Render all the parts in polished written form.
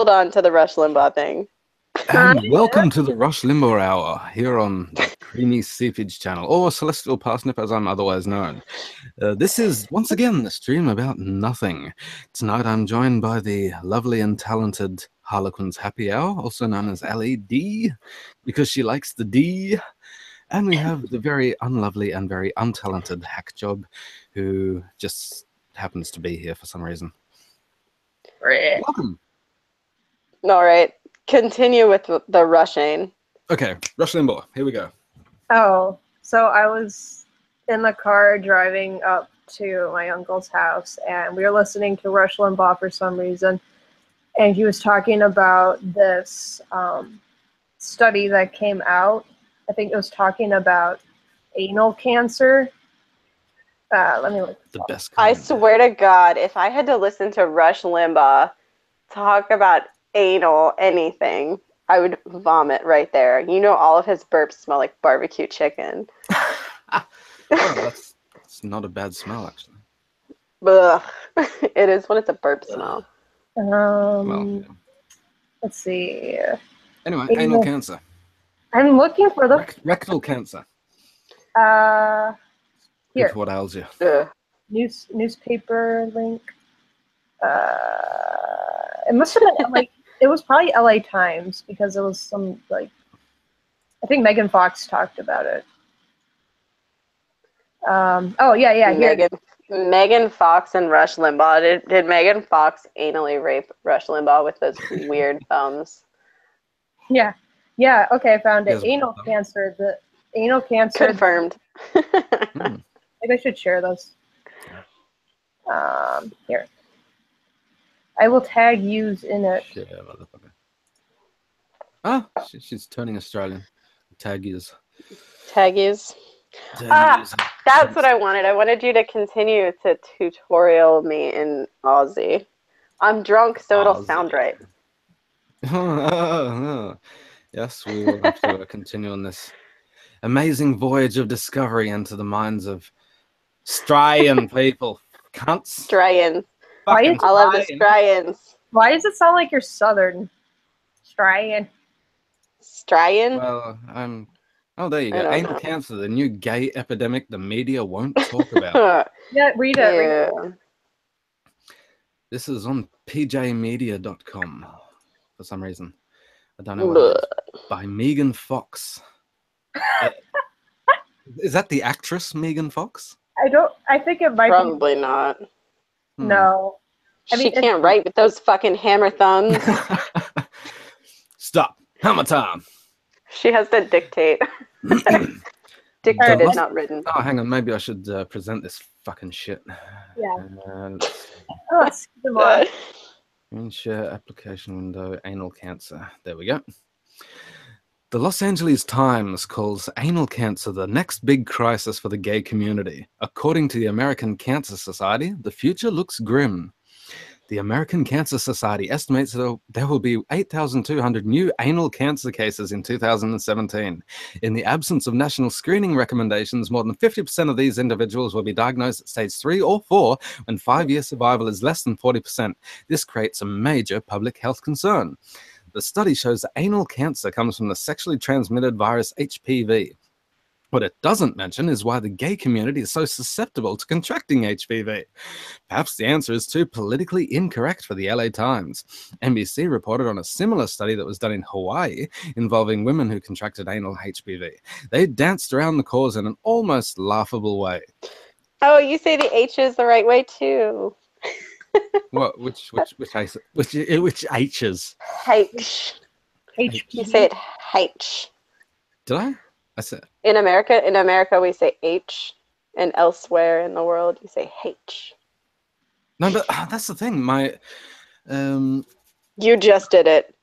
hold on to the Rush Limbaugh thing. And welcome to the Rush Limbaugh Hour here on the Creamy Seepage Channel, or Celestial Parsnip as I'm otherwise known. This is, once again, a stream about nothing. Tonight I'm joined by the lovely and talented Harlequin's Happy Hour, also known as Allie D, because she likes the D. And we have the very unlovely and very untalented Hackjob, who just happens to be here for some reason. Welcome. All right. Continue with the rushing. Okay, Rush Limbaugh, here we go. Oh, so I was in the car driving up to my uncle's house, and we were listening to Rush Limbaugh for some reason, and he was talking about this study that came out. I think it was talking about anal cancer. Let me look. The best kind. I swear to God, if I had to listen to Rush Limbaugh talk about anal anything, I would vomit right there. You know, all of his burps smell like barbecue chicken. Well, that's not a bad smell, actually. Ugh. It is when it's a burp smell. Well, yeah. Let's see. Anyway, anal cancer. I'm looking for the Rectal cancer. here. It's what ails you. Newspaper link. It must have been like it was probably LA Times because it was some like I think Megan Fox talked about it. Oh yeah. Megan Fox and Rush Limbaugh. Did Megan Fox anally rape Rush Limbaugh with those weird thumbs? Yeah. Okay, I found it. Anal cancer. The anal cancer. Confirmed. Maybe I should share those. Here. I will tag yous in it. Yeah, motherfucker. Ah, she's turning Australian. Tag yous. Taggies. That's what I wanted. I wanted you to continue to tutorial me in Aussie. I'm drunk, so it'll sound right. Yes, we will have to continue on this amazing voyage of discovery into the minds of Australian people. Cunts. Australians. I love the Australians. Why does it sound like you're Southern? Australian. Well, oh, there you go. Anal cancer, the new gay epidemic the media won't talk about. Yeah, read it. This is on pjmedia.com for some reason. I don't know what it is. By Megan Fox. Is that the actress Megan Fox? I think it might Probably not. No. She can't write with those fucking hammer thumbs. Stop. Hammer time. She has to dictate. Dictated, not written. Oh, hang on. Maybe I should present this fucking shit. Yeah. Let's come on. Screen share application window, anal cancer. There we go. The Los Angeles Times calls anal cancer the next big crisis for the gay community. According to the American Cancer Society, the future looks grim. The American Cancer Society estimates that there will be 8,200 new anal cancer cases in 2017. In the absence of national screening recommendations, more than 50% of these individuals will be diagnosed at stage 3 or 4 when 5-year survival is less than 40%. This creates a major public health concern. The study shows that anal cancer comes from the sexually transmitted virus HPV. What it doesn't mention is why the gay community is so susceptible to contracting HPV. Perhaps the answer is too politically incorrect for the LA Times. NBC reported on a similar study that was done in Hawaii involving women who contracted anal HPV. They danced around the cause in an almost laughable way. Oh, you say the H is the right way too. What? Which H's? H. You say it H. Did I? I said. In America we say H, and elsewhere in the world you say H. No, but that's the thing. You just did it.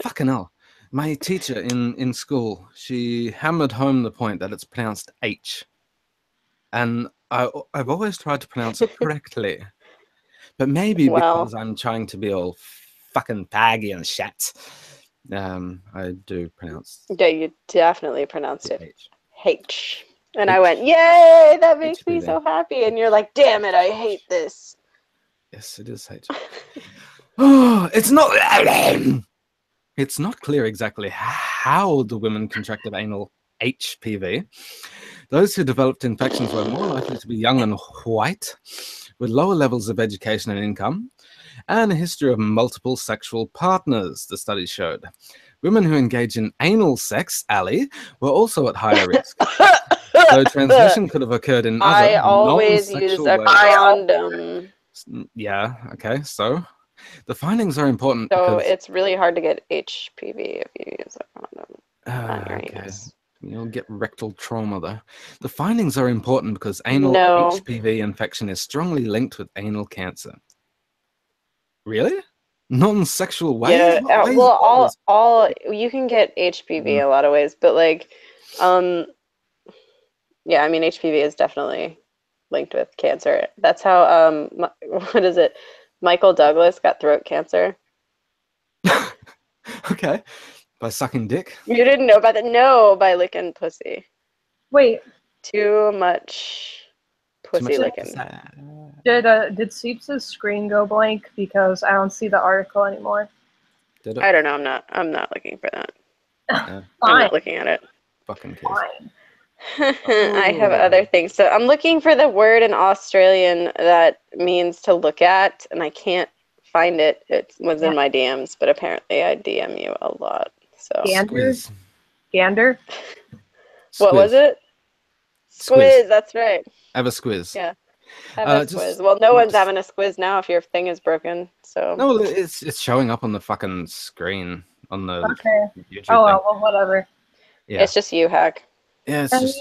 Fucking hell. My teacher in school, she hammered home the point that it's pronounced H. And I've always tried to pronounce it correctly. But maybe because I'm trying to be all fucking paggy and shit, I do pronounce. Yeah, you definitely pronounced it H. And H. I went, yay, that makes me so happy. And you're like, damn it, I hate this. Yes, it is H. Oh, it's not clear exactly how the women contracted anal HPV. Those who developed infections were more likely to be young and white, with lower levels of education and income, and a history of multiple sexual partners, the study showed. Women who engage in anal sex, Allie, were also at higher risk, though transmission could have occurred in I other always use non-sexual a ways. condom. Yeah, okay, so the findings are important So because... it's really hard to get HPV if you use a condom on your okay. anus. You'll get rectal trauma, though. The findings are important because anal No. HPV infection is strongly linked with anal cancer. Really? Non-sexual ways? Yeah. What ways? Well, What was... all you can get HPV a lot of ways, but like, um, yeah, I mean HPV is definitely linked with cancer. That's how what is it? Michael Douglas got throat cancer. Okay. By sucking dick? You didn't know about that? No, by licking pussy. Wait, Too much Too much pussy licking. did Seeps' screen go blank because I don't see the article anymore? Did it? I don't know. I'm not looking for that. Yeah, I'm Fine, not looking at it. fucking case. fine. I have Oh. other things. So I'm looking for the word in Australian that means to look at, and I can't find it. It was in my DMs, but apparently I DM you a lot. So Gander? Squiz. Gander? what was Squiz. it? Squiz. Squiz, that's right. Have a squiz. Yeah. Have a Just... squiz. Well, no one's just... having a squiz now if your thing is broken. So No, it's showing up on the fucking screen on the Okay. YouTube Oh, thing. well, whatever. Yeah. it's just you, Hack. Yeah, it's just...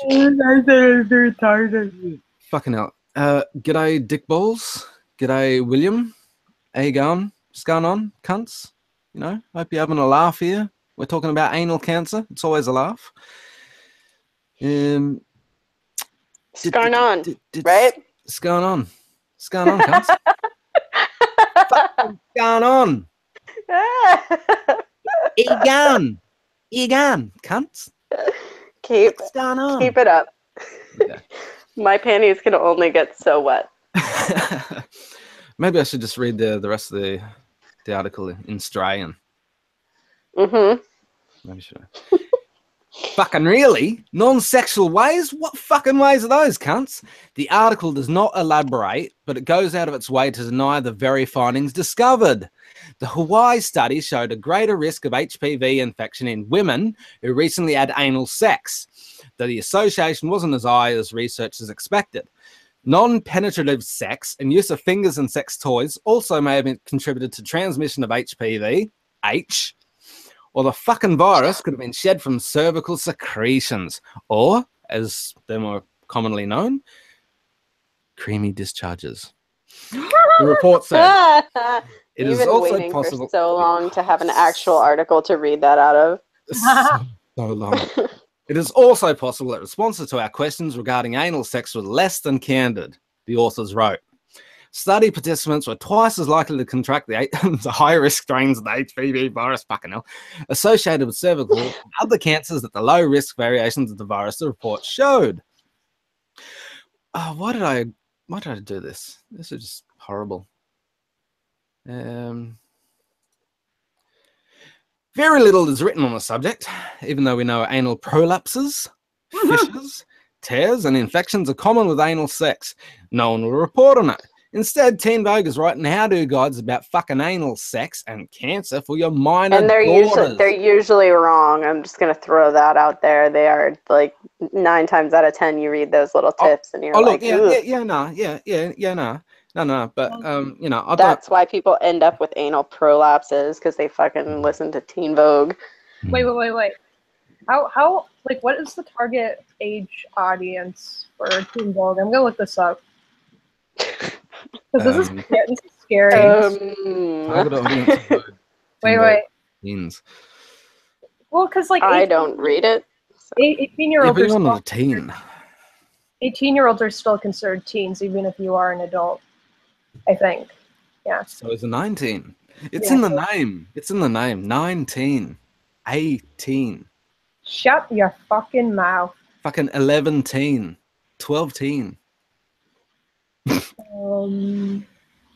retarded. Fucking hell. G'day, Dick Balls. G'day, William. How you going? What's going on, cunts? You know, hope you're having a laugh here. We're talking about anal cancer. It's always a laugh. What's going on, right? What's going on? What's going on, cunts? What's going on? Egan, cunts. Keep What's going on? keep it up. Okay. My panties can only get so wet. Maybe I should just read the rest of the article in Australian. Mm-hmm. Maybe should I? Fucking really? Non-sexual ways? What fucking ways are those, cunts? The article does not elaborate, but it goes out of its way to deny the very findings discovered. The Hawaii study showed a greater risk of HPV infection in women who recently had anal sex, though the association wasn't as high as researchers expected. Non-penetrative sex and use of fingers and sex toys also may have contributed to transmission of HPV, or the fucking virus could have been shed from cervical secretions, or, as they're more commonly known, creamy discharges. The report said it You've is been also waiting possible... for so long to have an actual article to read that out of. so long. It is also possible that responses to our questions regarding anal sex were less than candid, the authors wrote. Study participants were twice as likely to contract the high-risk strains of the HPV virus, fucking hell, associated with cervical and other cancers that the low-risk variations of the virus the report showed. Oh, why did I do this? This is just horrible. Very little is written on the subject, even though we know anal prolapses, fissures, tears, and infections are common with anal sex. No one will report on it. Instead, Teen Vogue is writing how-to guides about fucking anal sex and cancer for your minor And daughters. they're usually wrong. I'm just gonna throw that out there. They are like 9 times out of 10 you read those little tips and you're like, no. But you know, that's why people end up with anal prolapses because they fucking listen to Teen Vogue. Wait. How like what is the target age audience for Teen Vogue? I'm gonna look this up. Because this is scary. Target audience. Wait. Teens. Well, because like I don't read it. So. 18-year-olds are not a teen. 18-year-olds are still considered teens, even if you are an adult. I think. Yeah. So is a 19. It's in the name. It's in the name. 19. 18. Shut your fucking mouth. Fucking 11 teen. 12 teen. Um.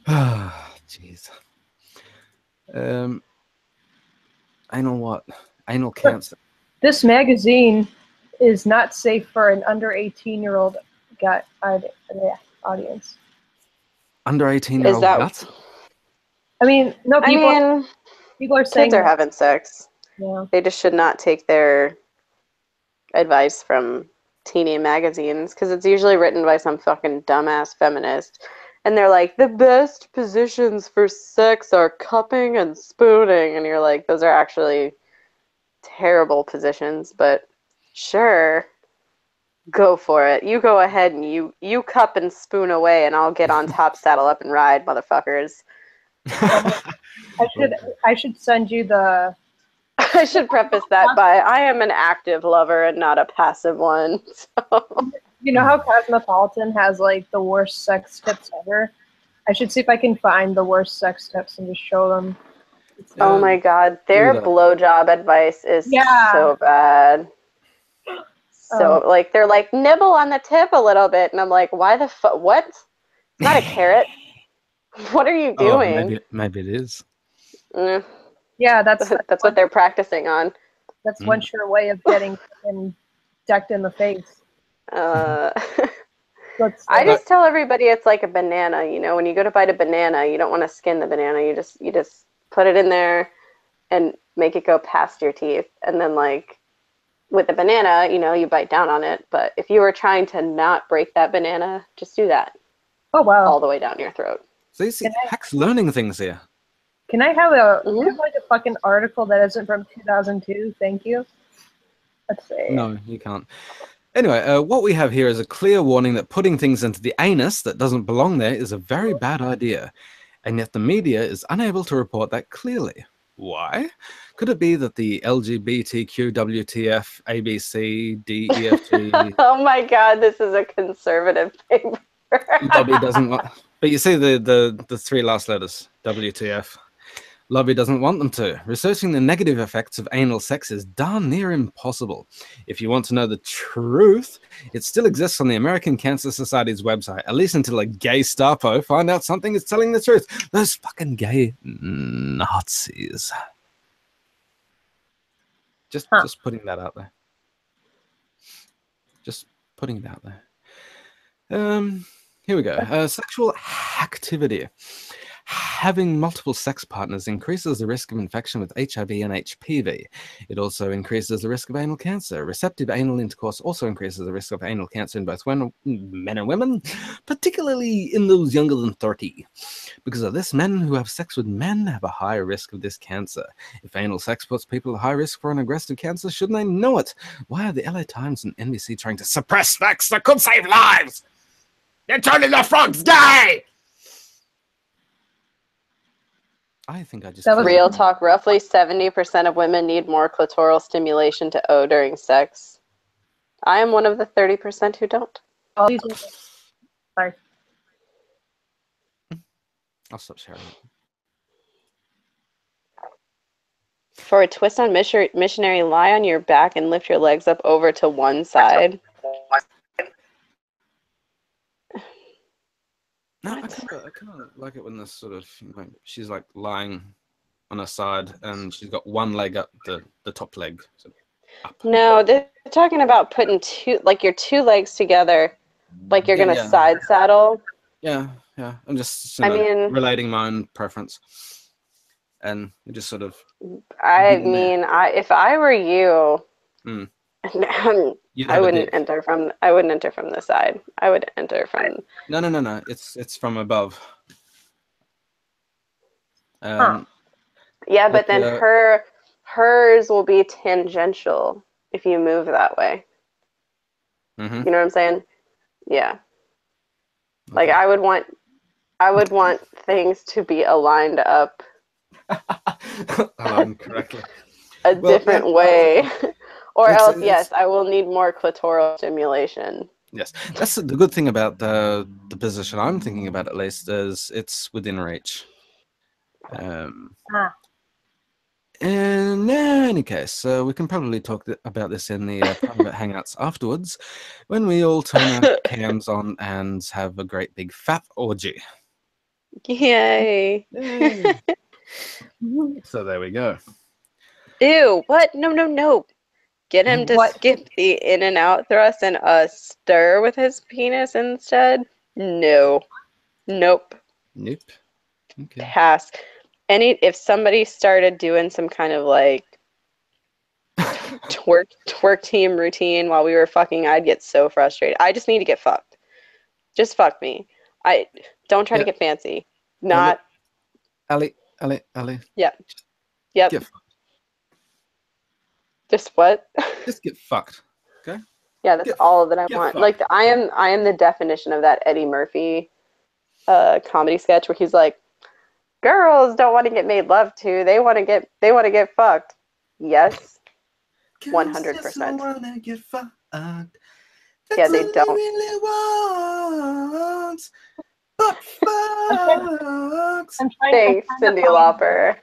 Jeez. Anal what? Anal cancer. This magazine is not safe for an under 18-year-old audience. Under 18-year-old Is that? guts? I mean, no, I mean, people are saying kids are that. having sex. Yeah. They just should not take their advice from teeny magazines because it's usually written by some fucking dumbass feminist. And they're like, the best positions for sex are cupping and spooning. And you're like, those are actually terrible positions, but sure, go for it. You go ahead and you cup and spoon away, and I'll get on top, saddle up, and ride, motherfuckers. I should send you the. I should preface that by I am an active lover and not a passive one. So. You know how Cosmopolitan has like the worst sex tips ever? I should see if I can find the worst sex tips and just show them. Oh my god, their blowjob advice is so bad. So like they're like nibble on the tip a little bit, and I'm like, why the fuck? What? It's not a carrot. What are you doing? Maybe it is. Yeah, that's what they're practicing on. That's one sure way of getting decked in the face. I just tell everybody it's like a banana. You know, when you go to bite a banana, you don't want to skin the banana. You just put it in there and make it go past your teeth. And then like with the banana, you know, you bite down on it. But if you were trying to not break that banana, just do that. Oh, wow. All the way down your throat. So you see, Hack's learning things here. Can I have like a fucking article that isn't from 2002? Thank you. Let's see. No, you can't. Anyway, what we have here is a clear warning that putting things into the anus that doesn't belong there is a very bad idea. And yet the media is unable to report that clearly. Why? Could it be that the LGBTQ, WTF, ABC, DEFG... Oh my god, this is a conservative paper. Lobby doesn't want... But you see the three last letters, WTF. Lobby doesn't want them to. Researching the negative effects of anal sex is darn near impossible. If you want to know the truth, it still exists on the American Cancer Society's website, at least until a gay starpo find out something is telling the truth. Those fucking gay Nazis. Just putting that out there. Just putting it out there. Here we go. Sexual activity. Having multiple sex partners increases the risk of infection with HIV and HPV. It also increases the risk of anal cancer. Receptive anal intercourse also increases the risk of anal cancer in both men and women, particularly in those younger than 30. Because of this, men who have sex with men have a higher risk of this cancer. If anal sex puts people at high risk for an aggressive cancer, shouldn't they know it? Why are the LA Times and NBC trying to suppress facts that could save lives? They're turning the frogs gay! I think I just... Real talk, roughly 70% of women need more clitoral stimulation to O during sex. I am one of the 30% who don't. Sorry. I'll stop sharing it. For a twist on missionary, lie on your back and lift your legs up over to one side. No, I kind of like it when this sort of, like, she's like lying on her side and she's got one leg up, the top leg. So up. No, they're talking about putting your two legs together, like you're gonna side saddle. Yeah. I'm just relating my own preference, and just sort of. If I were you. I wouldn't enter from the side. I would enter from. No. It's from above. Yeah, but then hers will be tangential if you move that way. Mm-hmm. You know what I'm saying? Yeah. Okay. Like I would want things to be aligned up. Aligned correctly. A different way. Or else, yes, I will need more clitoral stimulation. Yes, that's the good thing about the position I'm thinking about, at least, is it's within reach. In any case, we can probably talk about this in the private hangouts afterwards, when we all turn our cams on and have a great big fat orgy. Yay! So there we go. Ew, what? No, no, no. Get him to What? skip the in and out thrust and stir with his penis instead? No. Nope. Nope. Okay. Pass. If somebody started doing some kind of like twerk team routine while we were fucking, I'd get so frustrated. I just need to get fucked. Just fuck me. I don't try to get fancy. Not Allie. yeah. Yep. Get fucked. Just what? Just get fucked. Okay? Yeah, that's all that I want. fucked. Like I am the definition of that Eddie Murphy comedy sketch where he's like, girls don't want to get made love to. They want to get fucked. Yes. 100%. Wanna get fucked. Yeah, they don't. Really wants, but fucks. Thanks, Cyndi Lauper.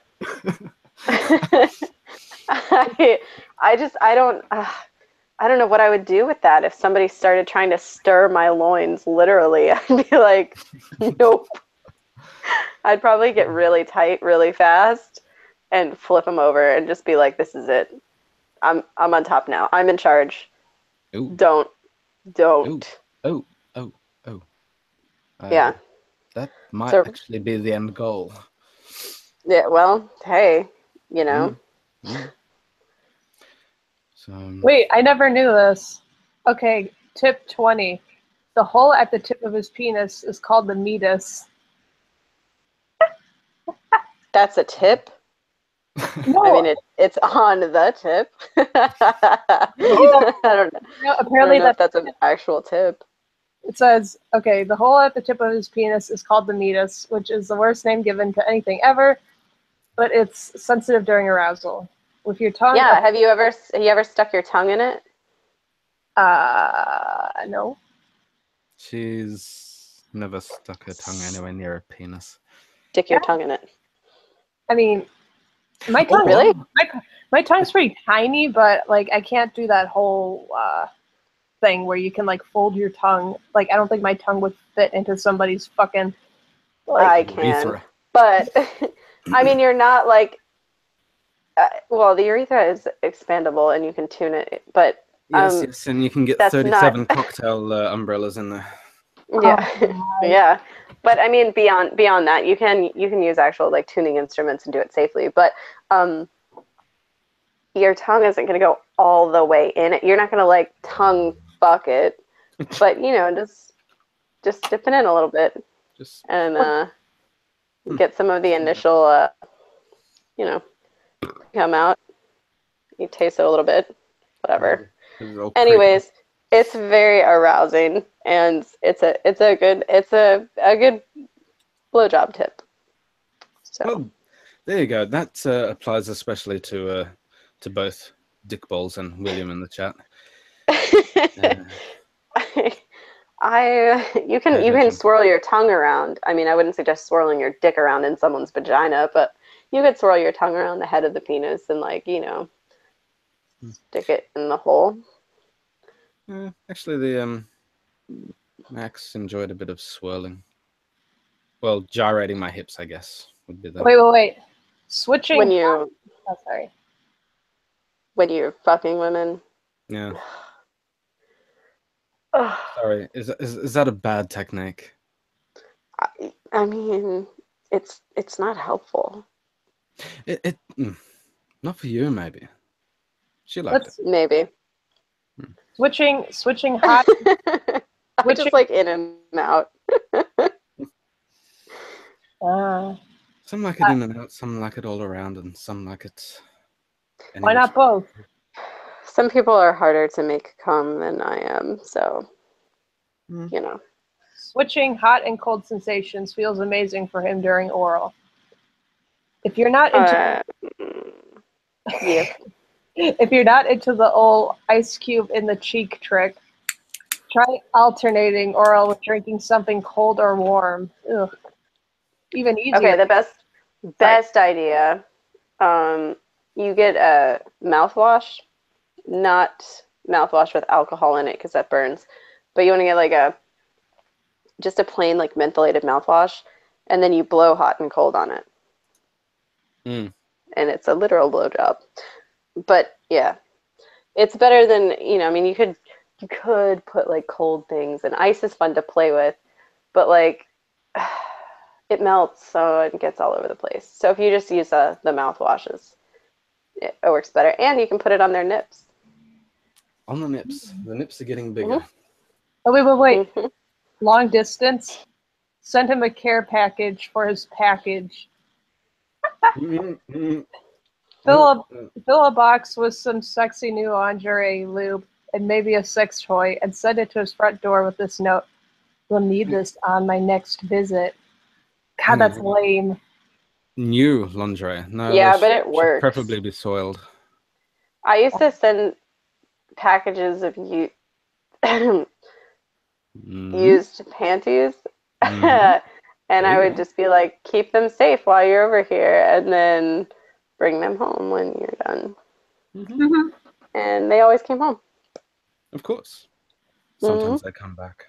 I don't know what I would do with that if somebody started trying to stir my loins literally. I'd be like, nope. I'd probably get really tight really fast and flip them over and just be like, this is it. I'm on top now. I'm in charge. Ooh. Don't. Oh. Yeah. That might actually be the end goal. Yeah, well, hey, you know. So Wait, I never knew this. Okay, tip 20. The hole at the tip of his penis is called the meatus. That's a tip? No, I mean, it's on the tip. I don't know. no, apparently that's an actual tip. it says, okay, the hole at the tip of his penis is called the meatus, which is the worst name given to anything ever, but it's sensitive during arousal. With your tongue. Yeah, have you ever stuck your tongue in it? No. she's never stuck her tongue anywhere near a penis. Stick your tongue in it. I mean, my tongue really? My tongue's pretty tiny, but like I can't do that whole thing where you can like fold your tongue. Like I don't think my tongue would fit into somebody's fucking. Like, I can, but I mean, you're not like. Well, the urethra is expandable and you can tune it, but yes, and you can get 37 cocktail umbrellas in there. Yeah, yeah. But I mean, beyond that, you can use actual like tuning instruments and do it safely. But your tongue isn't going to go all the way in it. You're not going to like tongue fuck it, but you know, just dip it in a little bit, and get some of the initial, you know, come out. You taste it a little bit, whatever. Anyways, it's very arousing, and it's a good blowjob tip. So well, there you go. That applies especially to both Dick Balls and William in the chat. You can swirl your tongue around. I mean, I wouldn't suggest swirling your dick around in someone's vagina, but you could swirl your tongue around the head of the penis and like, you know, stick it in the hole. Actually, the Max enjoyed a bit of swirling. Well, gyrating my hips, I guess, would be the. Wait. Switching. When you. Oh, sorry. When you're fucking women. Yeah. Sorry, is that a bad technique? I mean, it's not helpful. It not for you, maybe. She liked it. Maybe. Switching hot. I'm just like in and out. Some like it in and out, some like it all around, and some like it. Why not both? Some people are harder to make come than I am, so you know. Switching hot and cold sensations feels amazing for him during oral. If you're not into if you're not into the old ice cube in the cheek trick, try alternating oral with drinking something cold or warm. Ugh. Even easier. Okay, the best idea. You get a mouthwash, not mouthwash with alcohol in it because that burns. But you want to get like just a plain like mentholated mouthwash, and then you blow hot and cold on it. Mm. and it's a literal blowjob. But yeah, it's better than, I mean, you could put like cold things, and ice is fun to play with, but like it melts, so it gets all over the place. So if you just use the mouthwashes, it works better, and you can put it on their nips. On the nips. The nips are getting bigger. Mhm. Oh, wait. Mhm. Long distance. Send him a care package for his package. Mm-hmm. Fill a box with some sexy new lingerie, lube, and maybe a sex toy, and send it to his front door with this note. You'll need this on my next visit. God, that's lame. New lingerie. No, Yeah, they but it should works. preferably be soiled. I used to send packages of Mm-hmm. used panties, Mm-hmm. and There I you would go. just be like, keep them safe while you're over here, and then bring them home when you're done. Mm-hmm. And they always came home. Of course. Hmm. Sometimes they come back.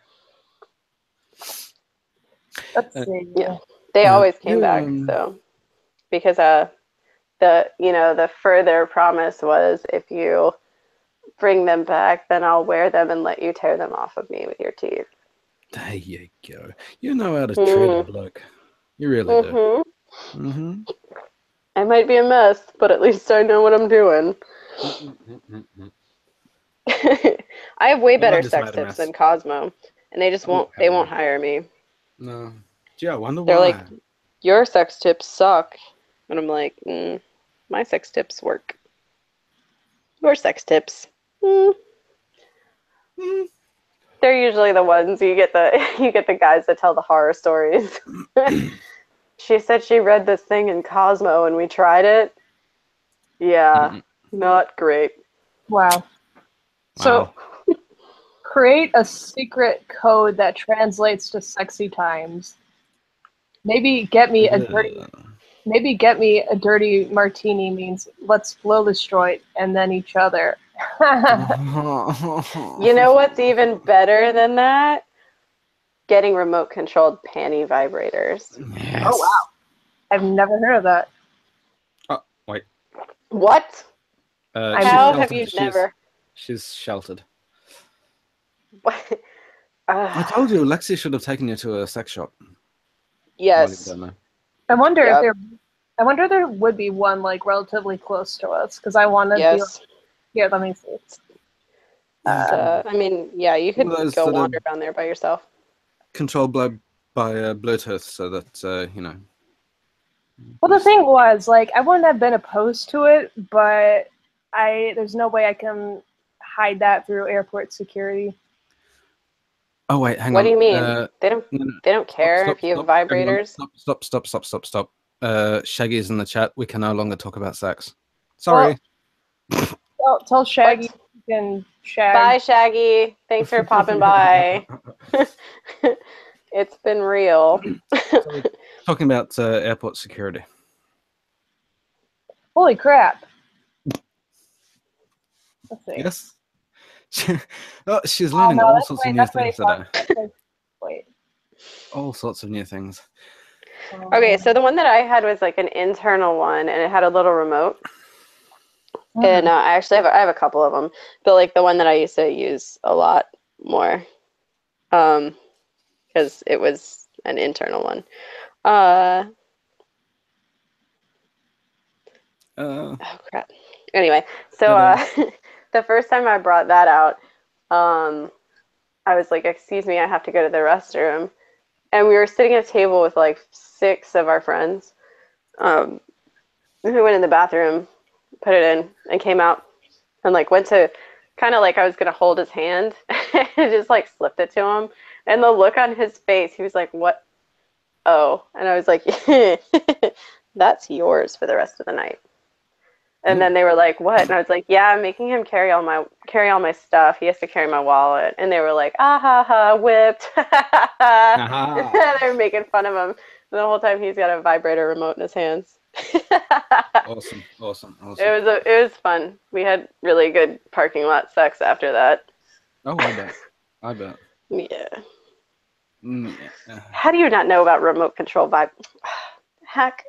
Let's Uh, see. Yeah, they yeah. always came Yeah. back. So because the further promise was, if you bring them back, then I'll wear them and let you tear them off of me with your teeth. There you go. You know how to treat a Mm. bloke. You really do. Hmm. Mm-hmm. I might be a mess, but at least I know what I'm doing. Mm-hmm. I have way Well, I better just sex made a tips mess. than Cosmo, and they just Oh, won't. They hell won't no. hire me. No. Gee, I wonder They're like, why. your sex tips suck, and I'm like, my sex tips work. Your sex tips. Mm. Mm. They're usually the ones you get the you get the guys that tell the horror stories. She said she read this thing in Cosmo and we tried it. Yeah, Mm-mm. not great. Wow. So Wow. create a secret code that translates to sexy times. Maybe get me a dirty Ugh. Maybe get me a dirty martini means let's blow this joint and then each other. You know what's even better than that? Getting remote controlled panty vibrators. Oh wow. Yes. I've never heard of that. Oh, wait. What? I'm She's How have sheltered. you never? She's sheltered. What? I told you Lexi should have taken you to a sex shop while you were Yes. down there. I wonder if Yep. I wonder if there would be one like relatively close to us because I want to be like, Yes. here, let me see. Yeah, I mean, yeah, you one of could those go that are wander down there by yourself. controlled by Bluetooth, so that you know. Well, the thing was, like, I wouldn't have been opposed to it, but there's no way I can hide that through airport security. Oh wait, hang What do on. you mean? No, They don't no. they don't Stop, care stop, if you have stop. Everyone, vibrators? stop. Shaggy's in the chat. We can no longer talk about sex. Well, Sorry. tell Shaggy What? you can shag. Bye, Shaggy. Thanks for popping by. It's been real. So, talking about airport security. Holy crap. Let's see. Yes. Oh, she's Oh, learning no, all sorts of new that's way things fun. today. Wait. All sorts of new things. Okay, so the one that I had was like an internal one, and it had a little remote. And I actually have a couple of them, but like the one that I used to use a lot more, because it was an internal one. Oh crap. Anyway, so the first time I brought that out, I was like, "Excuse me, I have to go to the restroom," and we were sitting at a table with like 6 of our friends. We went in the bathroom, put it in, and came out, and like went to kind of like I was gonna hold his hand, and just like slipped it to him, and the look on his face, he was like, "What? Oh," and I was like, "That's yours for the rest of the night." And then they were like, "What?" And I was like, "Yeah, I'm making him carry all my stuff. He has to carry my wallet." And they were like, "Ah ha ha, whipped." They were making fun of him. And the whole time he's got a vibrator remote in his hands. Awesome. It was fun. We had really good parking lot sex after that. Oh, I bet. Yeah. Yeah. How do you not know about remote control vibe? Heck.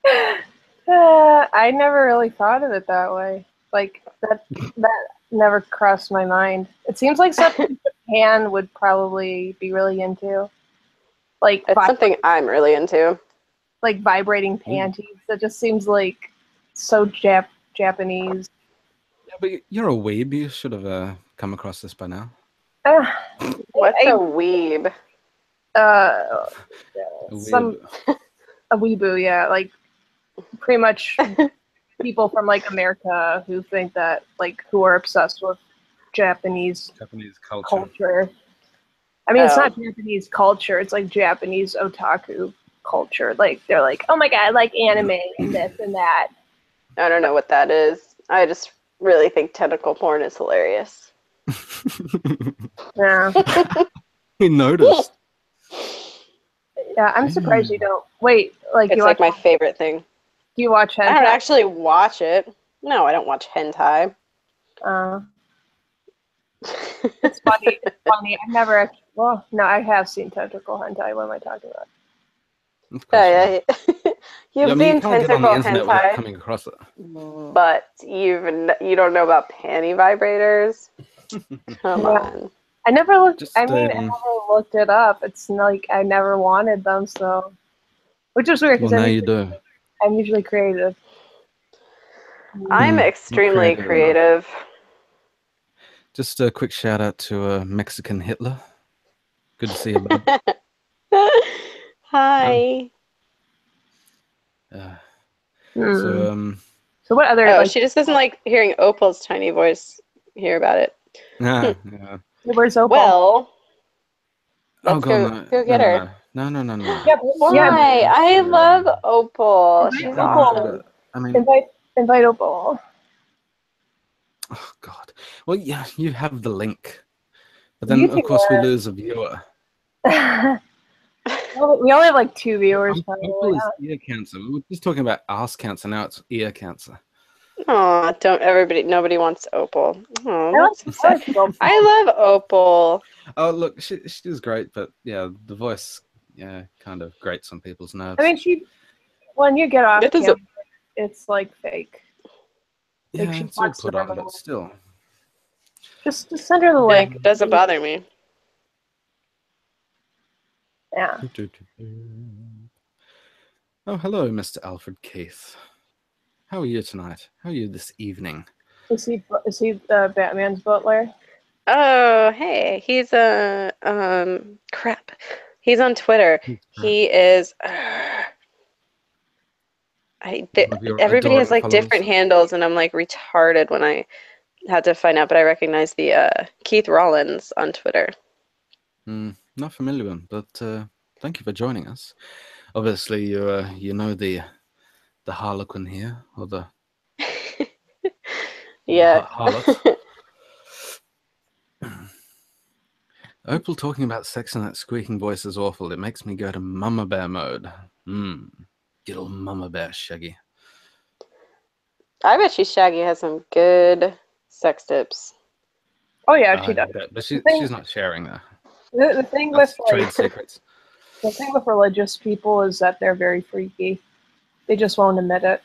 I never really thought of it that way. Like that never crossed my mind. It seems like something Japan would probably be really into, like It's something I'm really into. vibrating panties. That just seems like so Japanese. Yeah, but you're a weeb. You should have come across this by now. What's a weeb? Uh, A some weeb. a weeboo, yeah, like pretty much people from like America who think that who are obsessed with Japanese culture. culture. I mean, it's not Japanese culture; it's like Japanese otaku culture. Like they're like, oh my god, I like anime and this and that. I don't know what that is. I just really think tentacle porn is hilarious. Yeah. We noticed. Yeah, I'm surprised you don't. Wait, it's you like my favorite thing. Do you watch hentai? I don't actually watch it. No, I don't watch hentai. It's funny. It's funny. I've never actually. Well, no, I have seen tentacle hentai. What am I talking about? You've seen you can't tentacle get on the internet without hentai, coming across it. but you don't know about panty vibrators. Come on. I never looked. I never looked it up. It's like I never wanted them, so which is weird because now you do. I'm usually creative. I'm extremely creative. Just a quick shout out to Mexican Hitler. Good to see you, bud. Hi. So what other? Oh, she just doesn't like hearing Opal's tiny voice hear about it. Yeah. Where's Opal? Well, let's go get her. No. Yeah, why? I love Opal. She's Opal. I mean, invite Opal. Oh God. Well, yeah, you have the link, but then of course we lose a viewer. We only have like 2 viewers. Opal is ear cancer. We were just talking about ass cancer. Now it's ear cancer. Oh, nobody wants Opal. Oh, that's so sad. I love Opal. Oh, look, she's great, but yeah, the voice, kind of grates on people's nerves. I mean, when you get off camera, it's like fake. Yeah, it's all put on, but still. Just send her the link. It doesn't bother me. Yeah. Oh, hello, Mr. Alfred Keith. How are you tonight? How are you this evening? Is he Batman's butler? Oh, hey, he's crap. He's on Twitter. He is. Everybody has like different handles, and I'm like retarded when I had to find out. But I recognize the Keith Rollins on Twitter. Not familiar with him, but thank you for joining us. Obviously, you know the Harlequin here, or the harlot. Opal talking about sex in that squeaking voice is awful. It makes me go to Mama Bear mode. Good old Mama Bear Shaggy. I bet Shaggy has some good sex tips. Oh yeah, she does. But she's not sharing that. The thing with trade secrets. The thing with religious people is that they're very freaky. They just won't admit it.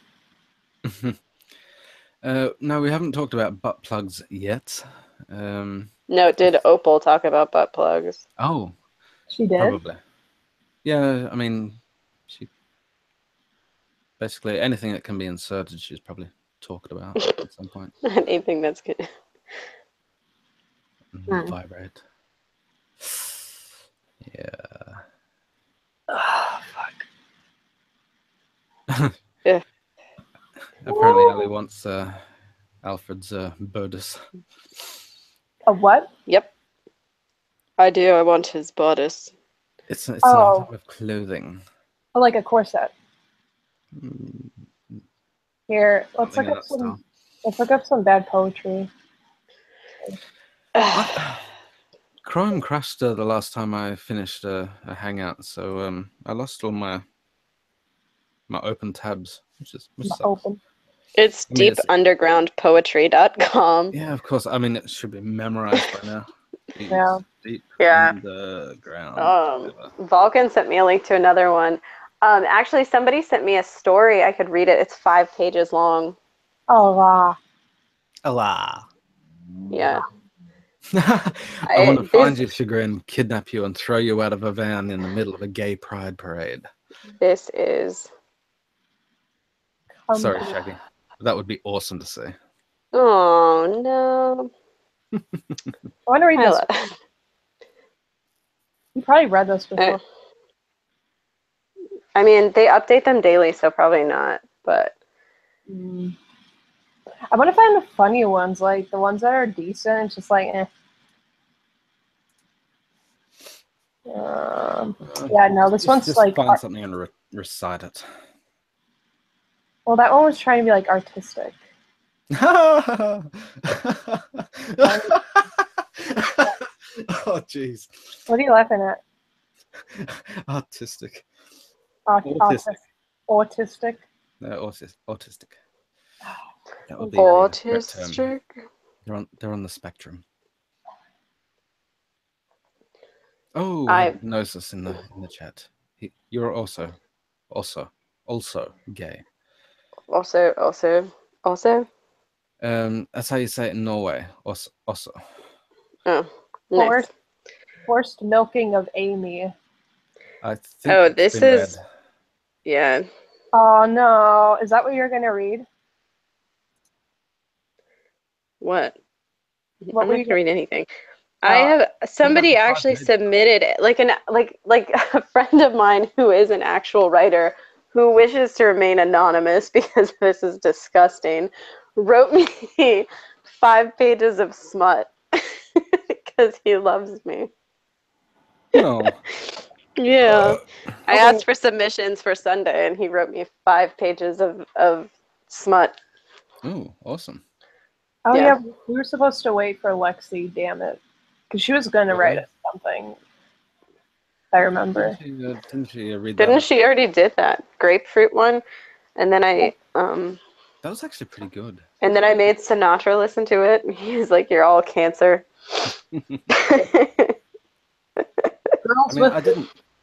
No, we haven't talked about butt plugs yet. No, did Opal talk about butt plugs? Oh, she did. Probably. Yeah, I mean, she basically anything that can be inserted, she's probably talked about at some point. Anything that's good. Vibrate. Yeah. Oh, fuck. Yeah. Apparently, Allie wants Alfred's bodice. A what? Yep. I do. I want his bodice. It's an item of clothing. Oh, like a corset. Here, let's look up some bad poetry. Chrome crashed the last time I finished a hangout, so I lost all my open tabs, which sucks. Open. It's deepundergroundpoetry.com. Yeah, of course. I mean, it should be memorized by now. Yeah. Deep underground. Vulcan sent me a link to another one. Actually, somebody sent me a story. I could read it. It's 5 pages long. Oh, wow. Allah. Yeah. I want to find This you, Chagrin, kidnap you, and throw you out of a van in the middle of a gay pride parade. this is. Sorry, Shaggy. That would be awesome to see. Oh no. I want to read I this. love. You probably read this before. I mean, they update them daily, so probably not. But I want to find the funny ones, like the ones that are decent. It's just like, eh. Yeah, no, this one's just like. find something and recite it. Well, that one was trying to be like artistic. Oh, jeez. What are you laughing at? Artistic. Autistic. Autistic. No, autistic. That would be autistic. They're on the spectrum. Oh, I Gnosis in the chat. You're also gay. Also. That's how you say it in Norway. Also. Oh, nice. Forced milking of Amy. I think this is. read. Yeah. Oh no! Is that what you're gonna read? What? What I'm were not you gonna read anything. Oh. I have somebody actually submitted like a friend of mine who is an actual writer who wishes to remain anonymous because this is disgusting, wrote me 5 pages of smut because he loves me. No. Yeah. I Okay. asked for submissions for Sunday and he wrote me 5 pages of smut. Oh, awesome. Oh Yeah. yeah, we were supposed to wait for Lexi. Damn it, because she was going to write us something. I remember. Didn't she read Didn't that? she already did that grapefruit one? And then I That was actually pretty good. And then I made Sinatra listen to it. He's like, "You're all cancer."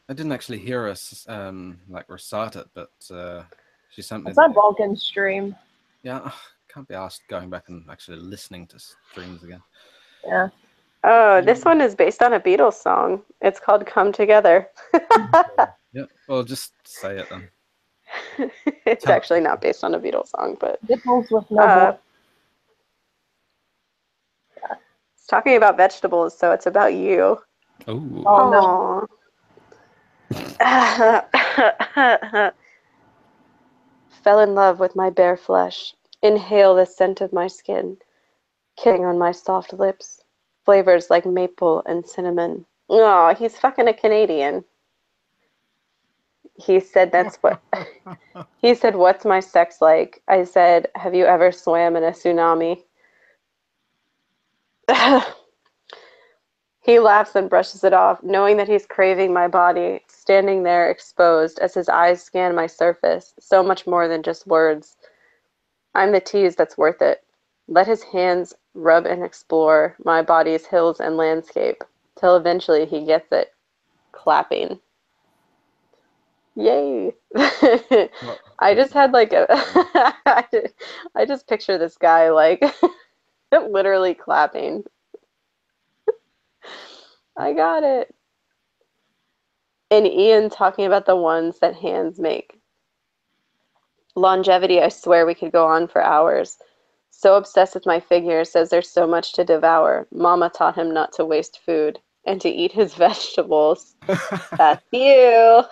I didn't actually hear us like recite it, but she sent me. It's on Vulcan's stream. Yeah, can't be asked going back and actually listening to streams again. Yeah. Oh, this one is based on a Beatles song. It's called "Come Together." Yeah, well, just say it then. It's actually not based on a Beatles song, but Nipples with no it's talking about vegetables, so it's about you. Ooh. Oh no. Fell in love with my bare flesh. Inhale the scent of my skin, kissing on my soft lips. Flavors like maple and cinnamon. Oh, he's fucking a Canadian. He said that's what he said, "What's my sex like?" I said, "Have you ever swam in a tsunami?" He laughs and brushes it off, knowing that he's craving my body, standing there exposed as his eyes scan my surface, so much more than just words. I'm the tease that's worth it. Let his hands rub and explore my body's hills and landscape, till eventually he gets it, clapping. Yay! I just had like a I just picture this guy like literally clapping. I got it. And Ian talking about the ones that hands make. Longevity, I swear we could go on for hours. So obsessed with my figure, says there's so much to devour. Mama taught him not to waste food and to eat his vegetables. That's you.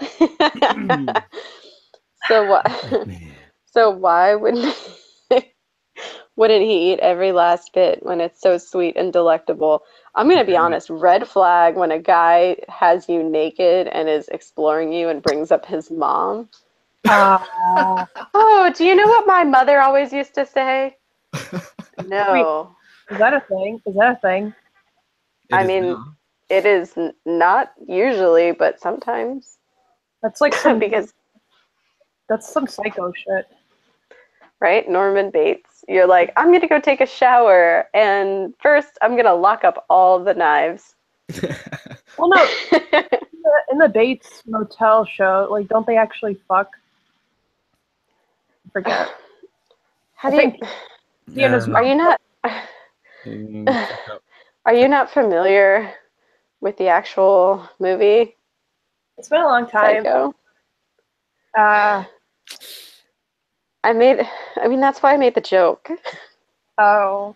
So what? So why wouldn't he eat every last bit when it's so sweet and delectable? I'm gonna be honest. Red flag when a guy has you naked and is exploring you and brings up his mom. Oh, do you know what my mother always used to say? No. Wait, is that a thing? Is that a thing? I mean, it is not usually, but sometimes. That's like some because that's some psycho shit. Right? Norman Bates. You're like, I'm gonna go take a shower, and first I'm gonna lock up all the knives. Well, no, in the Bates Motel show, like, don't they actually fuck? I forget. How I do you? think he and his Are you not? Check up. Are you not familiar with the actual movie It's been a long time. Psycho? Uh, I mean, that's why I made the joke. oh,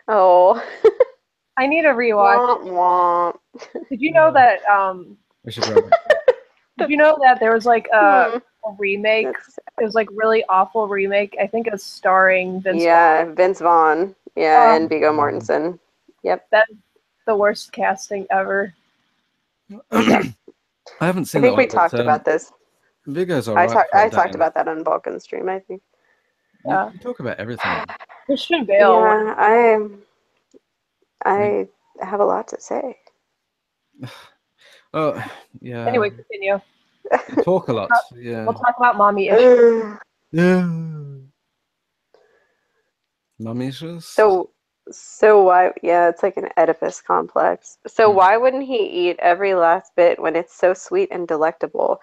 Oh, I need a rewatch. womp womp. Did you know that? We should rub it. Did you know that there was like a Hmm. remake? That's- It was like really awful remake. I think it was starring Vince yeah, Vaughn. Vince Vaughn. Yeah, Oh. and Viggo Mortensen. Yep. That's the worst casting ever. Yep. I haven't I seen that think we one, but talked about this. Viggo's I alright for a talked Dane. about that on Balkan Stream, I think. You talk about everything. Christian Bale. Yeah, I have a lot to say. Oh, yeah. Anyway, continue. You talk a lot. Yeah. We'll talk about mommy issues. Yeah. Mummy issues? So why? Yeah, it's like an Oedipus complex. So why wouldn't he eat every last bit when it's so sweet and delectable?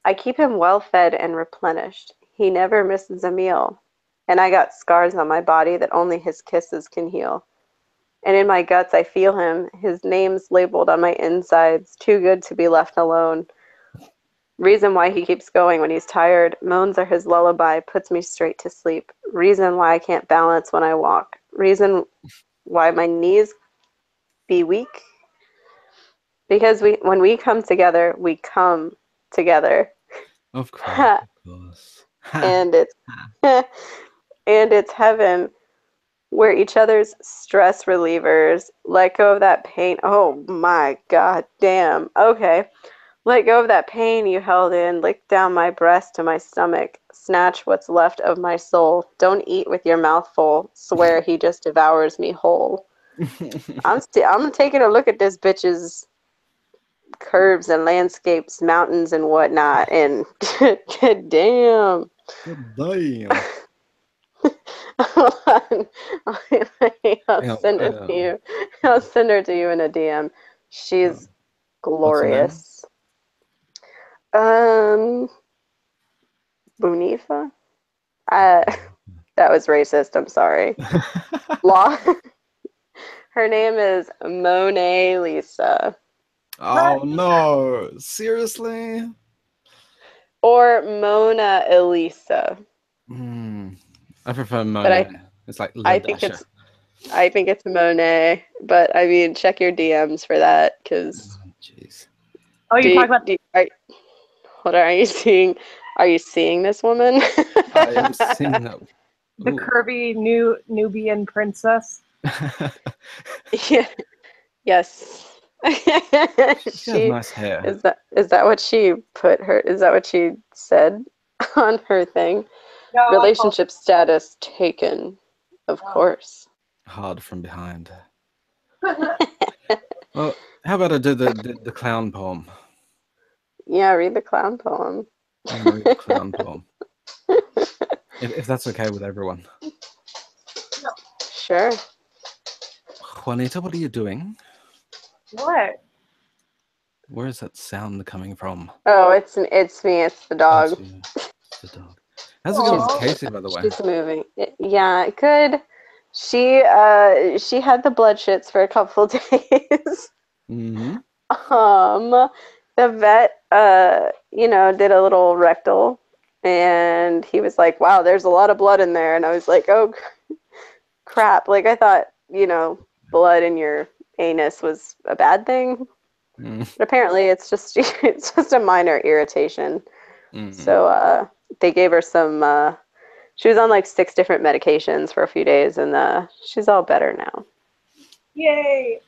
I keep him well fed and replenished. He never misses a meal. And I got scars on my body that only his kisses can heal. And in my guts I feel him, his name's labeled on my insides, too good to be left alone. Reason why he keeps going when he's tired. Moans are his lullaby, puts me straight to sleep. Reason why I can't balance when I walk. Reason why my knees be weak. Because when we come together, we come together. Of course, of course. And it's and it's heaven where each other's stress relievers. Let go of that pain. Oh my god damn. Okay. Let go of that pain you held in, lick down my breast to my stomach, snatch what's left of my soul. Don't eat with your mouth full, swear he just devours me whole. I'm taking a look at this bitch's curves and landscapes, mountains and whatnot, and damn. Good damn. Hold on. I'll Hang on, send it to you. I'll send her to you in a DM. She's What's her name? glorious. Bunifa? That was racist. I'm sorry. Law. Her name is Monet Lisa. Oh no! Seriously? Or Mona Elisa. I prefer But Monet. It's like I Le think Dasher. I think it's Monet. But I mean, check your DMs for that, because. Oh, jeez. Oh, you're talking about Hold on, are you seeing this woman? I am seeing that. the curvy Nubian princess. Yeah. Yes. She has nice hair. Is that what she is that what she said on her thing? No, Relationship status taken, of course. Hard from behind. Well, how about I do the clown poem? Yeah, read the clown poem. I'm gonna read the clown poem. If that's okay with everyone. Sure. Juanita, what are you doing? What? Where is that sound coming from? Oh, it's me. It's the Oh, dog. it's you. It's the dog. How's it going with Aw. Casey, by the way? She's moving. Yeah, good. She had the blood shits for a couple days. Mm-hmm. The vet did a little rectal, and he was like, "Wow, there's a lot of blood in there." And I was like, "Oh crap." Like, I thought, blood in your anus was a bad thing. But apparently it's just a minor irritation. So they gave her some she was on like 6 different medications for a few days, and she's all better now. Yay!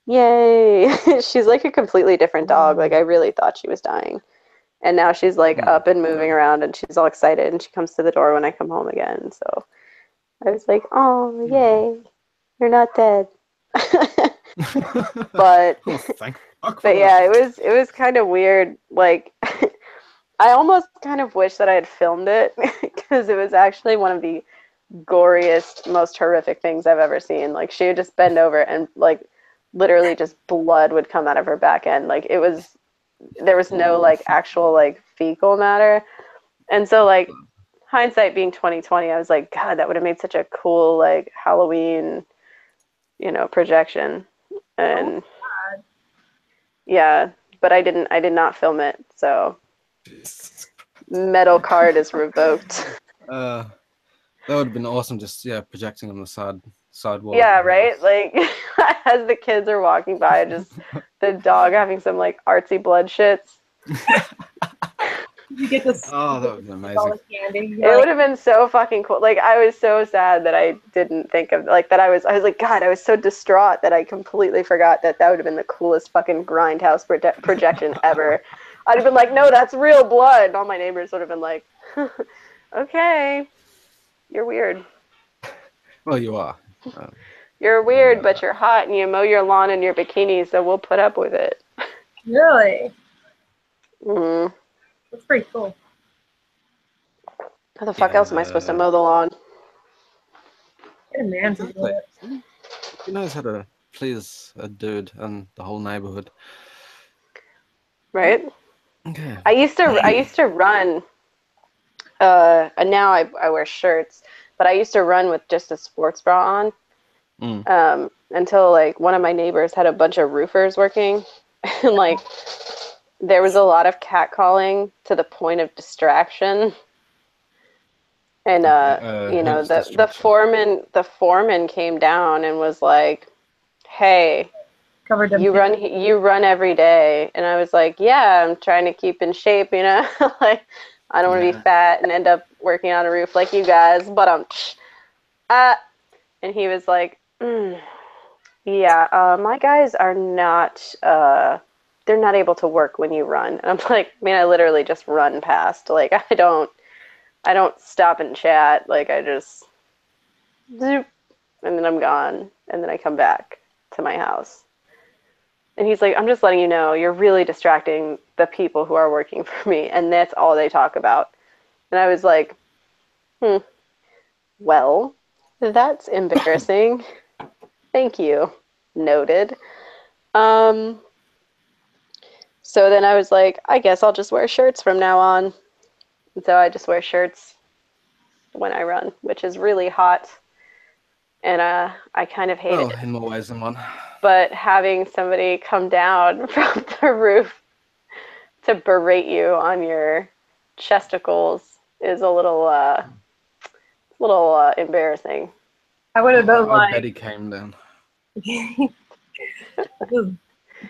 Yay. She's like a completely different dog. Like, I really thought she was dying. And now she's like up and moving around, and she's all excited, and she comes to the door when I come home again. So I was like, "Oh, yay. You're not dead." But yeah, it was kind of weird. Like, I almost kind of wish that I had filmed it, because it was actually one of the goriest, most horrific things I've ever seen. Like, she would just bend over and like literally just blood would come out of her back end. Like there was no like actual like fecal matter. And so like hindsight being 2020, I was like, God, that would have made such a cool like Halloween, projection. And yeah, but I did not film it. So metal card is revoked. That would have been awesome. Just projecting on the sidewall. Yeah, right. Like as the kids are walking by, just the dog having some like artsy blood shits. You get this. Oh, that would be amazing. All the candy. It would have been so fucking cool. Like I was so sad that I didn't think of like that. I was like, God, I was so distraught that I completely forgot that would have been the coolest fucking grindhouse projection ever. I'd have been like, no, that's real blood. And all my neighbors would have been like, okay, you're weird. Well, you are. You're weird, but you're hot, and you mow your lawn in your bikini, so we'll put up with it. Really? Mm-hmm. That's pretty cool. How the fuck else am I supposed to mow the lawn? Get a man to do it. He knows how to please a dude and the whole neighborhood. Right? Okay. I used to run, and now I wear shirts, but I used to run with just a sports bra on, until like one of my neighbors had a bunch of roofers working, and like there was a lot of catcalling to the point of distraction. And the foreman came down and was like, "Hey, you run every day." And I was like, "Yeah, I'm trying to keep in shape, like I don't want to be fat and end up working on a roof like you guys." But and he was like, "Yeah, my guys are not they're not able to work when you run." And I'm like, "Man, I literally just run past. Like I don't stop and chat. Like I just zoop, and then I'm gone, and then I come back to my house." And he's like, "I'm just letting you know, you're really distracting the people who are working for me, and that's all they talk about." And I was like, well, that's embarrassing. Thank you. Noted. So then I was like, I guess I'll just wear shirts from now on. And so I just wear shirts when I run, which is really hot. And I kind of hate it. In more ways than one. But having somebody come down from the roof to berate you on your chesticles is a little embarrassing. I would have been like, Betty came down. You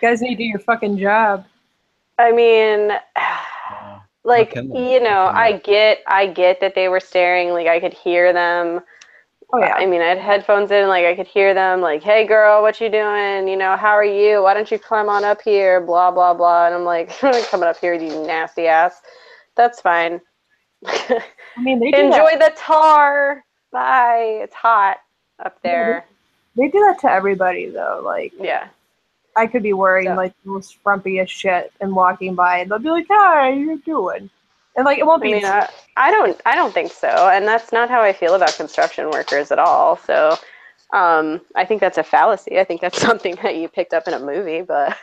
guys need to do your fucking job. I mean, like, I get that they were staring, like I could hear them. Oh yeah. I mean, I had headphones in, like I could hear them, like, "Hey girl, what you doing? How are you? Why don't you climb on up here? Blah blah blah." And I'm like, "I'm not coming up here, you nasty ass." That's fine. I mean, they do enjoy the tar. Bye. It's hot up there. They do that to everybody though. Like, yeah. I could be wearing like the most frumpiest shit and walking by, and they'll be like, "Hi, how you doing?" And like, it won't be. I don't think so, and that's not how I feel about construction workers at all. So, I think that's a fallacy. I think that's something that you picked up in a movie. But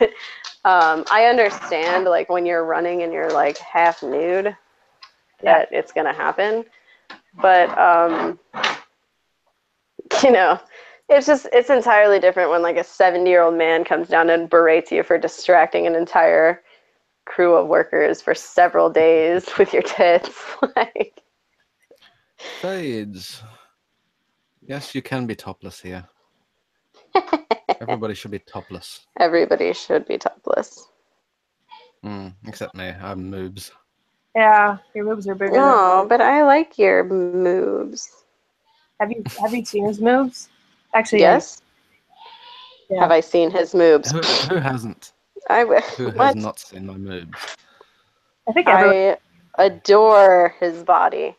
I understand, like when you're running and you're like half nude, that it's gonna happen. But it's entirely different when like a 70-year-old man comes down and berates you for distracting an entire crew of workers for several days with your tits. Like, Fades. Yes, you can be topless here. Everybody should be topless. Everybody should be topless. Except me. I have moobs. Yeah, your moobs are bigger. Oh, but I like your moobs. Have you seen his moves? Actually, yes. Yeah. Have I seen his moves? Who hasn't? Who has not seen my moves? I think I adore his body.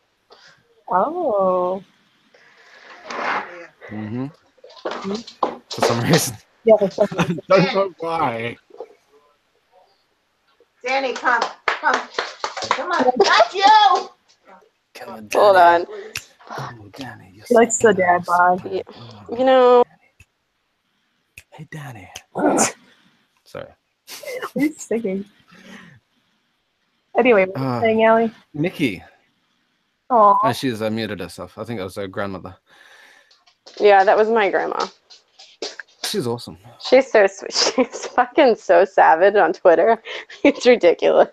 Oh. For some reason. Yeah, for some reason. I don't know why. Danny, come on, not you. Come on, Hold on. Oh, Danny, He likes the dad bod. You know, Hey, Danny. Sorry. He's singing. Anyway, what are you saying, Allie? Nikki. Oh, Oh, she's muted herself. I think it was her grandmother. Yeah, that was my grandma. She's awesome. She's so sweet. She's fucking so savage on Twitter. It's ridiculous.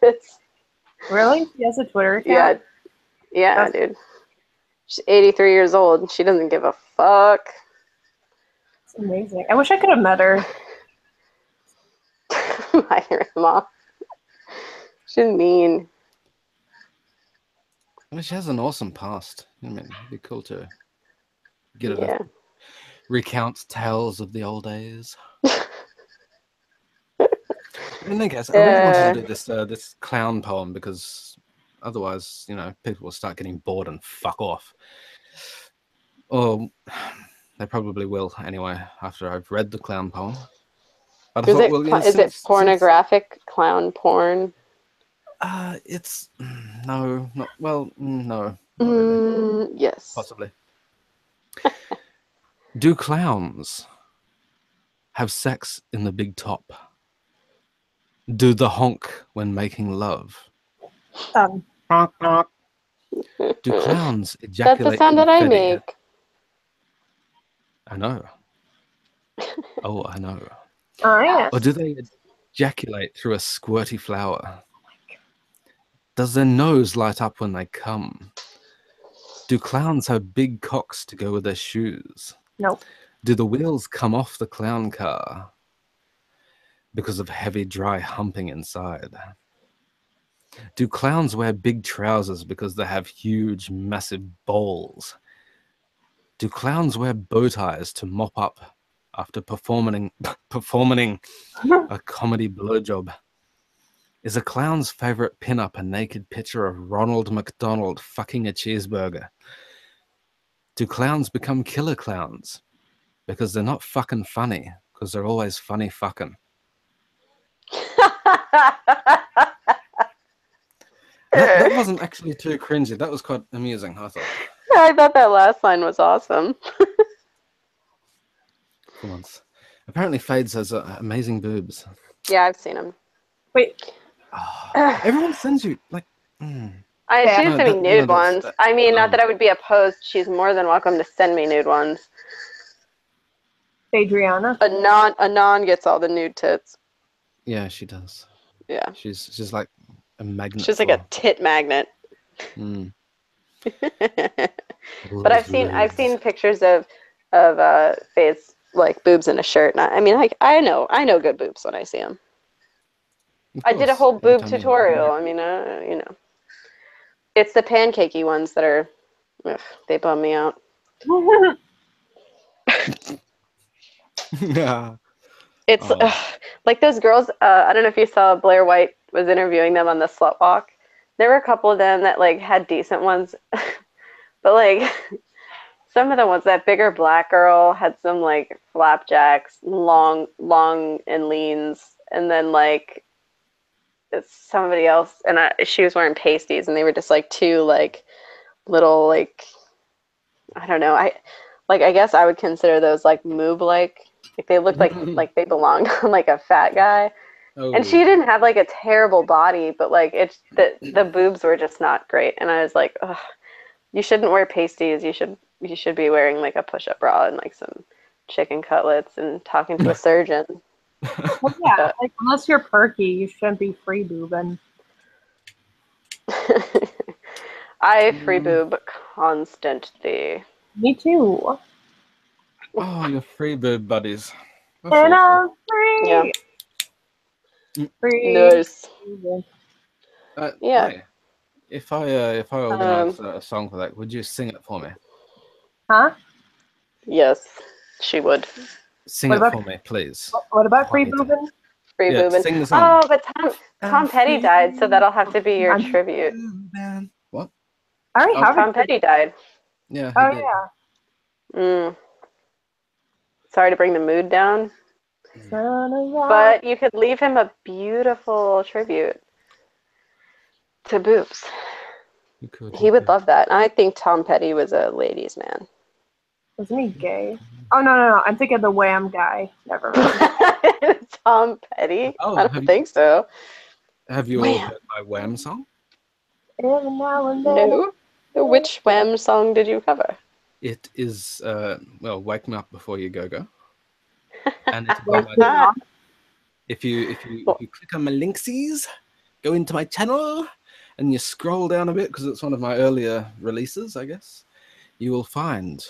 really? She has a Twitter Yeah, account? yeah, dude. She's 83 years old and she doesn't give a fuck. It's amazing. I wish I could have met her. My grandma. She's mean. I mean, she has an awesome past. I mean, it'd be cool to get her Yeah. to recount tales of the old days. And I guess I really wanted to do this clown poem because otherwise, you know, people will start getting bored and fuck off. Or they probably will anyway after I've read the clown poem. But I thought, well, yeah, is it pornographic clown porn? It's no, not well, no, not really. Yes. Possibly. Do clowns have sex in the big top? Do the honk when making love? Um, Do clowns That's ejaculate the sound that I confetti? make. I know. Oh, I know. yeah. Or do they ejaculate through a squirty flower? Does their nose light up when they come? Do clowns have big cocks to go with their shoes? Nope. Do the wheels come off the clown car because of heavy, dry humping inside? Do clowns wear big trousers because they have huge, massive balls? Do clowns wear bow ties to mop up after performing a comedy blowjob? Is a clown's favorite pin-up a naked picture of Ronald McDonald fucking a cheeseburger? Do clowns become killer clowns because they're not fucking funny, because they're always funny fucking? That wasn't actually too cringy. That was quite amusing, I thought. I thought that last line was awesome. For once. Apparently Fades has amazing boobs. Yeah, I've seen him. Wait. Everyone sends you, like... She No, didn't send me nude ones. that's- I mean, not that I would be opposed. She's more than welcome to send me nude ones. Adriana. A non gets all the nude tits. Yeah, she does. Yeah. She's like a magnet. She's like a tit magnet. Mm. But I've seen pictures of Faye's like boobs in a shirt. And I mean, like I know good boobs when I see them. I did a whole boob tutorial. I mean, you know, it's the pancakey ones that are, they bum me out. Yeah. It's like those girls. I don't know if you saw Blair White was interviewing them on the Slut Walk. There were a couple of them that like had decent ones, but like some of the ones, that bigger black girl had some like flapjacks, long and leans, and then like it's somebody else, and she was wearing pasties, and they were just like two like little like, I don't know. I guess I would consider those like moob like they looked like they belonged on like a fat guy. Oh. And she didn't have like a terrible body, but like it's the boobs were just not great. And I was like, ugh, you shouldn't wear pasties. You should be wearing like a push-up bra and like some chicken cutlets and talking to a surgeon. Well, yeah, like unless you're perky, you shouldn't be free boobing. I free boob constantly. Me too. Oh, your free boob buddies. That's And awesome. I'm free. Yeah. Free. Nice. Yeah. Hey, if I organized a song for that, would you sing it for me? Huh? Yes, she would. Sing What it about- for me, please. What about free Quiet. boobing? Free Yeah, boobing. sing the song. Oh, but Tom Petty died, so that'll have to be your tribute. What? I already have Tom it. Petty died. Yeah. Oh He did. yeah. Sorry to bring the mood down, but you could leave him a beautiful tribute to boobs. You could. He would love that. I think Tom Petty was a ladies' man. Wasn't he gay? Oh no! I'm thinking of the Wham guy. Never mind. Tom Petty? Oh, I don't think so. Have you all Wham! heard my Wham song? Every now and then. No. Which Wham song did you cover? It is well, Wake Me Up Before You Go Go. And it's Wake by me my, up. if you click on my linksies, go into my channel, and you scroll down a bit because it's one of my earlier releases, I guess. You will find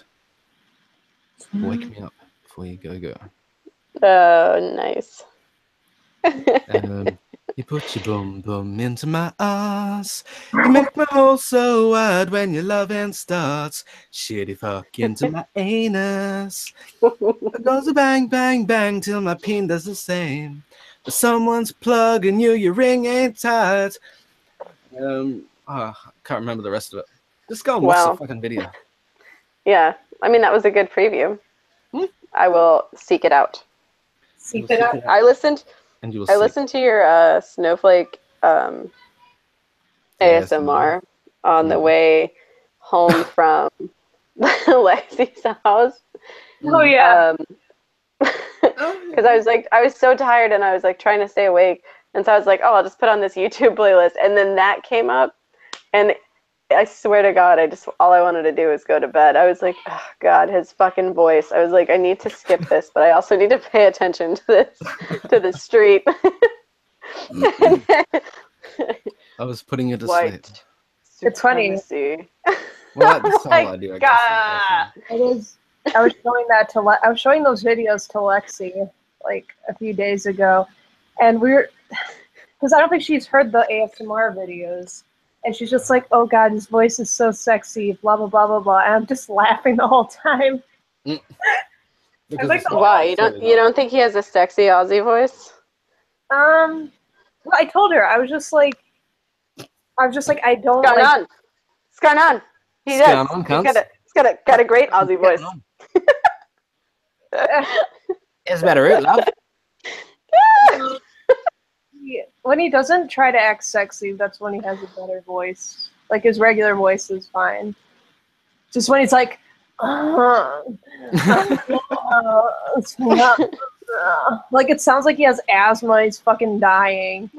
Wake Me Up Before You Go Go. Oh, nice. You put your boom boom into my ass. You make my hole so wide when your loving starts. Shitty fuck into my anus. It goes a bang, bang, bang till my peen does the same. But someone's plugging you, your ring ain't tight. I can't remember the rest of it. Just go and watch the Wow. fucking video. Yeah. I mean, that was a good preview. I will seek it out. Seek it out. I listened And you will I see. listened to your Snowflake ASMR on the way home from Lexi's house. Oh yeah. Because I was so tired and I was like trying to stay awake, and so I was like, oh, I'll just put on this YouTube playlist, and then that came up, and I swear to God, all I wanted to do was go to bed. I was like, oh God, his fucking voice. I was like, I need to skip this, but I also need to pay attention to the street. I was putting you to White sleep. It's funny. supremacy. Well, that's the Oh whole my idea, I God. guess. It is. I was showing that to I was showing those videos to Lexi like a few days ago, and because I don't think she's heard the ASMR videos, and she's just like, "Oh God, his voice is so sexy," blah blah blah blah blah. And I'm just laughing the whole time. Because like, it's not Why? totally You don't think he has a sexy Aussie voice? Well, I told her I was just like, I don't What's going like. on? What's going on? He What's does. going on, He's got a great Aussie voice. It's better, it, love. When he doesn't try to act sexy, that's when he has a better voice. Like his regular voice is fine. Just when he's like, like it sounds like he has asthma. He's fucking dying.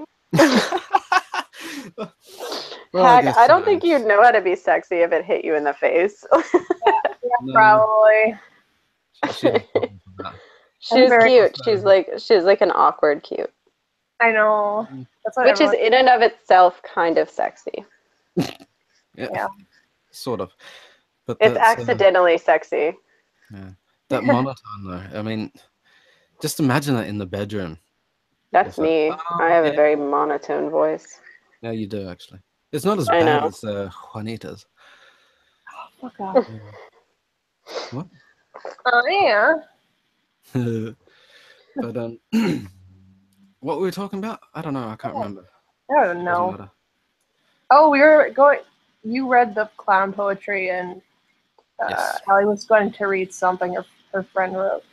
Well, Heck, I don't think you'd know how to be sexy if it hit you in the face. No. Probably. She has problems with that. She's very- cute. She's like an awkward cute, I know. That's what which is in and of itself kind of sexy. Yeah. Sort of. But It's that's, accidentally sexy. yeah. That monotone, though. I mean, just imagine that in the bedroom. That's It's like, me. oh, I have yeah. a very monotone voice. Yeah, you do, actually. It's not as I bad know. as Juanita's. Fuck off. What? Yeah. But, what were we talking about? I don't know. I can't remember. I don't Doesn't know. matter. Oh, we were going. You read the clown poetry, and Yes. Allie was going to read something her friend wrote.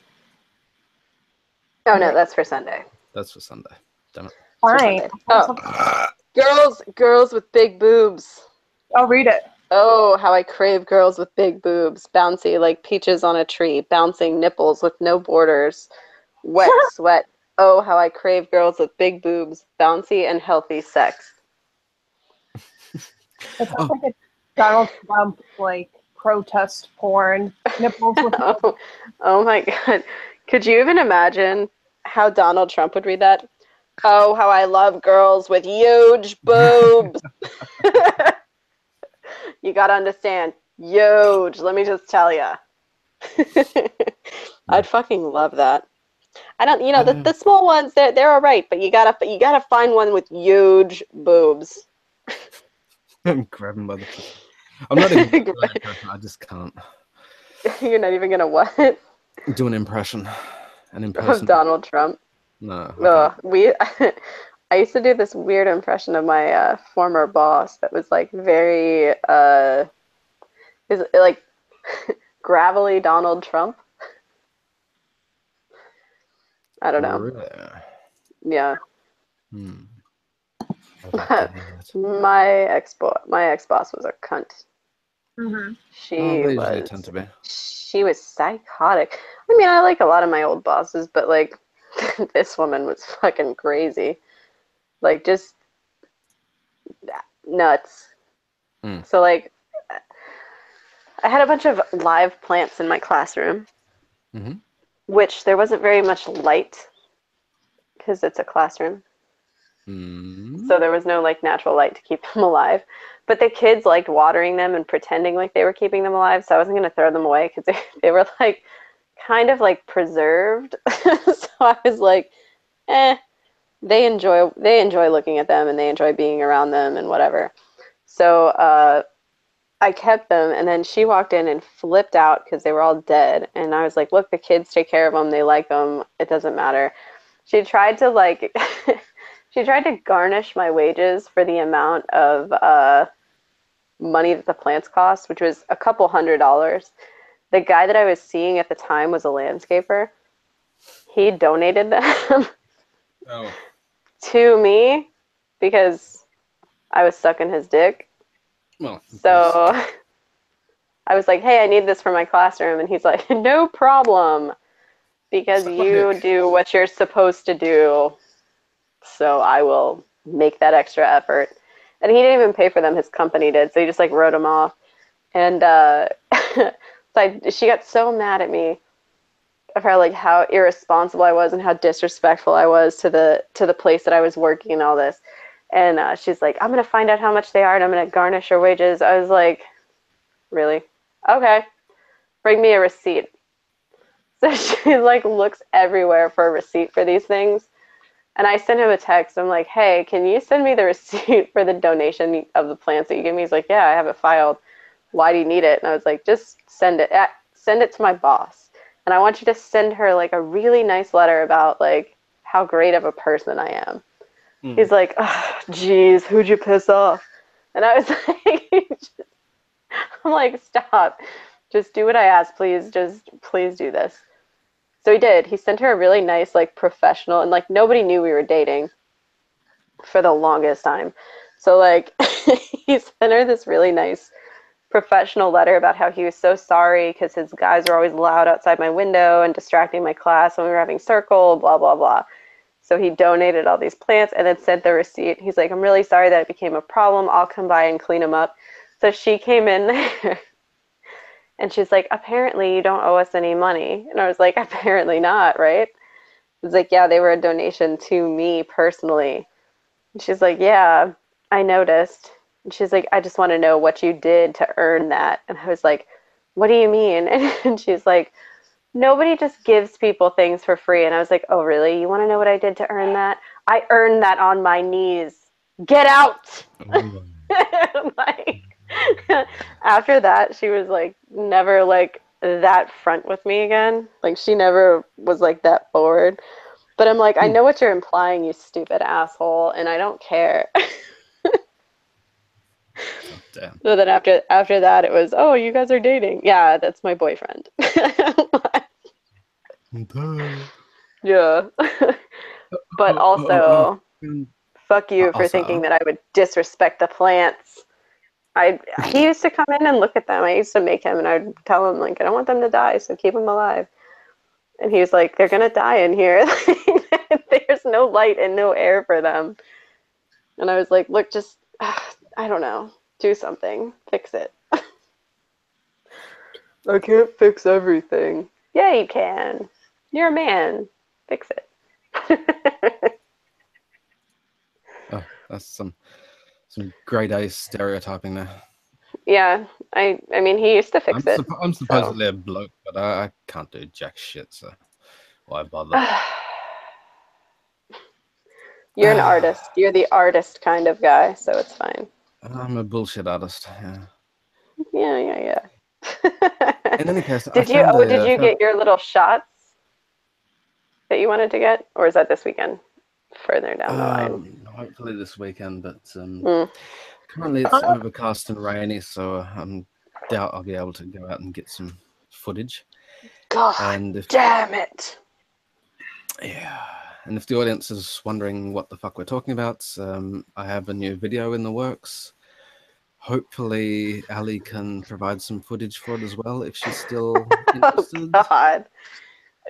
Oh no, that's for Sunday. That's for Sunday. Damn it. Fine. Oh, girls with big boobs. I'll read it. Oh, how I crave girls with big boobs, bouncy like peaches on a tree, bouncing nipples with no borders, wet sweat. Oh, how I crave girls with big boobs, bouncy and healthy sex. It sounds like a Donald Trump like protest porn. Nipples with Oh my God. Could you even imagine how Donald Trump would read that? Oh, how I love girls with huge boobs. You gotta understand, huge. Let me just tell ya. I'd fucking love that. I don't, the small ones, they're all right, but you gotta find one with huge boobs. I'm grabbing by the. I'm not even doing an impression. I just can't You're not even gonna what? do an impression. Of Donald Trump. No. I used to do this weird impression of my former boss that was like very is it like gravelly Donald Trump. I don't know. Really? Yeah. But my ex boss was a cunt. Mm-hmm. She they usually tend to be. She was psychotic. I mean, I like a lot of my old bosses, but like this woman was fucking crazy. Like just nuts. Mm. So like I had a bunch of live plants in my classroom, Mm-hmm. which there wasn't very much light because it's a classroom. Mm. So there was no like natural light to keep them alive. But the kids liked watering them and pretending like they were keeping them alive, so I wasn't going to throw them away because they were like kind of like preserved. So I was like, eh, they enjoy looking at them and they enjoy being around them and whatever. So I kept them, and then she walked in and flipped out because they were all dead. And I was like, look, the kids take care of them. They like them. It doesn't matter. She tried to like, she tried to garnish my wages for the amount of money that the plants cost, which was a couple $100s. The guy that I was seeing at the time was a landscaper. He donated them Oh. to me because I was sucking his dick. Well, So I was like, hey, I need this for my classroom. And he's like, no problem, because suck my you dick. do what you're supposed to do. So I will make that extra effort. And he didn't even pay for them. His company did. So he just like wrote them off. And so she got so mad at me about like how irresponsible I was and how disrespectful I was to the place that I was working and all this. And she's like, I'm gonna find out how much they are and I'm gonna garnish your wages. I was like, really? Okay, bring me a receipt. So she like looks everywhere for a receipt for these things. And I sent him a text. I'm like, hey, can you send me the receipt for the donation of the plants that you gave me? He's like, yeah, I have it filed. Why do you need it? And I was like, just send it. Send it to my boss. And I want you to send her like a really nice letter about like how great of a person I am. Mm. He's like, oh, geez, who'd you piss off? And I was like, I'm like, stop. Just do what I asked, please. Just please do this. So he did. He sent her a really nice, like, professional, and like nobody knew we were dating for the longest time. So like he sent her this really nice professional letter about how he was so sorry because his guys were always loud outside my window and distracting my class when we were having circle, blah, blah, blah. So he donated all these plants and then sent the receipt. He's like, I'm really sorry that it became a problem. I'll come by and clean them up. So she came in there and she's like, apparently you don't owe us any money. And I was like, apparently not, right? It's like, yeah, they were a donation to me personally. And she's like, yeah, I noticed. And she's like, I just want to know what you did to earn that. And I was like, what do you mean? And she's like, nobody just gives people things for free. And I was like, oh, really? You want to know what I did to earn that? I earned that on my knees. Get out! Like, after that, she was like never like that front with me again. Like she never was like that forward. But I'm like, I know what you're implying, you stupid asshole, and I don't care. Oh, damn. So then after that, it was, oh, you guys are dating. Yeah, that's my boyfriend. Yeah. But also, fuck you for thinking that I would disrespect the plants. He used to come in and look at them. I used to make him, and I'd tell him like, I don't want them to die, so keep them alive. And he was like, they're gonna die in here. There's no light and no air for them. And I was like, look, just I don't know, do something, fix it. I can't fix everything. Yeah, you can. You're a man. Fix it. Oh, that's some grade A stereotyping there. Yeah, I mean, he used to fix it. I'm supposedly a bloke, but I can't do jack shit, so why bother? You're an artist. You're the artist kind of guy, so it's fine. I'm a bullshit artist. Yeah. In any case, did you get your little shots that you wanted to get, or is that this weekend? Further down the line. Hopefully this weekend, but currently it's overcast and rainy, so I doubt I'll be able to go out and get some footage. God damn it! Yeah, and if the audience is wondering what the fuck we're talking about, I have a new video in the works. Hopefully Allie can provide some footage for it as well if she's still interested. Oh God.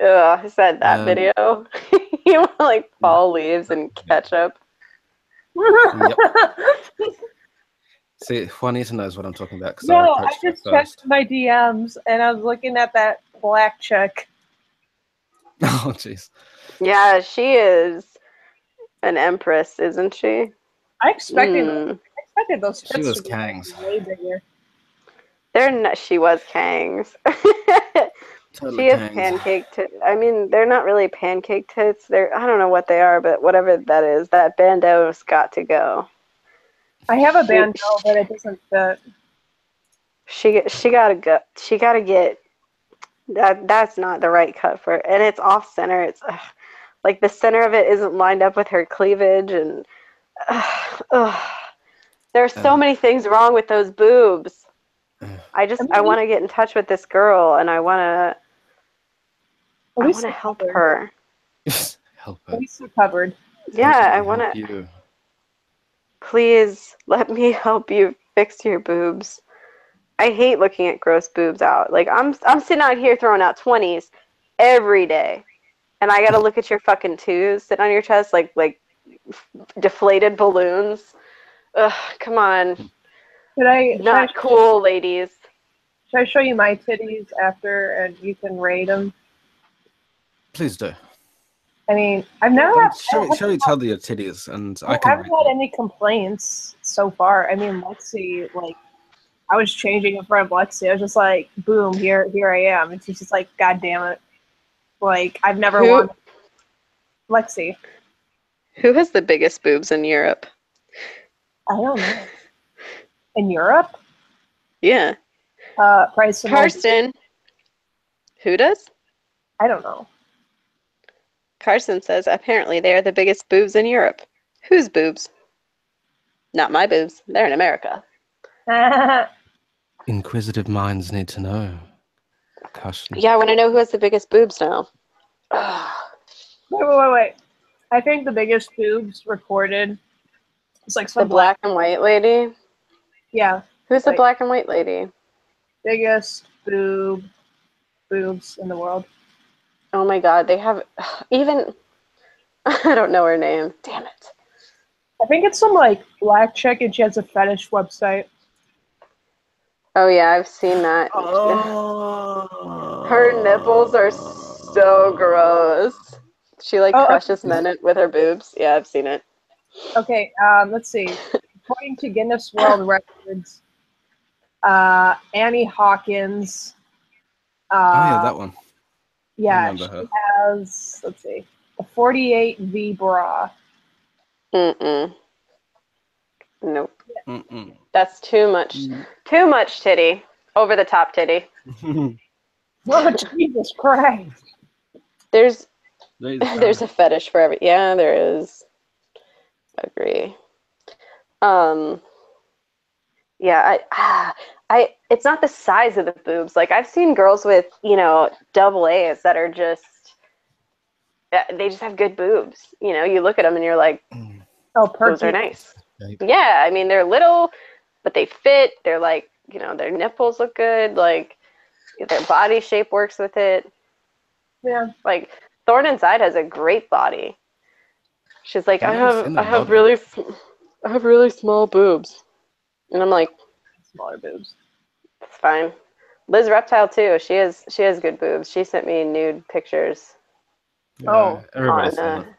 Ugh, I said that Um, video. You want like fall leaves and ketchup. Yep. See, Juanita knows what I'm talking about because I No, I approached her just checked first. my DMs and I was looking at that black chick. Oh, jeez. Yeah, she is an empress, isn't she? I expected Mm. those She tits was to be Kang's. way bigger. They're not. She was Kang's. Totally She has Kang's. pancake tits. I mean, they're not really pancake tits. They're I don't know what they are, but whatever that is, that bandeau's got to go. I have a She bandeau, but it doesn't fit. she gotta go. She gotta get that. That's not the right cut for it, and it's off center. It's like the center of it isn't lined up with her cleavage, and ugh. There are so many things wrong with those boobs. I I mean, want to get in touch with this girl, and I want at least to they're help covered. her. Help At her. least they're covered. Yeah, I Help want to. you. Please let me help you fix your boobs. I hate looking at gross boobs out. Like I'm sitting out here throwing out 20s every day, and I gotta look at your fucking twos sitting on your chest like deflated balloons. Ugh, come on, not cool, ladies. Should I show you my titties after and you can rate them? Please do. I mean, I've never had, Show each other your titties, and I I can haven't rate had them. any complaints so far. I mean, Lexi, like, I was changing in front of Lexi. I was just like, boom, here I am. And she's just like, God damn it. Like, I've never Who wanted Lexi. who has the biggest boobs in Europe? I don't know. In Europe? Yeah, Price and Karsten. Who does? I don't know. Carson says apparently they are the biggest boobs in Europe. Whose boobs? Not my boobs. They're in America. Inquisitive minds need to know. Caution. Yeah, I want to know who has the biggest boobs now. Wait. I think the biggest boobs recorded is like The some black and white lady? yeah, Who's the like black and white lady? biggest boobs in the world. Oh my god, they have even I don't know her name. Damn it. I think it's some like black chick and she has a fetish website. Oh yeah, I've seen that. Her nipples are so gross. She like Oh, crushes men with her boobs. Yeah, I've seen it. okay. Let's see. According to Guinness World Records, Annie Hawkins. Oh yeah, that one. Yeah, remember her. she has. Let's see, a 48V bra. Mm-mm. Nope. Mm-mm. That's too much. Too much titty. Over the top titty. Oh Jesus Christ! There's There's a fetish for every. Yeah, there is. Agree. Yeah, it's not the size of the boobs. Like I've seen girls with, double A's that are just they just have good boobs. You look at them and you're like, Oh, those perky. are nice. Yeah, I mean they're little, but they fit. They're like, their nipples look good. Like their body shape works with it. Yeah. Like Thorn Inside has a great body. She's like, I've never seen I that have body. really small boobs, and I'm like, Smaller boobs. it's fine. Liz Reptile too. She has good boobs. She sent me nude pictures Yeah, everybody's seen on. that.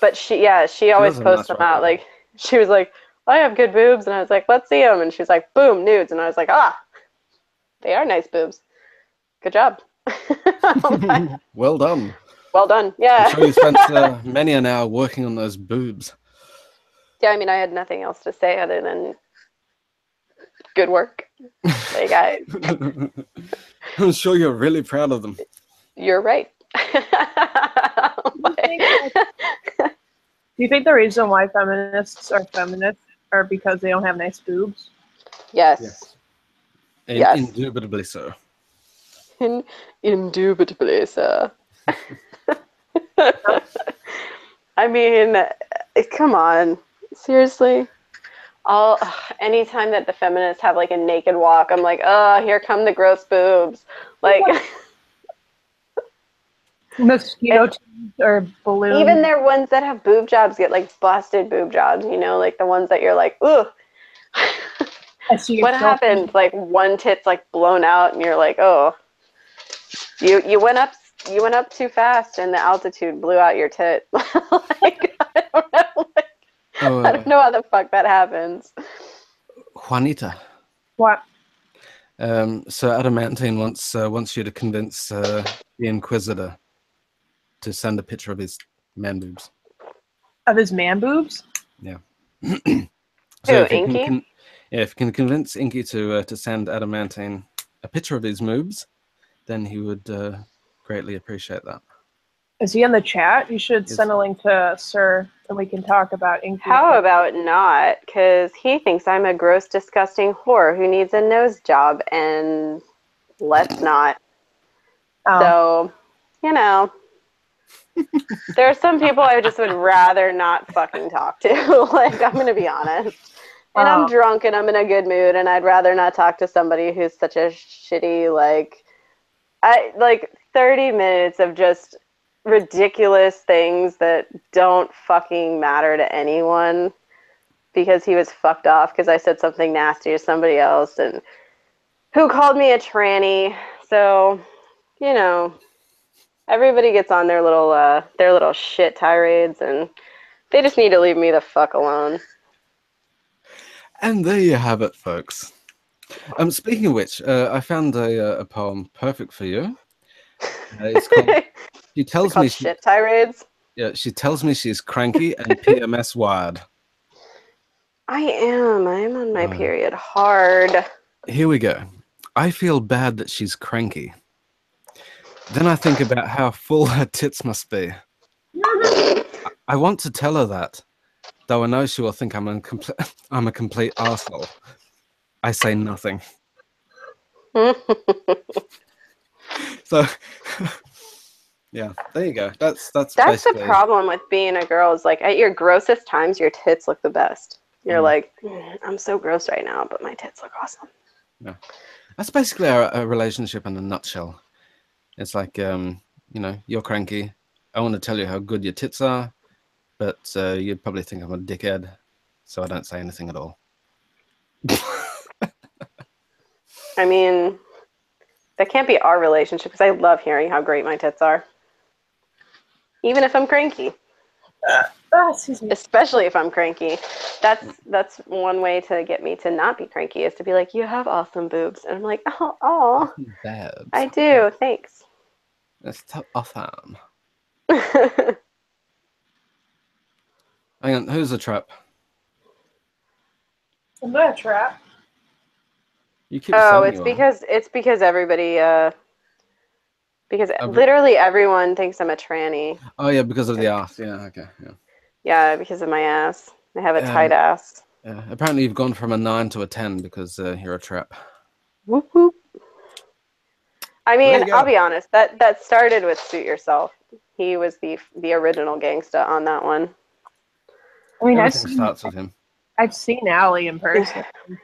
But she always does have a posts nice them out. body. Like she was like, I have good boobs, and I was like, let's see them. And she's like, boom, nudes, and I was like, they are nice boobs. Good job. Well done. Well done. Yeah. I'm sure you spent many an hour working on those boobs. Yeah, I mean, I had nothing else to say other than good work. Like I'm sure you're really proud of them. You're right. Do you think the reason why feminists are because they don't have nice boobs? Yes. Yes. Indubitably so. Indubitably so. I mean, come on. Seriously? Anytime that the feminists have like a naked walk, I'm like, oh, here come the gross boobs. Like Mosquito If, tubes or balloons. even their ones that have boob jobs get like busted boob jobs, you know, like the ones that you're like, ooh. I see your What happens? Like one tit's like blown out, and you're like, oh, you went up too fast, and the altitude blew out your tit. Like, I don't know. Like, I don't know how the fuck that happens. Juanita. What? So Adamantine wants you to convince the Inquisitor to send a picture of his man boobs. Of his man boobs? Yeah. Who, if you Inky? if you can convince Inky to send Adamantine a picture of his moobs, then he would greatly appreciate that. Is he in the chat? You should Yes. send a link to Sir, and we can talk about Inky. How about not? Because he thinks I'm a gross, disgusting whore who needs a nose job, and let's not. Oh. So, you know, there are some people I just would rather not fucking talk to. Like, I'm going to be honest. And I'm drunk and I'm in a good mood, and I'd rather not talk to somebody who's such a shitty, like 30 minutes of just ridiculous things that don't fucking matter to anyone because he was fucked off because I said something nasty to somebody else and who called me a tranny. So, you know, everybody gets on their little shit tirades, and they just need to leave me the fuck alone. And there you have it, folks. Speaking of which, I found a poem perfect for you. It's called. She tells me shit tirades. Yeah, she tells me she's cranky and PMS wired. I am on my period hard. Here we go. I feel bad that she's cranky. Then I think about how full her tits must be. I want to tell her that, though I know she will think I'm a complete arsehole. I say nothing. So, yeah, there you go. That's the problem with being a girl is like at your grossest times, your tits look the best. You're like, I'm so gross right now, but my tits look awesome. Yeah, that's basically a relationship in a nutshell. It's like, you know, you're cranky. I want to tell you how good your tits are, but you'd probably think I'm a dickhead, so I don't say anything at all. I mean, that can't be our relationship because I love hearing how great my tits are. Even if I'm cranky. Excuse me. Especially if I'm cranky. That's one way to get me to not be cranky is to be like, you have awesome boobs. And I'm like, oh, I do. Thanks. That's so awesome. Hang on, who's the trap? I'm not a trap. You keep saying it's because everybody because literally everyone thinks I'm a tranny. Oh yeah, because of the ass. Yeah, okay, yeah. Yeah, because of my ass. I have a tight ass. Yeah. Apparently you've gone from a 9 to a 10 because you're a trap. Whoop whoop. I mean, I'll be honest. That started with Suit Yourself. He was the original gangsta on that one. I mean, everything starts with him. I've seen Allie in person.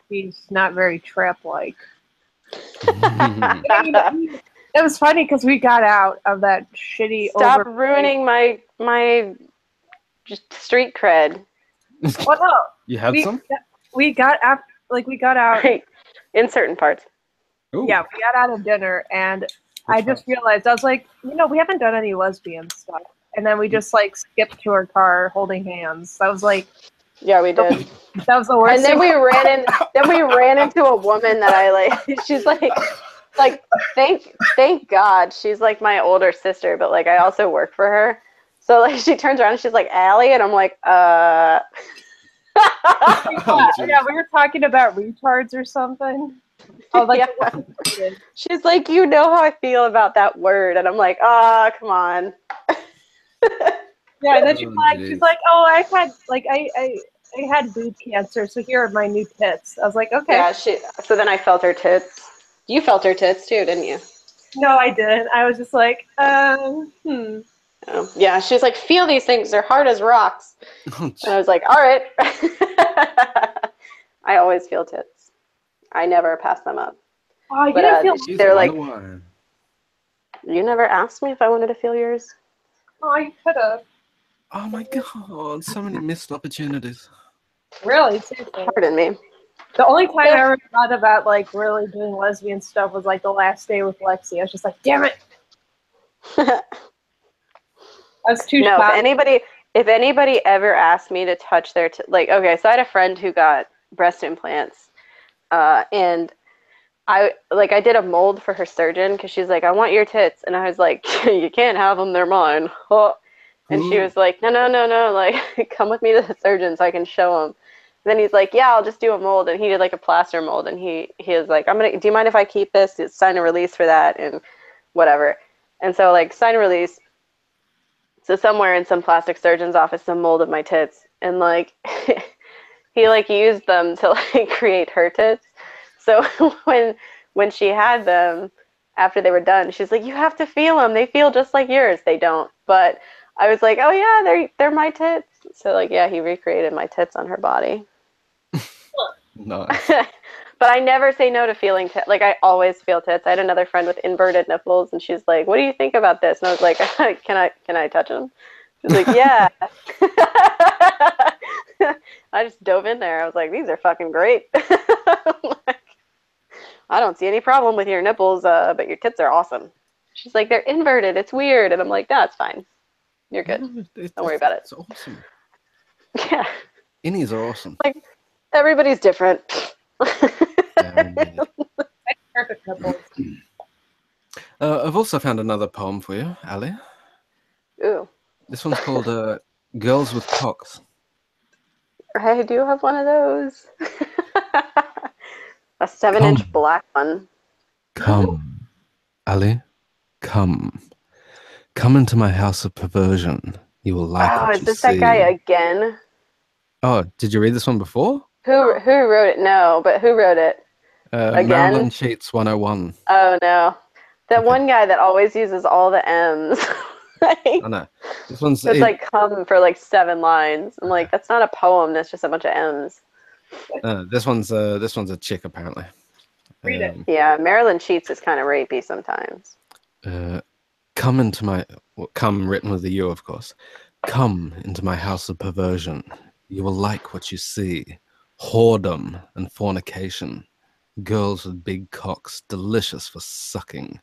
She's not very trap-like. It was funny because we got out of that shitty. Stop ruining my just street cred. Well, no, you had some. We got out. Right. In certain parts. Ooh. Yeah, we got out of dinner, and I just realized I was like, we haven't done any lesbian stuff, and then we just like skipped to our car holding hands. I was like. Yeah, we did. That was the worst. And then we ran into a woman that I like. She's like thank God she's like my older sister, but like I also work for her. So like she turns around and she's like, Allie, and I'm like, Yeah, we were talking about retards or something. Oh, like yeah. She's like, you know how I feel about that word, and I'm like, come on. Yeah, and then she's like, oh, I had boob cancer, so here are my new tits. I was like, okay. Yeah, so then I felt her tits. You felt her tits too, didn't you? No, I didn't. I was just like, Oh, yeah, she's like, feel these things. They're hard as rocks. And I was like, all right. I always feel tits. I never pass them up. Oh, you didn't feel they're like, You never asked me if I wanted to feel yours. Oh, you could have. Oh my god, so many missed opportunities. Really, seriously. Pardon me. The only time I ever thought about like really doing lesbian stuff was like the last day with Lexi. I was just like, damn it. I was too No, shocked. if anybody ever asked me to touch their like, okay, so I had a friend who got breast implants, and I did a mold for her surgeon because she's like, I want your tits, and I was like, you can't have them, they're mine. And she was like, no, no, no, no, like, come with me to the surgeon so I can show him. And then he's like, yeah, I'll just do a mold, and he did like a plaster mold, and he was like, do you mind if I keep this? It's sign a release for that, and whatever. And so like sign a release. So somewhere in some plastic surgeon's office, some mold of my tits, and like he like used them to like create her tits. So when she had them after they were done, she's like, you have to feel them. They feel just like yours. They don't. But I was like, oh yeah, they're my tits. So like yeah, he recreated my tits on her body. Nice. But I never say no to feeling tits. Like I always feel tits. I had another friend with inverted nipples, and she's like, "What do you think about this?" And I was like, "Can I touch them?" She's like, "Yeah." I just dove in there. I was like, "These are fucking great." Like, I don't see any problem with your nipples, but your tits are awesome. She's like, "They're inverted. It's weird," and I'm like, "No, it's fine. You're good. Don't worry about it." It's awesome. Yeah. Innies are awesome. Like everybody's different. Perfect nipples. I've also found another poem for you, Allie. Ooh. This one's called Girls with Cocks. I do have one of those. A 7-inch black one. Come, Allie, come. Come into my house of perversion. You will like what is you this see. that guy again? Oh, did you read this one before? Who wrote it? No, but who wrote it? Again? Marilyn Cheats 101. Oh no. That Okay. one guy that always uses all the M's. Like, I know. This one's it's like come for like 7 lines. I'm like, that's not a poem, that's just a bunch of M's. this one's a chick apparently. Read it. Yeah, Marilyn Cheats is kind of rapey sometimes. Come into my come written with a U, of course. Come into my house of perversion. You will like what you see. Whoredom and fornication. Girls with big cocks, delicious for sucking.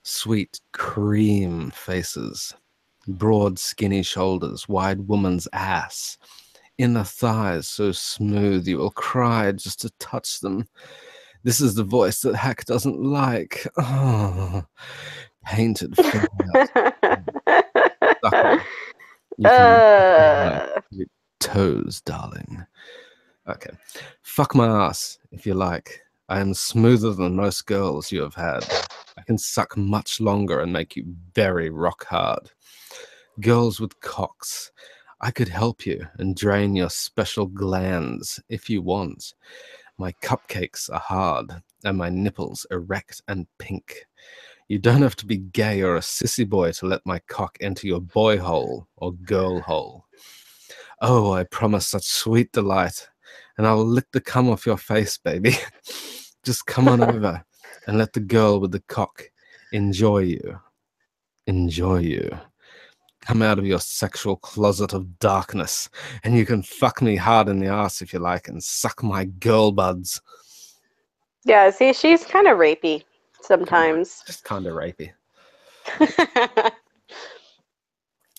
Sweet cream faces. Broad skinny shoulders, wide woman's ass. Inner thighs so smooth you will cry just to touch them. This is the voice that Hack doesn't like. Oh, painted fingernails. You can your toes, darling. Okay. Fuck my ass, if you like. I am smoother than most girls you have had. I can suck much longer and make you very rock hard. Girls with cocks. I could help you and drain your special glands if you want. My cupcakes are hard and my nipples erect and pink. You don't have to be gay or a sissy boy to let my cock enter your boy hole or girl hole. Oh, I promise such sweet delight, and I'll lick the cum off your face, baby. Just come on over and let the girl with the cock enjoy you. Enjoy you. Come out of your sexual closet of darkness, and you can fuck me hard in the ass if you like and suck my girl buds. Yeah, see, she's kind of rapey sometimes. Just kind of rapey.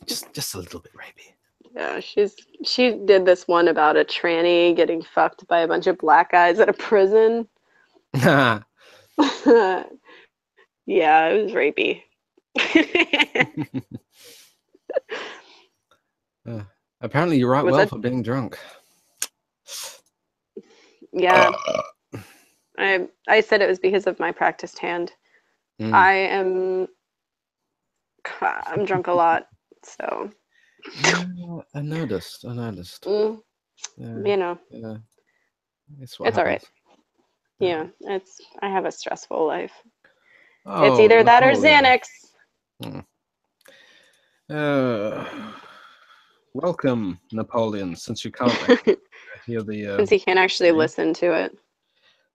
just a little bit rapey. Yeah, she did this one about a tranny getting fucked by a bunch of black guys at a prison. Yeah, it was rapey. Apparently you write well for being drunk. Yeah. I said it was because of my practiced hand. I'm drunk a lot, so. Yeah, I noticed. You know. Yeah. It's all right. Yeah, I have a stressful life. Oh, it's either that or Xanax. Welcome, Napoleon, since you can't hear the... since he can't actually listen to it.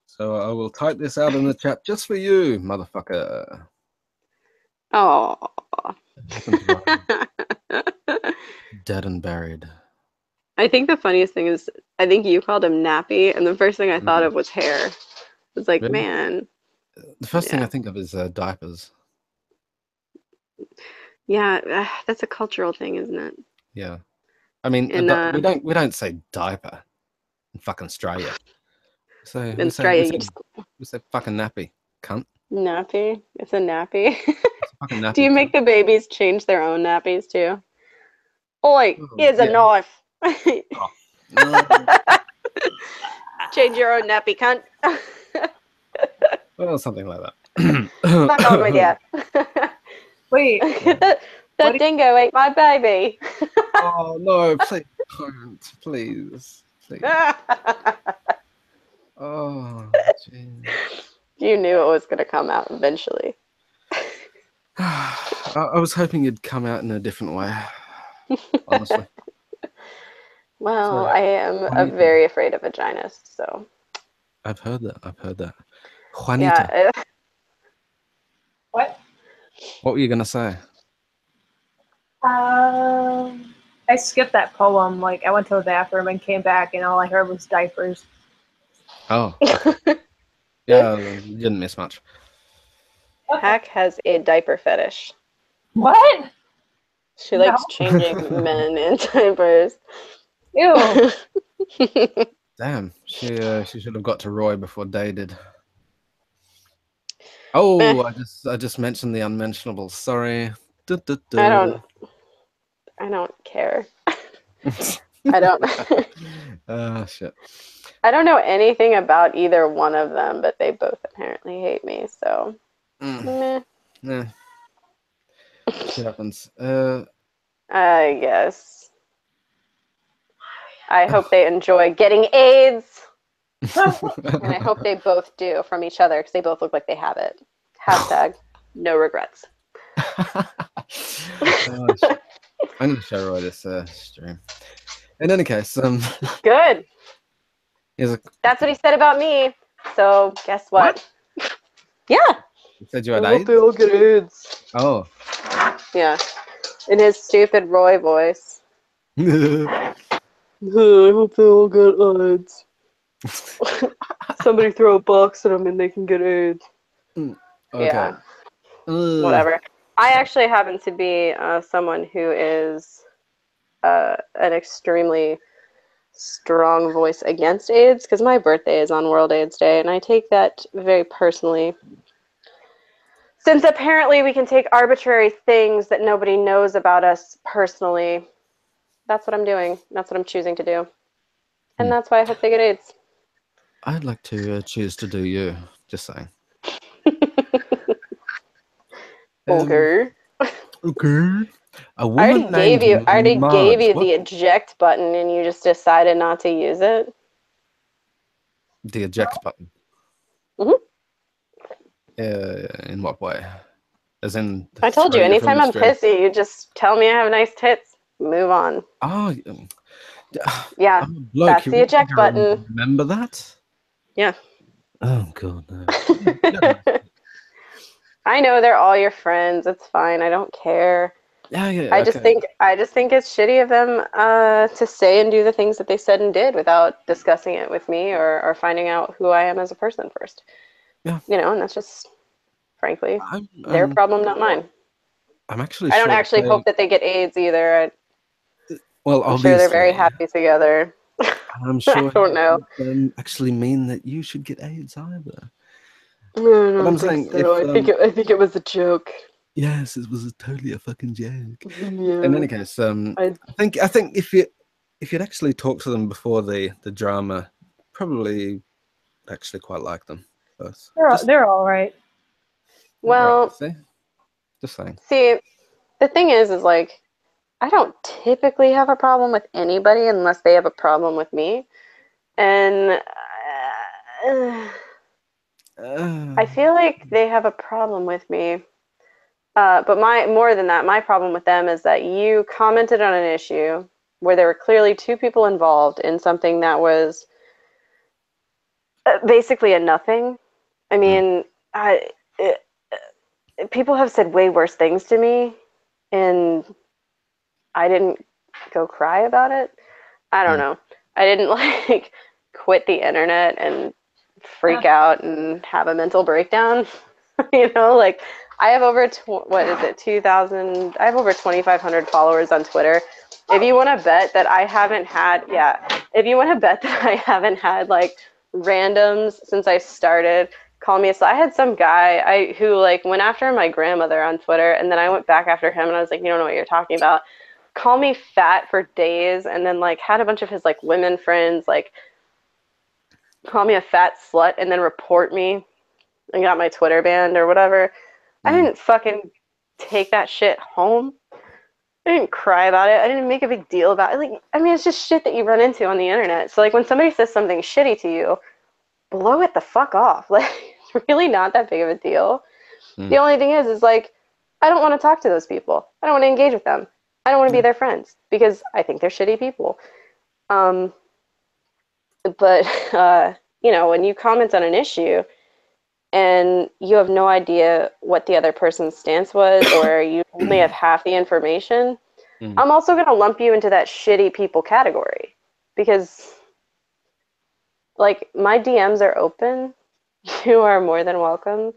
So I will type this out in the chat just for you, motherfucker. Oh. It happened to Ryan. Dead and buried. I think the funniest thing is, I think you called him nappy, and the first thing I thought Mm. of was hair. It's like, Really? man, The first thing I yeah, think of is diapers. yeah, that's a cultural thing, isn't it? Yeah. I mean, In we don't say diaper in fucking Australia. So in Australia, you just we say fucking nappy, cunt. nappy. It's a nappy. It's a fucking Do nappy, you make cunt. the babies change their own nappies too? Oi, Oh, here's a yeah. knife. Oh. No. Change your own nappy, cunt. Well, something like Fuck on with that. you. Wait, that what? dingo ate my baby. Oh no! Please don't, please, please. Oh, jeez. You knew it was going to come out eventually. I was hoping you'd come out in a different way. Honestly. Well, So, I am Juanita, very afraid of vaginas, so I've heard that. I've heard that. Juanita, yeah. What? what were you gonna say? I skipped that poem. Like, I went to the bathroom and came back, and all I heard was diapers. Oh, okay. Yeah, you didn't miss much. Okay. Hack has a diaper fetish. What? She No. likes changing men in diapers. Ew. Damn, she should have got to Roy before Day did. Meh, Oh, I just mentioned the unmentionables. Sorry. I don't care. I don't Shit. I don't know anything about either one of them, but they both apparently hate me, so meh, Yeah, shit happens. I guess. I hope they enjoy getting AIDS, and I hope they both do from each other because they both look like they have it. Hashtag no regrets. Oh, shit. I'm gonna show Roy this stream. In any case, Good. here's a. That's what he said about me. So guess what? Yeah. He said you I had hope AIDS. they all get AIDS. Oh. Yeah. In his stupid Roy voice. I hope they all get AIDS. Somebody throw a box at them and they can get AIDS. Okay. Yeah. Whatever. I actually happen to be someone who is an extremely strong voice against AIDS because my birthday is on World AIDS Day, and I take that very personally. Since apparently we can take arbitrary things that nobody knows about us personally, that's what I'm doing. That's what I'm choosing to do. And that's why I hope they get AIDS. I'd like to choose to do you. Just saying. Okay. Okay. A I woman named already gave Marge. you What? the eject button and you just decided not to use it. The eject button. Mhm. In what way? As in, I told you, throw you from anytime the I'm stream? pissy, you just tell me I have nice tits. Move on. Oh, Yeah, I'm a bloke. that's You the really eject button. remember that? Yeah. Oh god, no. You got a nice- I know they're all your friends. It's fine. I don't care. Yeah, I just okay. think it's shitty of them to say and do the things that they said and did without discussing it with me or finding out who I am as a person first. Yeah. You know, and that's just frankly I'm, their problem, not mine. I'm actually I don't sure that actually hope that they get AIDS either. well, I'm sure they're very obviously, happy together. I'm I sure don't know. don't actually mean that you should get AIDS either. I But I'm don't think saying so. I think it was a joke. yes, it was totally a fucking joke. Yeah. In any case, I think if you'd actually talk to them before the drama, probably actually quite like them both. They're all right. Well, right, see? Just saying. see, the thing is like, I don't typically have a problem with anybody unless they have a problem with me. And I feel like they have a problem with me. But more than that, my problem with them is that you commented on an issue where there were clearly two people involved in something that was basically a nothing. I mean, people have said way worse things to me, and I didn't go cry about it. I don't know. I didn't like quit the internet and freak out and have a mental breakdown. You know, like I have over 2,000. I have over 2,500 followers on Twitter. If you want to bet that I haven't had, if you want to bet that I haven't had like randoms since I started call me. So I had some guy who like went after my grandmother on Twitter, and then I went back after him, and I was like, you don't know what you're talking about. Call me fat for days, and then like had a bunch of his like women friends like call me a fat slut, and then report me and got my Twitter banned or whatever. I didn't fucking take that shit home. I didn't cry about it. I didn't make a big deal about it. Like, I mean, it's just shit that you run into on the internet. So like when somebody says something shitty to you, blow it the fuck off. Like, it's really not that big of a deal. The only thing is like, I don't want to talk to those people. I don't want to engage with them. I don't want to be their friends because I think they're shitty people. But you know, when you comment on an issue and you have no idea what the other person's stance was, or you only have half the information, I'm also going to lump you into that shitty people category because, like, my DMs are open. You are more than welcome.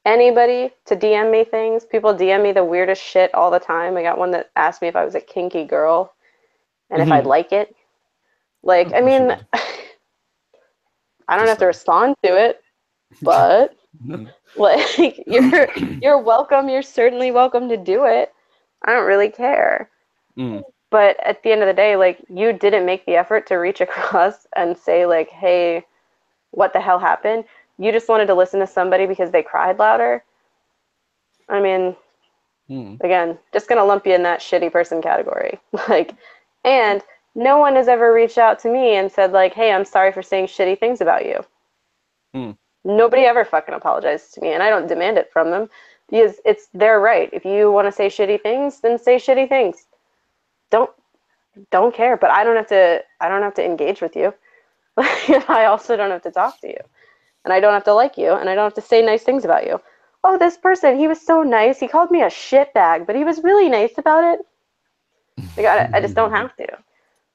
Anybody to DM me things. People DM me the weirdest shit all the time. I got one that asked me if I was a kinky girl and if I'd like it. Like, I mean, I don't have to respond to it, but like you're welcome. You're certainly welcome to do it. I don't really care. But at the end of the day, like, you didn't make the effort to reach across and say like, hey, what the hell happened? You just wanted to listen to somebody because they cried louder. I mean, again, just gonna lump you in that shitty person category. Like, and no one has ever reached out to me and said like, hey, I'm sorry for saying shitty things about you. Nobody ever fucking apologizes to me, and I don't demand it from them because it's their right. If you want to say shitty things, then say shitty things. Don't care, but I don't have to engage with you. I also don't have to talk to you, and I don't have to like you, and I don't have to say nice things about you. Oh, this person, he was so nice. He called me a shitbag, but he was really nice about it. Like, I just don't have to.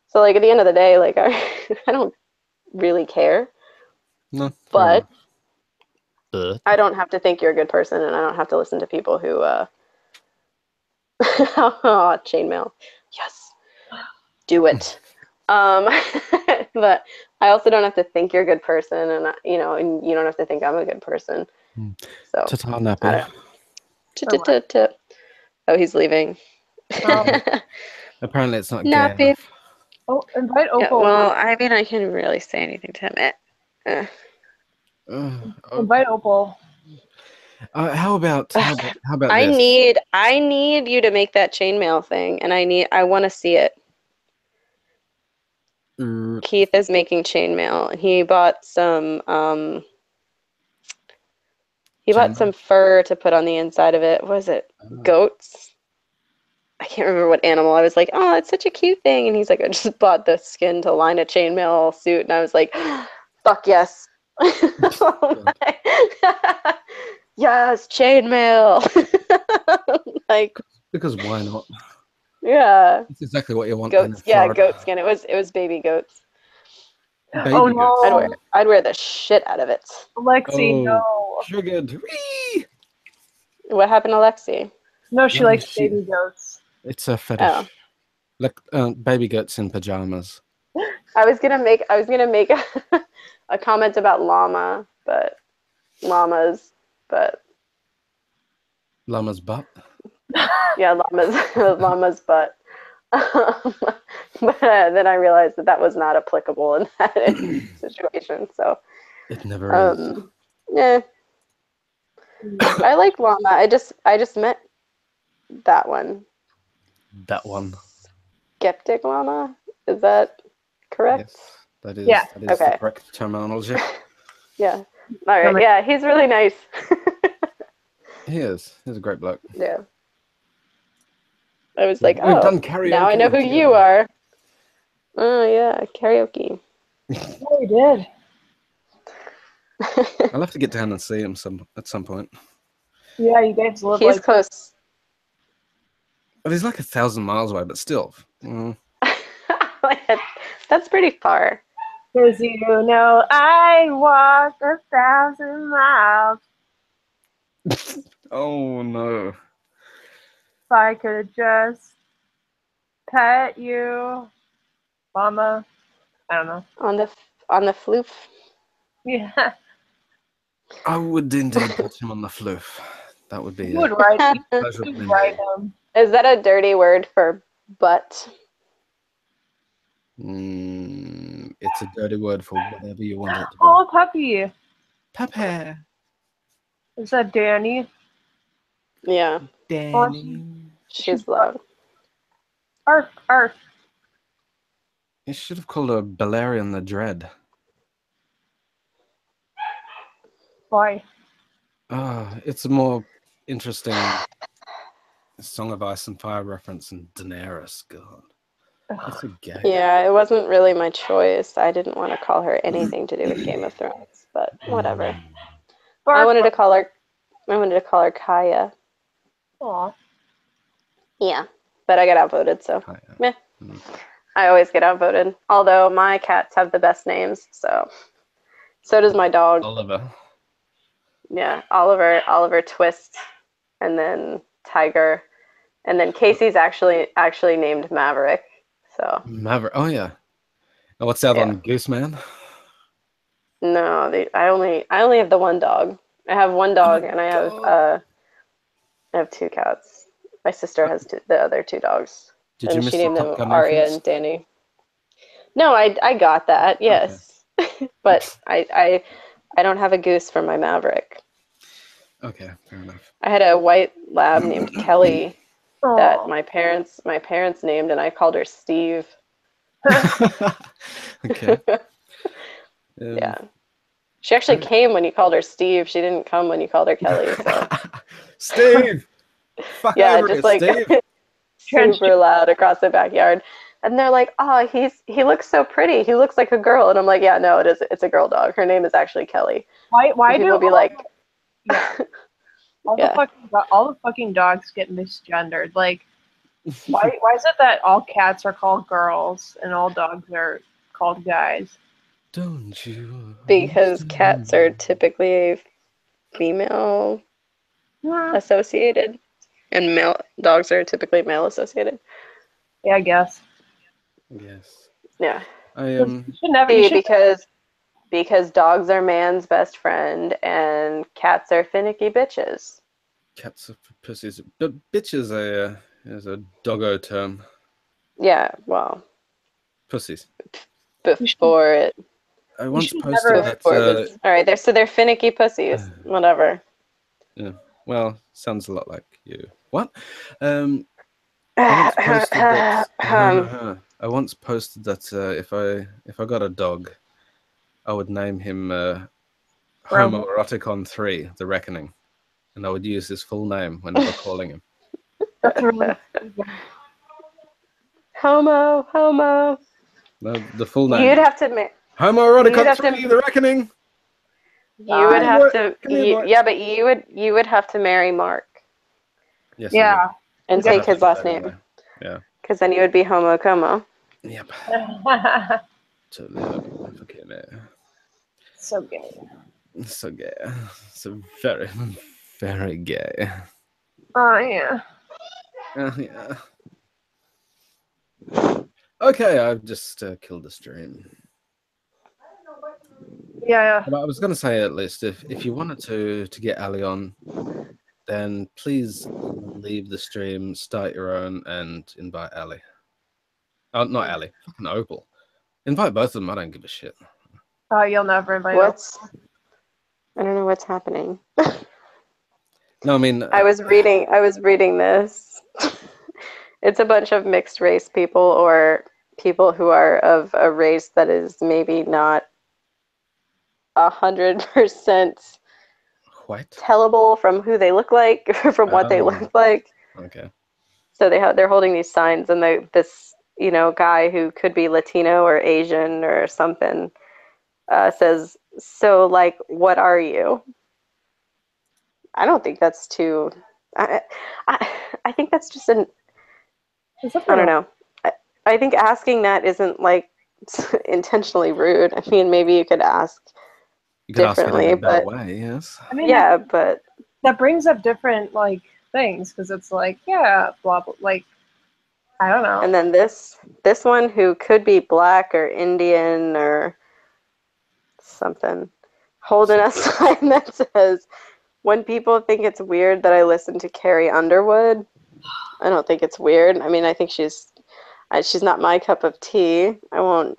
So like at the end of the day, like I don't really care. No, but I don't have to think you're a good person, and I don't have to listen to people who oh, chainmail. Yes. Do it. But I also don't have to think you're a good person, and you know, and you don't have to think I'm a good person. So Ta-ta, Nappy. Oh, he's leaving. Apparently it's not Nappy. gay enough. Oh, invite Opal. Yeah, well, I mean, I can't really say anything to him. Invite Opal. How about this? I need you to make that chainmail thing, and I want to see it. Keith is making chainmail, and he bought some fur to put on the inside of it. What was it? Goats? I can't remember what animal. I was like, oh, it's such a cute thing. And he's like, I just bought the skin to line a chainmail suit. And I was like, fuck yes. Yes, chainmail. Like, because why not? Yeah. That's exactly what you want. Goats. Yeah, goat skin. It was baby goats. Baby Oh no! goats. I'd wear the shit out of it. Lexi, no. Triggered. Whee! What happened to Lexi? No, she likes baby goats. It's a fetish. Oh. Like baby goats in pajamas. I was gonna make a comment about llamas, but Llama's butt. yeah, llama's butt. But then I realized that was not applicable in that situation. So it never is. Yeah, I like llama. I just met that one. That one. Skeptic llama? Is that correct? Yes, that is. Yeah. That is the correct terminology. Yeah. All right. Yeah, he's really nice. He is. He's a great bloke. Yeah. I was like, We've done karaoke now I know who together. you are. Oh yeah, karaoke. Oh, we did. I'll have to get down and see him at some point. Yeah, you guys live He's like close. But he's like 1,000 miles away, but still. That's pretty far. because you know I walked 1,000 miles. Oh no. If I could just pet you, mama. I don't know. On the floof. Yeah, I would indeed touch him on the floof. That would be you would ride. You pleasurable would ride indeed. them. Is that a dirty word for butt? It's a dirty word for whatever you want it to be. Oh, puppy. Puppy. Is that Danny? Yeah, Danny. she's loud. Arf, arf. You should have called her Balerion the Dread. Why? It's a more interesting Song of Ice and Fire reference than Daenerys. God. That's a gay. Yeah, it wasn't really my choice. I didn't want to call her anything to do with Game of Thrones, but whatever. I wanted to call her Kaya. Aw. Yeah, but I got outvoted, so Oh, yeah. meh. I always get outvoted. Although my cats have the best names, so does my dog. Oliver. Yeah, Oliver Twist, and then Tiger, and then Casey's actually named Maverick. So Maverick. Oh yeah. Oh, what's the other one? Gooseman. no, I only have the one dog. I have one dog, and I have two cats. My sister has the other two dogs, Did you and miss she the named them Top Gun Arya reference? and Danny. No, I got that, yes, but I don't have a goose for my Maverick. Okay, fair enough. I had a white lab named Kelly that Aw. my parents named, and I called her Steve. Okay. Yeah, she actually came when you called her Steve. She didn't come when you called her Kelly. So Steve! Fuck yeah, over just here, like Steve! super loud across the backyard. And they're like, "Oh, he looks so pretty. He looks like a girl." And I'm like, "Yeah, no, it's a girl dog. Her name is actually Kelly." Why And do people be like, yeah all yeah. the fucking dogs get misgendered? Like why is it that all cats are called girls and all dogs are called guys? Don't you Because cats are understand? typically female Hmm. associated, and male dogs are typically male associated. Yeah, I guess. Yes. Yeah. I You should never. You See, should. because dogs are man's best friend and cats are finicky bitches. cats are for pussies. But bitch is a doggo term. Yeah, well, Pussies. You should. before it I You once should posted never. that before it was all right. They're finicky pussies. Whatever. yeah. Well, sounds a lot like you. What? I once posted that I once posted that if I got a dog, I would name him Homoeroticon 3, The Reckoning. And I would use his full name whenever calling him. That's really. Homo. The full name. You'd have to you'd Homoeroticon have 3, to The Reckoning. you would have to Come here, boy. yeah, but you would have to marry Mark Yes, Yeah. and I would. take his last name. Yeah. Because then you would be Homo Como. Yep. So Totally. gay. So gay. So very, very gay. Oh yeah. Yeah. Okay, I've just killed the stream. Yeah. But I was going to say, at least, if you wanted to get Allie on, then please leave the stream, start your own, and invite Allie. Oh, not Allie. Fucking Opal. Invite both of them. I don't give a shit. Oh, you'll never invite. I don't know what's happening. No, I mean, I was reading this. It's a bunch of mixed race people or people who are of a race that is maybe not 100% white. tellable from who they look like, from what they look like. Okay. So they're holding these signs, and this guy who could be Latino or Asian or something says, "So like, what are you?" I don't think that's too. I, I think that's just an. I don't know. I think asking that isn't like intentionally rude. I mean, maybe you could ask You could ask it in differently, a better but way, yes. I mean, yeah, but that brings up different like things because it's like, yeah, blah blah. Like, I don't know. and then this one who could be black or Indian or something, holding a sign that says, "When people think it's weird that I listen to Carrie Underwood, I don't think it's weird. I mean, I think she's not my cup of tea. I won't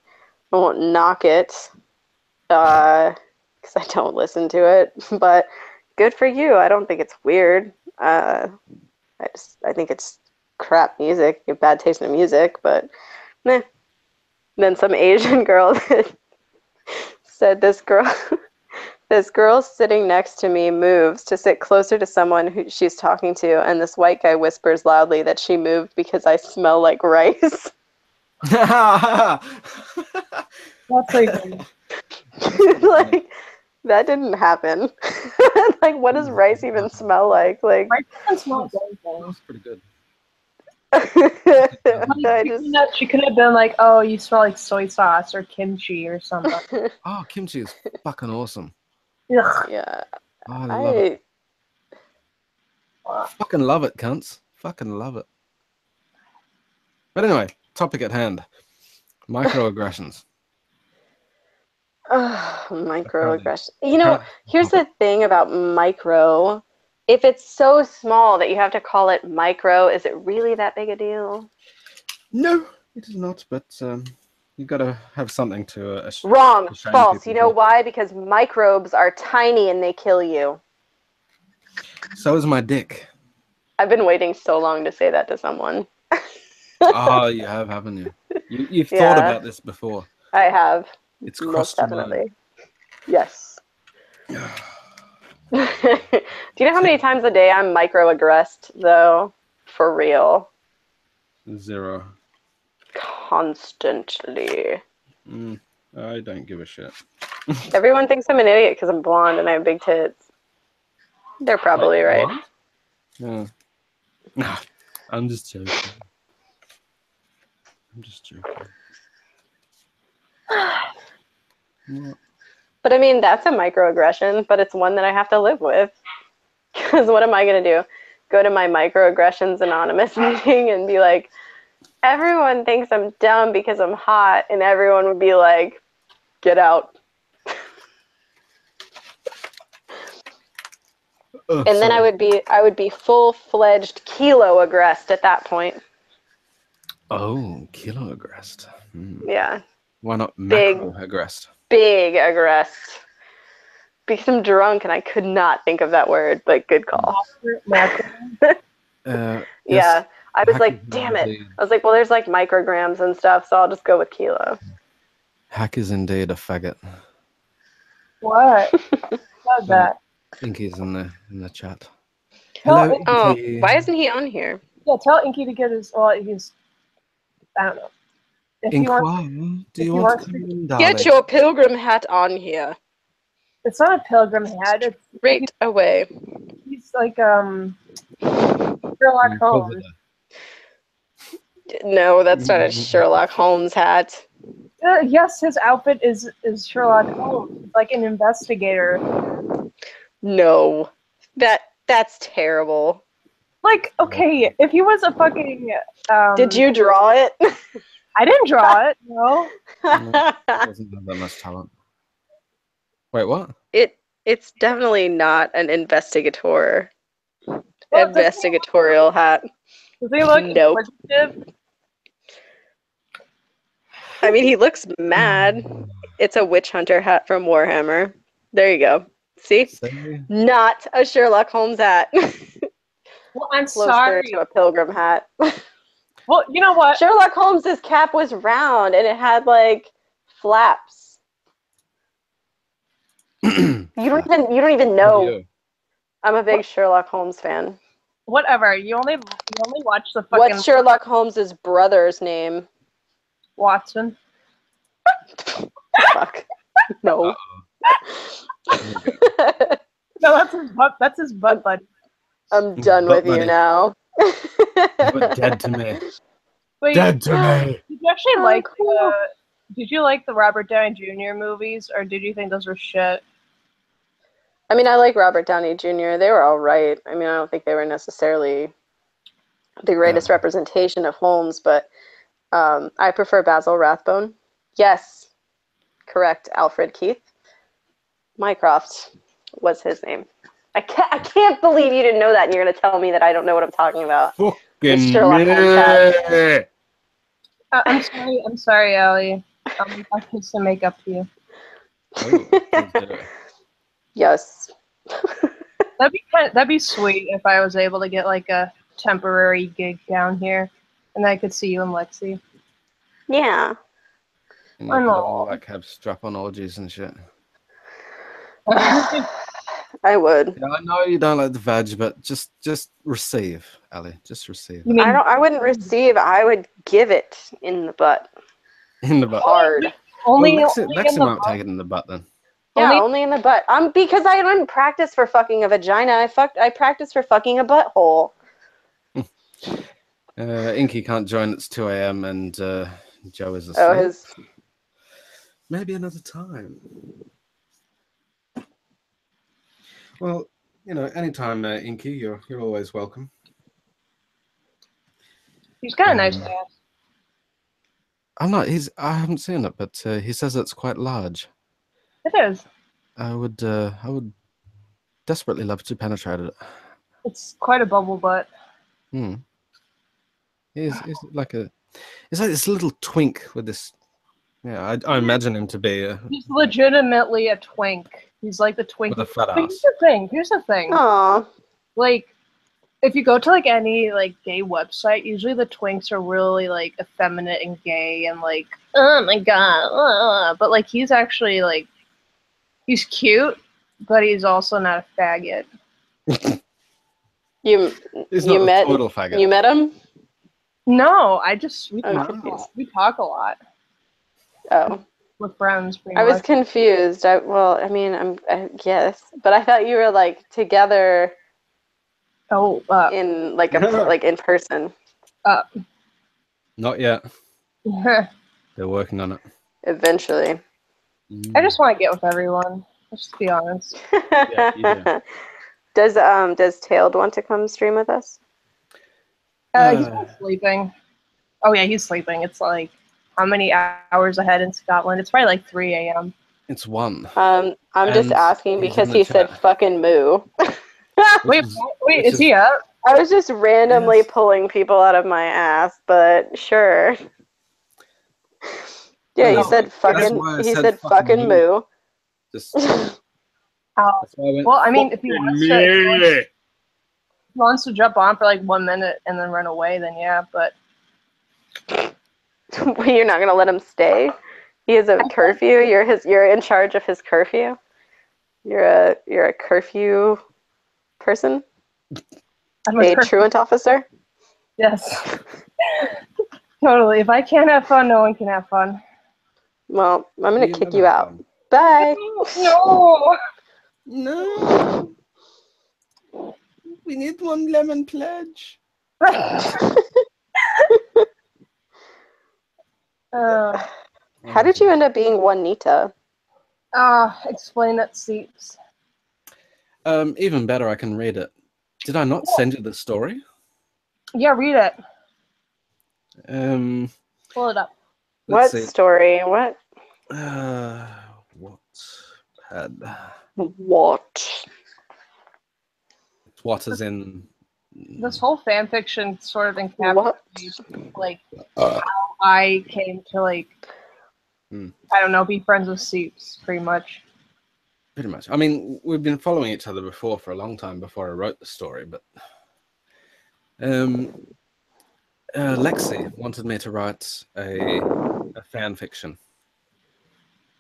knock it, because I don't listen to it. But good for you. I don't think it's weird. I think it's crap music. You have bad taste in music, but meh." Then some Asian girl said, "This girl sitting next to me moves to sit closer to someone who she's talking to, and this white guy whispers loudly that she moved because I smell like rice." That's like, Like, that didn't happen. Like, what does rice even smell like? Like, rice doesn't smell anything. That's pretty good. I just She could have been like, "Oh, you smell like soy sauce or kimchi or something." Oh, kimchi is fucking awesome. Ugh. yeah. Oh, I love it. Wow. Fucking love it, cunts. Fucking love it. But anyway, topic at hand. Microaggressions. Microaggression. You know, here's the thing about micro. If it's so small that you have to call it micro, is it really that big a deal? No, it is not, but you got to have something to Wrong. to shame False. people You know with. why? Because microbes are tiny and they kill you. So is my dick. I've been waiting so long to say that to someone. Oh, you have, haven't you? You've thought Yeah. about this before. I have. It's Most crossed your mind. definitely. Yes. Do you know how many times a day I'm microaggressed, though? For real. 0. Constantly. I don't give a shit. Everyone thinks I'm an idiot because I'm blonde and I have big tits. They're probably right. What? No. Nah, I'm just joking. I'm just joking. What? But I mean, that's a microaggression, but it's one that I have to live with. Because what am I going to do? Go to my Microaggressions Anonymous meeting and be like, everyone thinks I'm dumb because I'm hot, and everyone would be like, get out. And then I would be full-fledged kilo-aggressed at that point. Oh, kilo-aggressed. Yeah. Why not Big. macro-aggressed? Big aggressed. Because I'm drunk and I could not think of that word, but good call. Yeah. I was like, damn it. I was like, well, there's like micrograms and stuff, so I'll just go with kilo. Hack is indeed a faggot. What? Said that. Inky's in the chat. Tell Hello, Oh, Inky. why isn't he on here? Yeah, tell Inky to get his. Well, he's. I don't know. If he Inquire. wants, Do if you he want wants to to- come in, darling? Get your pilgrim hat on here. it's not a pilgrim hat. It's Straight away. he's like Sherlock Holmes. No, that's not a Sherlock Holmes hat. Yes, his outfit is Sherlock Holmes. He's like an investigator. No. That's terrible. Like, okay, if he was a fucking Did you draw it? I didn't draw it, no. Doesn't have that much talent. Wait, what? It's definitely not an investigatorial hat. Does he look Nope. inquisitive? I mean, he looks mad. It's a witch hunter hat from Warhammer. There you go. See? Not a Sherlock Holmes hat. Well, I'm Closer sorry. to a pilgrim hat. Well, you know what? Sherlock Holmes's cap was round and it had like flaps. You don't even know. I'm a big Sherlock Holmes fan. Whatever. You only watch the fucking What's Sherlock Holmes's brother's name? Watson. Fuck. No. No, that's his butt. That's his butt buddy. I'm done with you buddy. now. But dead to me. Wait, Dead to me. did you actually Oh, like cool. Did you like the Robert Downey Jr. movies, or did you think those were shit? I mean, I like Robert Downey Jr. They were all right. I mean, I don't think they were necessarily the greatest representation of Holmes, but I prefer Basil Rathbone. Yes, correct. Alfred Keith. Mycroft was his name. I can't believe you didn't know that, and you're going to tell me that I don't know what I'm talking about. Fucking This Sherlock Holmes hat. I'm sorry, Allie. I kiss and make up to you. Oh, please do. Yes. That'd be sweet if I was able to get like a temporary gig down here, and I could see you and Lexi. Yeah. And you could all like have strap-on orgies and shit. I would. Yeah, I know you don't like the veg, but just receive, Allie. Just receive. You mean I wouldn't receive. I would give it in the butt. In the butt. Hard. only, Well, only Lexi in the might butt? take it in the butt then. Yeah, Only- only in the butt. Because I didn't practice for fucking a vagina. I practiced for fucking a butthole. Inky can't join. It's 2 a.m. and Joe is asleep. Oh, Maybe another time. Well, you know, anytime, Inky, you're always welcome. He's got a nice ass. I'm not. I haven't seen it, but he says it's quite large. It is. I would desperately love to penetrate it. It's quite a bubble butt. Hmm. He's like this little twink with this. Yeah, I imagine him to be He's legitimately a twink. He's like the twink. with a fat But ass. Here's the thing. aw. Like, if you go to like any like gay website, usually the twinks are really like effeminate and gay and like, oh my god. But like he's actually like, he's cute, but he's also not a faggot. He's not a total faggot. You met him? No, we I'm talk a confused. lot. We talk a lot. Oh. With friends, pretty I was much. confused. I guess, but I thought you were like together in like like in person. Not yet. I They're working on it. Eventually. just want to get with everyone. Let's just be honest. Yeah, you do. Does Tailed want to come stream with us? He's been sleeping. Oh yeah, he's sleeping. It's like how many hours ahead in Scotland? It's probably like 3 a.m. It's 1. I'm just And asking he's because in the he said chat. fucking moo. Wait, is he up? I was just randomly Yes. pulling people out of my ass, but sure. Yeah, No, he said that's fucking. why I He said said fucking fucking moo. Just, that's Oh, why I went, well, I mean, if he "Fucking wants to jump on for like 1 minute and then run away, then yeah. But You're not gonna let him stay. He has a curfew. You're in charge of his curfew. You're a curfew person. I'm A truant officer. Yes. Totally. If I can't have fun, no one can have fun. Well, I'm gonna You kick never you have out. fun." Bye. No. No. We need 1 lemon pledge. How did you end up being Juanita? Explain it, Seeps. Even better, I can read it. Did I not send you the story? Yeah, read it. Pull it up. What see. story? What? What pad? What? What is in? This whole fan fiction sort of What? encapsulates like how I came to like I don't know, be friends with Seeps, pretty much. Pretty much. I mean, we've been following each other before for a long time before I wrote the story, but Lexi wanted me to write a fan fiction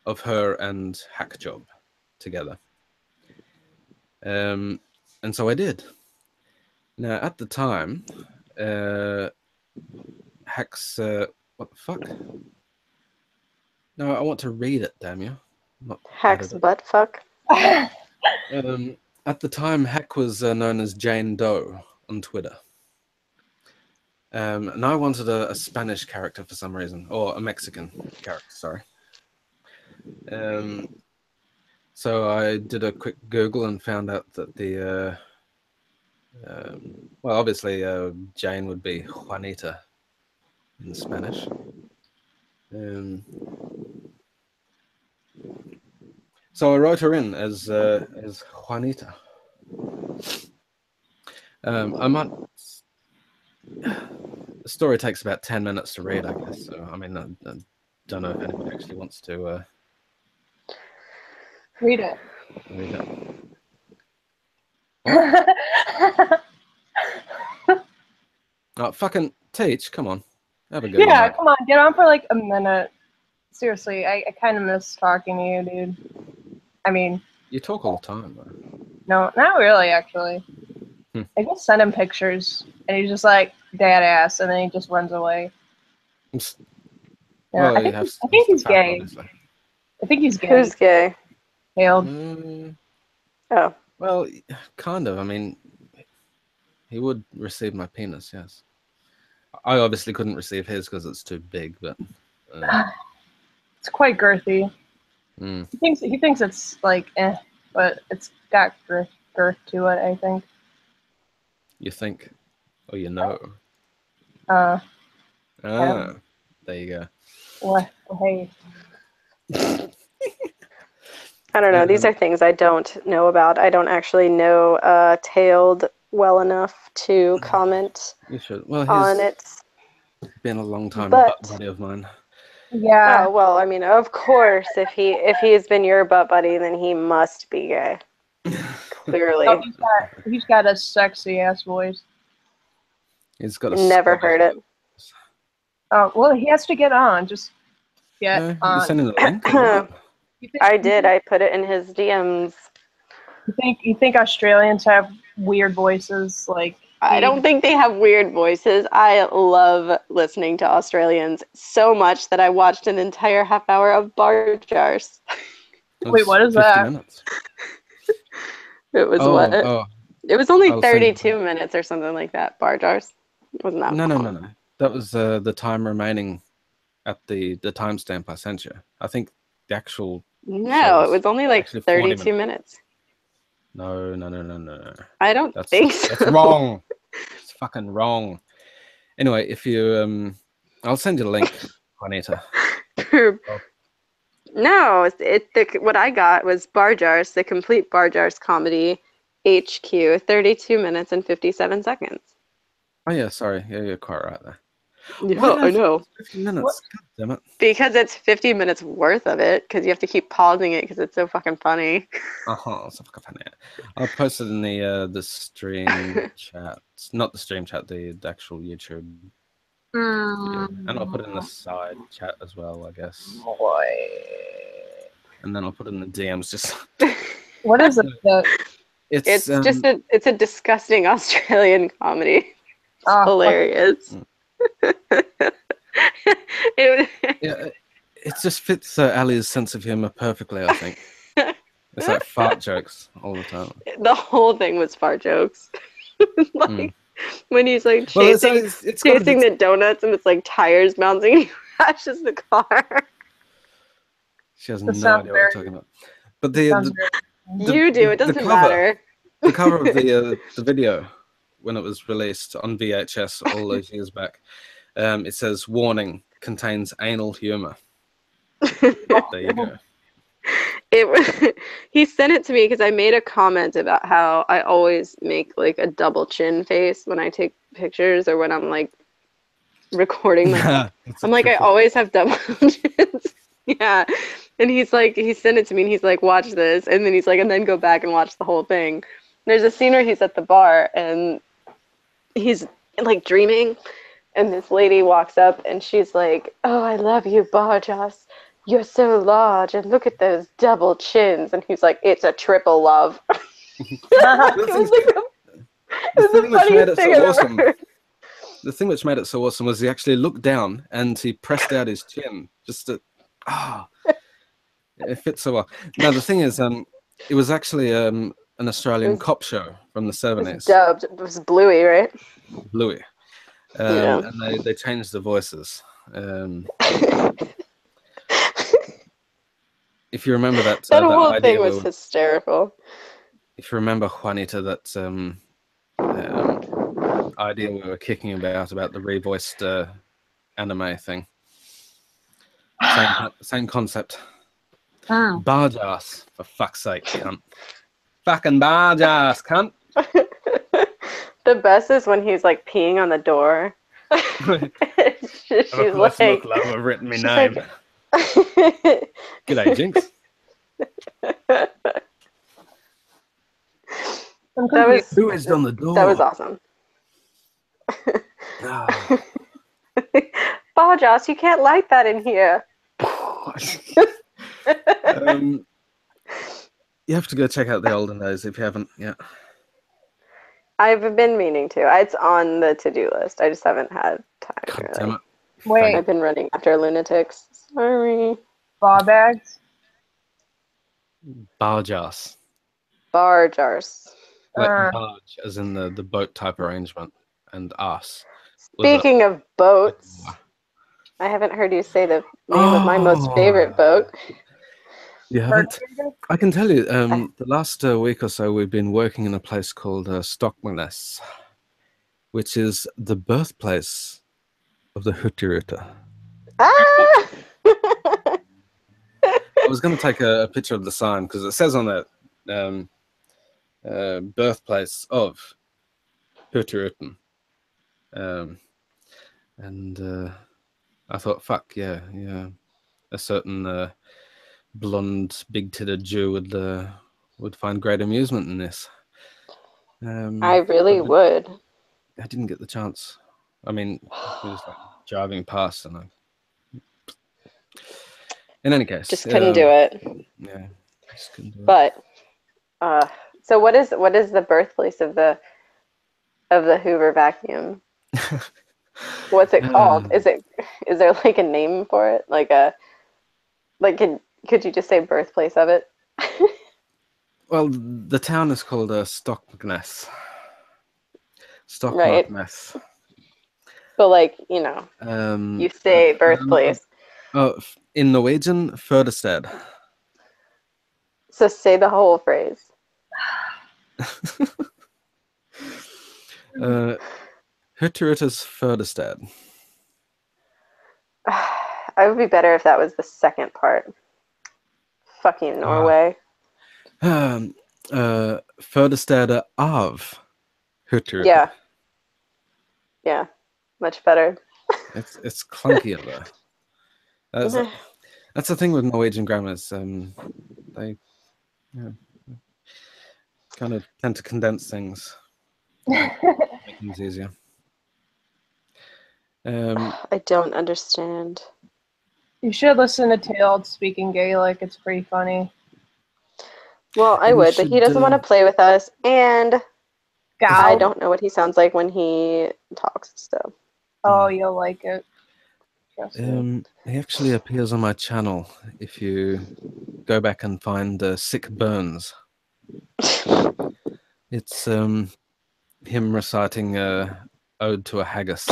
of her and Hackjob together. And so I did. Now, at the time, Hack's... what the fuck? No, I want to read it, damn you. Not Hack's edit it. butt fuck. At the time, Heck was known as Jane Doe on Twitter. And I wanted a Spanish character for some reason, or a Mexican character, sorry. So I did a quick Google and found out that the, well, obviously Jane would be Juanita in Spanish. So I wrote her in as Juanita. I might. The story takes about 10 minutes to read, I guess. So I mean, I don't know if anybody actually wants to Read it. read it. Oh, fucking Teach! Come on, have a good Yeah, one. come on, get on for like a minute. Seriously, I kind of miss talking to you, dude. I mean, You talk all the time, though. no, not really, actually. I just send him pictures, and he's just like, dad ass, and then he just runs away. Yeah, Well, I you think, have I think he's stuff, gay. obviously. I think he's gay. Who's gay? Hailed. Oh. Well, kind of. I mean, he would receive my penis, yes. I obviously couldn't receive his because it's too big, but It's quite girthy. mm. He thinks it's like but it's got girth to it, I think. You think, or you know. There you go. What? Hey. I don't know. These are things I don't know about. I don't actually know Tailed well enough to comment You should. Well, on he's it. been a long time But butt buddy of mine. Yeah. oh well, I mean, of course, if he's been your butt buddy, then he must be gay. Clearly, Oh, he's got a sexy ass voice. He's got a never Scottish heard it. Oh well, he has to get on. Just get You on. sending the link? Or what? I did. I put it in his DMs. You think Australians have weird voices? Like I don't think they have weird voices. I love listening to Australians so much that I watched an entire half hour of bar jars. Wait, what is 50 that? minutes. It was Oh, what? oh. It was only I'll send you 32 minutes or something like that. Bar jars. It wasn't that No. long. That was the time remaining at the timestamp I sent you. I think the actual No, it was only like actually 40 32 minutes. No. I don't think so. That's wrong. It's fucking wrong. Anyway, if you I'll send you the link, Juanita. No, what I got was Bar Jars, the complete Bar Jars comedy HQ, 32 minutes and 57 seconds. Oh yeah, sorry. Yeah, you're quite right there. Yeah, I know. 50 minutes. God damn it. Because it's 50 minutes worth of it, because you have to keep pausing it because it's so fucking funny. So fucking funny. I'll post it in the stream chat. Not the stream chat, the actual YouTube video. And I'll put it in the side chat as well, I guess. Boy. And then I'll put it in the DMs. Just what is it? It's just it's a disgusting Australian comedy. It's hilarious. It just fits Allie's sense of humor perfectly, I think. It's like fart jokes all the time. The whole thing was fart jokes. When he's like chasing the donuts and it's like tires bouncing, he crashes the car. She has no idea what we're talking about. But you do. It doesn't matter. The cover of the video when it was released on VHS all those years back, it says "Warning: contains anal humor." There you go. He sent it to me because I made a comment about how I always make like a double chin face when I take pictures or when I'm like recording myself. I'm like, I always have double chins. Yeah. And he sent it to me and he's like, watch this. And then he's like, and then go back and watch the whole thing. There's a scene where he's at the bar and he's like dreaming. And this lady walks up and she's like, oh, I love you, Barjas. You're so large, and look at those double chins. And he's like, it's a triple love. The thing which made it so awesome was he actually looked down and he pressed out his chin just to, it fits so well. Now, the thing is, it was actually an Australian was- cop show from the It was 70s. dubbed. It was Bluey, right? Bluey. Yeah. And they changed the voices. If you remember that That that whole idea, thing was hysterical. if you remember, Juanita, that idea we were kicking about the revoiced anime thing. Same concept. Barge ass, for fuck's sake, cunt. Fucking barge ass, cunt. The best is when he's like peeing on the door. She's Have a close look, love. I've written my she's name. like- G'day, Jinx. That was Who is on the door? that was awesome. Ah. Barjas, you can't light that in here. You have to go check out the olden days if you haven't yet. I've been meaning to. It's on the to-do list. I just haven't had time. God Really. damn it. Wait, I've been running after lunatics. Sorry. ball bags? Barge ass. Bar jars. Like barge, as in the boat type arrangement, and ass. Speaking of boats, I haven't heard you say the name of my most favorite boat. You haven't? I can tell you, the last week or so we've been working in a place called Stockmaness, which is the birthplace of the Hutterita. Ah! I was going to take a picture of the sign because it says on that birthplace of Hutteriten. And I thought, fuck, yeah. A certain blonde, big-titted Jew would find great amusement in this. I really would. I didn't get the chance. I mean, we were just like driving past, and in any case, Just couldn't do it. Yeah, just couldn't do it. But so what is the birthplace of the Hoover vacuum? What's it called? Is there like a name for it? Could you just say birthplace of it? Well, the town is called Stockness. Right. Stockness. But you say birthplace. In Norwegian, Fødested. So say the whole phrase. Hutterita's Fødested. I would be better if that was the second part. Fucking Norway. Fødested av Hutterita. Yeah. Yeah. Much better. It's clunkier though. That's the thing with Norwegian grammars. They kind of tend to condense things, make things easier. I don't understand. You should listen to Tailed speaking Gaelic. It's pretty funny. Well, I And you would, but he should, doesn't want to play with us, and I Gal. don't know what he sounds like when he talks. So Oh, you'll like it. Trust me. He actually appears on my channel if you go back and find Sick Burns. It's him reciting Ode to a Haggis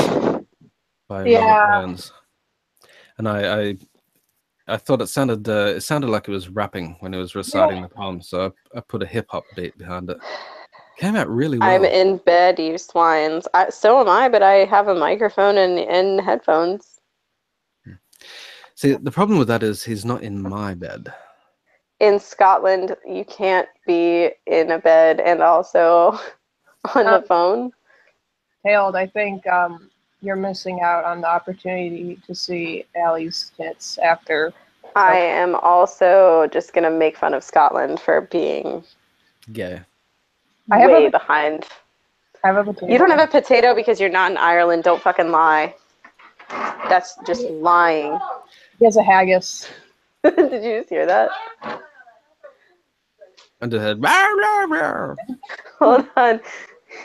by Robert Burns. And I thought it sounded like it was rapping when it was reciting the poem, so I put a hip hop beat behind it. Came out really well. I'm in bed, you swines. So am I, but I have a microphone and headphones. See, the problem with that is he's not in my bed. In Scotland, you can't be in a bed and also on the phone. Tailed, I think you're missing out on the opportunity to see Allie's tits after. I am also just going to make fun of Scotland for being Gay. way behind. I have a potato. You don't have a potato because you're not in Ireland. Don't fucking lie. That's just lying. He has a haggis. Did you just hear that? And it had Hold on.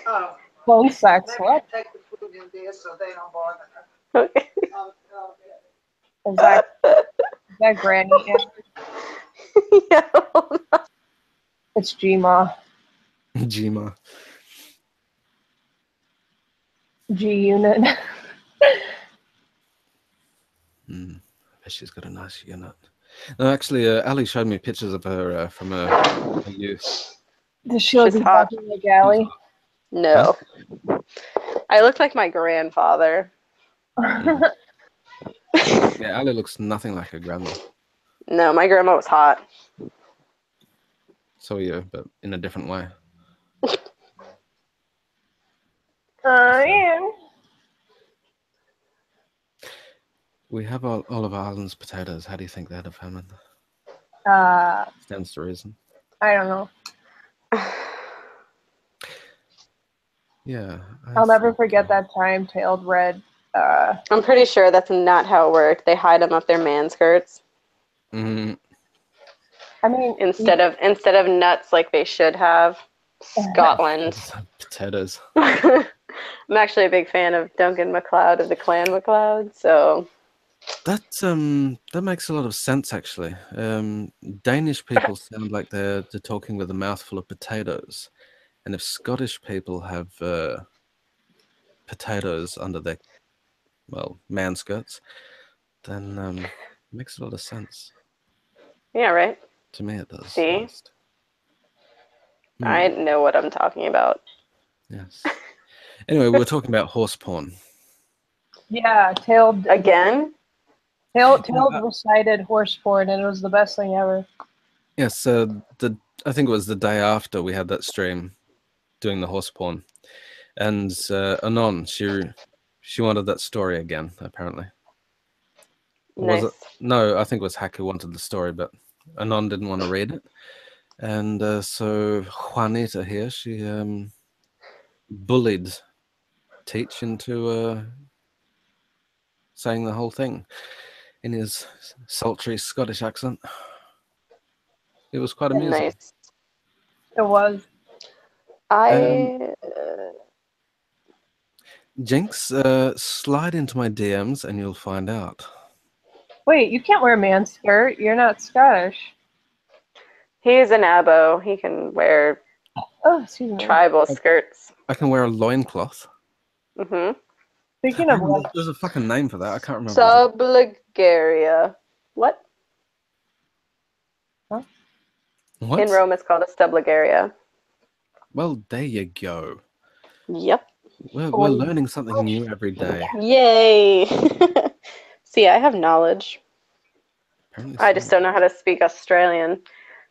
Oh, Phone sex. let me What? take the food in there so they don't bother her. Okay. Is that Granny? Yeah, hold on. It's Gma. Gma. G unit. I bet she's got a nice unit. No, actually, Allie showed me pictures of her from her youth. Does she She's look hot. exactly like Allie? No. I look like my grandfather. Yeah, Allie looks nothing like her grandma. No, my grandma was hot. So are you, but in a different way. Yeah. We have Olive Island's potatoes. How do you think they'd have famine? Stands to reason. I don't know. Yeah. I'll never forget that time Tailed read. I'm pretty sure that's not how it worked. They hide them up their man skirts Mm, I mean, instead of nuts like they should have. Scotland. potatoes. I'm actually a big fan of Duncan MacLeod of the Clan MacLeod, so That makes a lot of sense, actually. Danish people sound like they're talking with a mouthful of potatoes, and if Scottish people have potatoes under their man skirts, then it makes a lot of sense. yeah, right. To me, it does. See? At least. I know what I'm talking about. Yes. Anyway, we were talking about horse porn. yeah, Tailed Again? Tailed recited horse porn, and it was the best thing ever. Yes, I think it was the day after we had that stream doing the horse porn, and Anon, she wanted that story again, apparently. Nice. Was it? No, I think it was Hack who wanted the story, but Anon didn't want to read it. And so Juanita here, she bullied Teach into saying the whole thing in his sultry Scottish accent. It was quite amusing. Nice. It was. Jinx, slide into my DMs and you'll find out. Wait, you can't wear a man skirt. You're not Scottish. He's an abo. He can wear tribal skirts. I can wear a loincloth. Mm-hmm. Speaking of what? There's a fucking name for that. I can't remember. Subligaria. What? Huh? What? In Rome, it's called a subligaria. Well, there you go. Yep. We're learning something new every day. Yay! See, I have knowledge. Apparently I just don't know how to speak Australian.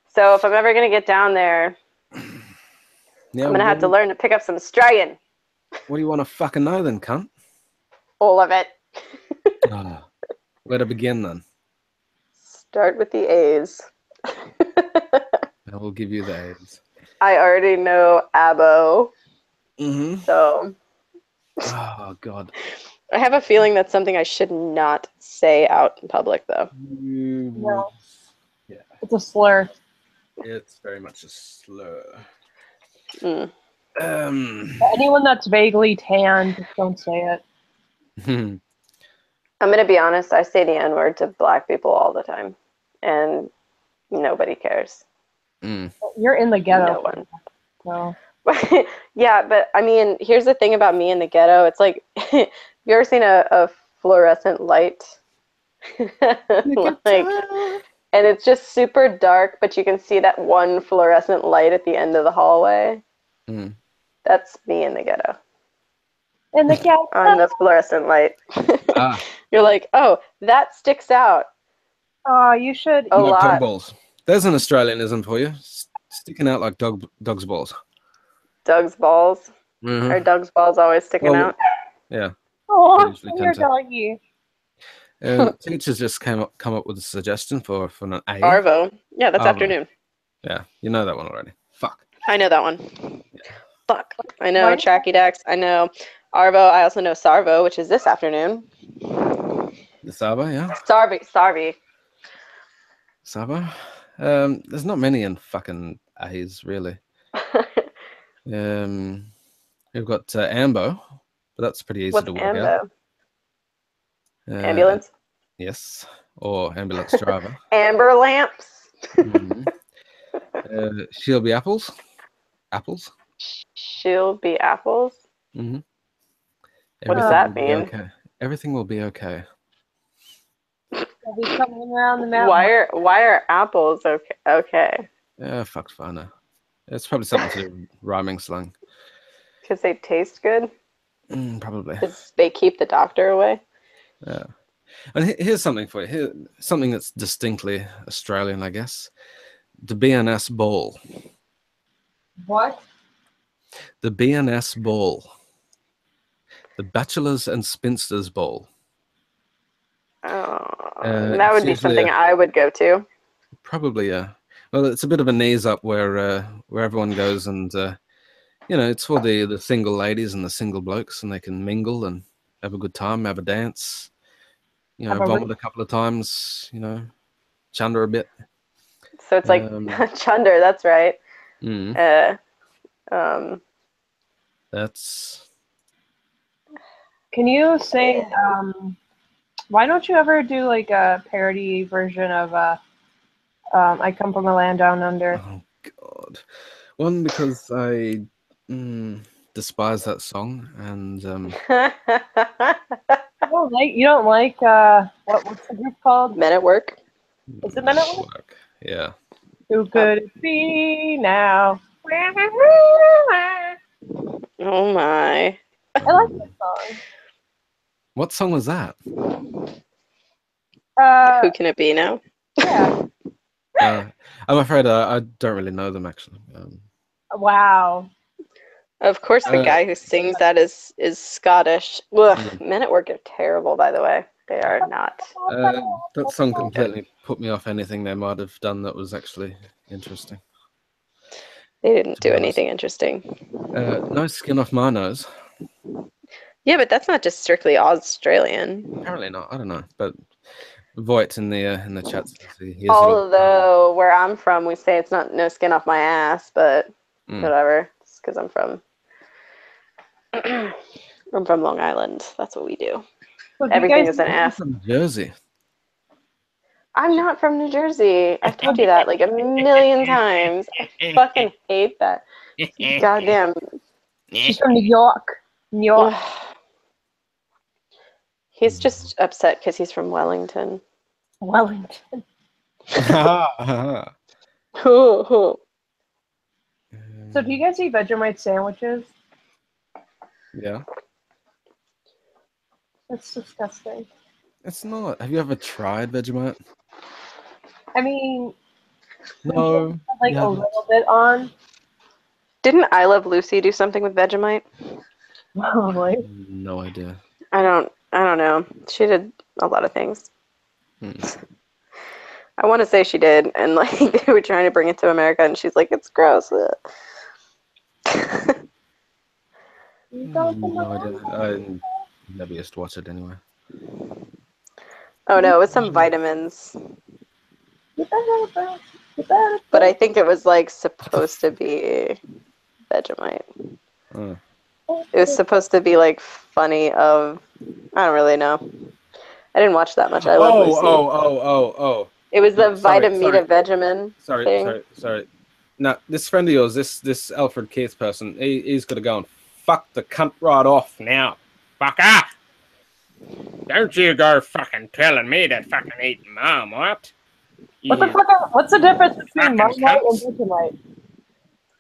So if I'm ever going to get down there, yeah, I'm going to have to learn to pick up some Australian. What do you want to fucking know then, cunt? All of it. Where to begin then? Start with the A's. I will give you the A's. I already know abo. Mm-hmm. So. Oh, God. I have a feeling that's something I should not say out in public, though. No. Yeah. It's a slur. It's very much a slur. Mm. Anyone that's vaguely tanned, just don't say it. I'm going to be honest. I say the N-word to black people all the time, and nobody cares. You're in the ghetto. No one. So. Yeah, but I mean, here's the thing about me in the ghetto. It's like, you ever seen a fluorescent light? And it's just super dark, but you can see that one fluorescent light at the end of the hallway. That's me in the ghetto. In the ghetto. On the fluorescent light. You're like, oh, that sticks out. Oh, you should. A lot. Dog balls. There's an Australianism for you. Sticking out like dog's balls. Doug's balls. Mm-hmm. Are Doug's balls always sticking out? Yeah. Oh, your doggy. Teachers just come up with a suggestion for an A. Arvo. Yeah, that's Arvo. afternoon. Yeah, you know that one already. Fuck. I know that one. Yeah. Fuck. I know Tracky Dax. I know Arvo. I also know Sarvo, which is this afternoon. The Saba, yeah. Sarvi. Saba. There's not many in fucking A's, really. We've got Ambo, but that's pretty easy to work out. Ambulance? Yes, or ambulance driver. Amber lamps. She'll be apples. Apples. She'll be apples. Mm-hmm. What does Everything will that be mean? okay. Everything will be okay. They'll be coming around the Why mountain. why are apples okay? Okay, Yeah, fucked if I know. It's probably something to do with rhyming slang. because they taste good. Probably. Because they keep the doctor away. Yeah. And here's something for you. Here, something that's distinctly Australian, I guess. The BNS ball. What? The BNS ball. The Bachelors and Spinsters ball. Oh, that It's would be usually something I would go to. probably well, it's a bit of a knees up where everyone goes and it's for the single ladies and the single blokes, and they can mingle and have a good time, have a dance, vomit a couple of times, chunder a bit. So it's like Um, chunder. That's right. mm, Uh, um, that's Can you say, why don't you ever do like a parody version of I Come From a Land Down Under? oh god. One, because I despise that song, and You don't like what's the group called? Men at Work. Is it Men at Work? yeah. Who could it be now? Oh my. I like this song. What song was that? Who can it be now? Yeah. I'm afraid I don't really know them actually. Wow. Of course, the guy who sings that is Scottish. Ugh, Mm. Men at Work are terrible, by the way. They are not. That song completely put me off anything they might have done that was actually interesting. They didn't To do be anything interesting. No Skin Off My Nose. Yeah, but that's not just strictly Australian. Apparently not. I don't know. But Voight in the chat says he hears it all. Although where I'm from, we say it's not no skin off my ass, but whatever. It's because I'm from Long Island. That's what we do. So Everything is an I'm ass. from Jersey. I'm not from New Jersey. I've told you that like a million times. I fucking hate that. Goddamn. She's from New York. New York. He's just upset because he's from Wellington. Wellington. So So do you guys eat Vegemite sandwiches? Yeah. That's disgusting. It's not. Have you ever tried Vegemite? I mean, No. like you a haven't. little bit on. didn't I Love Lucy do something with Vegemite? Probably. No idea. I don't know. She did a lot of things. I want to say she did, and like they were trying to bring it to America, and she's like, "It's gross." No idea. I never used to watch it anyway. Oh no, it was some vitamins, but I think it was like supposed to be Vegemite. Oh. It was supposed to be like funny. I don't really know. I didn't watch that much. I Love Lucy. Oh. It was the Sorry. Vitamita Vegemin thing. Sorry. No, this friend of yours, this Alfred Keith person, he's got to go and fuck the cunt right off now. Fucker! Don't you go fucking telling me to fucking eat Marmite. What's the difference between Marmite and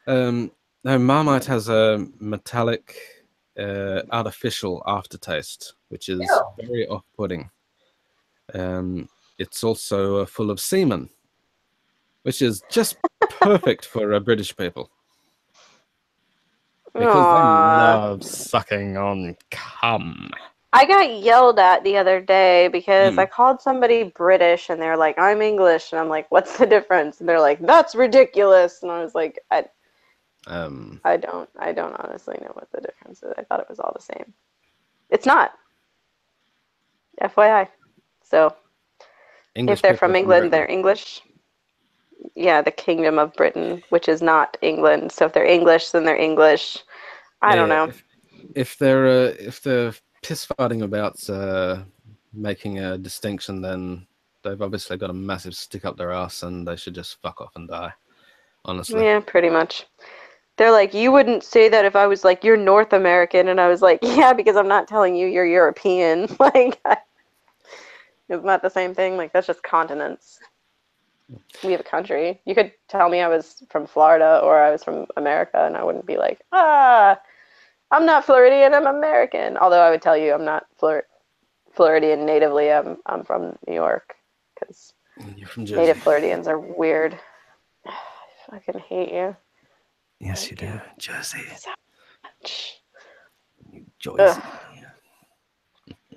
Vegemite? No, Marmite has a metallic, artificial aftertaste, which is very off-putting. It's also full of semen, which is just perfect for British people. Because they love sucking on cum. I got yelled at the other day because I called somebody British and they're like, "I'm English," and I'm like, "What's the difference?" And they're like, "That's ridiculous." And I was like, I don't honestly know what the difference is. I thought it was all the same. It's not. FYI. So English if they're people from England, they're English. Yeah, the Kingdom of Britain, which is not England. So if they're English, then they're English. I don't know. If they're piss farting about making a distinction, then they've obviously got a massive stick up their ass, and they should just fuck off and die. Honestly. Yeah, pretty much. They're like, you wouldn't say that if I was like, you're North American, and I was like, yeah, because I'm not telling you you're European. Like, it's not the same thing. Like, that's just continents. We have a country. You could tell me I was from Florida or I was from America, and I wouldn't be like, I'm not Floridian, I'm American. Although I would tell you I'm not Floridian natively. I'm from New York because You're from Jersey. native Floridians are weird. I fucking hate you. Yes, you do. Jersey. So much. Jersey.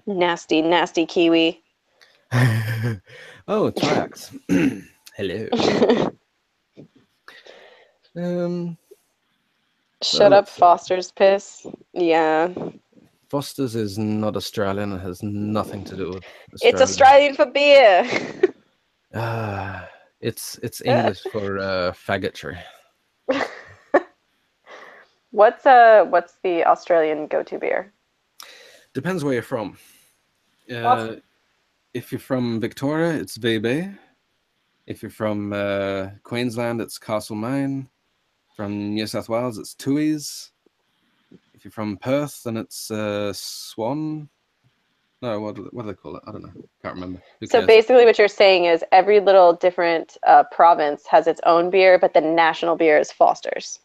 Nasty, nasty Kiwi. Oh, Triax. Hello. Shut up, Foster's piss. Yeah. Foster's is not Australian. It has nothing to do with Australia. It's Australian for beer. It's English for faggotry. What's the Australian go-to beer? Depends where you're from. If you're from Victoria, it's VB. If you're from Queensland, it's Castlemaine. From New South Wales, it's Tooheys. If you're from Perth, then it's Swan. No, what do they call it? I don't know. Can't remember. So basically what you're saying is every little different province has its own beer, but the national beer is Foster's.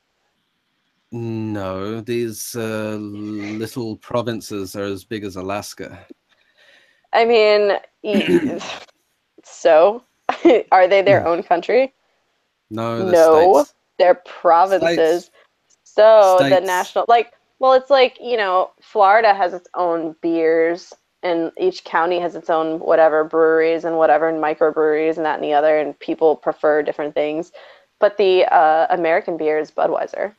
No, these little provinces are as big as Alaska. I mean, so are they their own country? No, No, states. they're provinces. States. So the States. national, like, well, it's like, Florida has its own beers, and each county has its own whatever breweries and whatever, and microbreweries and that and the other, and people prefer different things. But the American beer is Budweiser.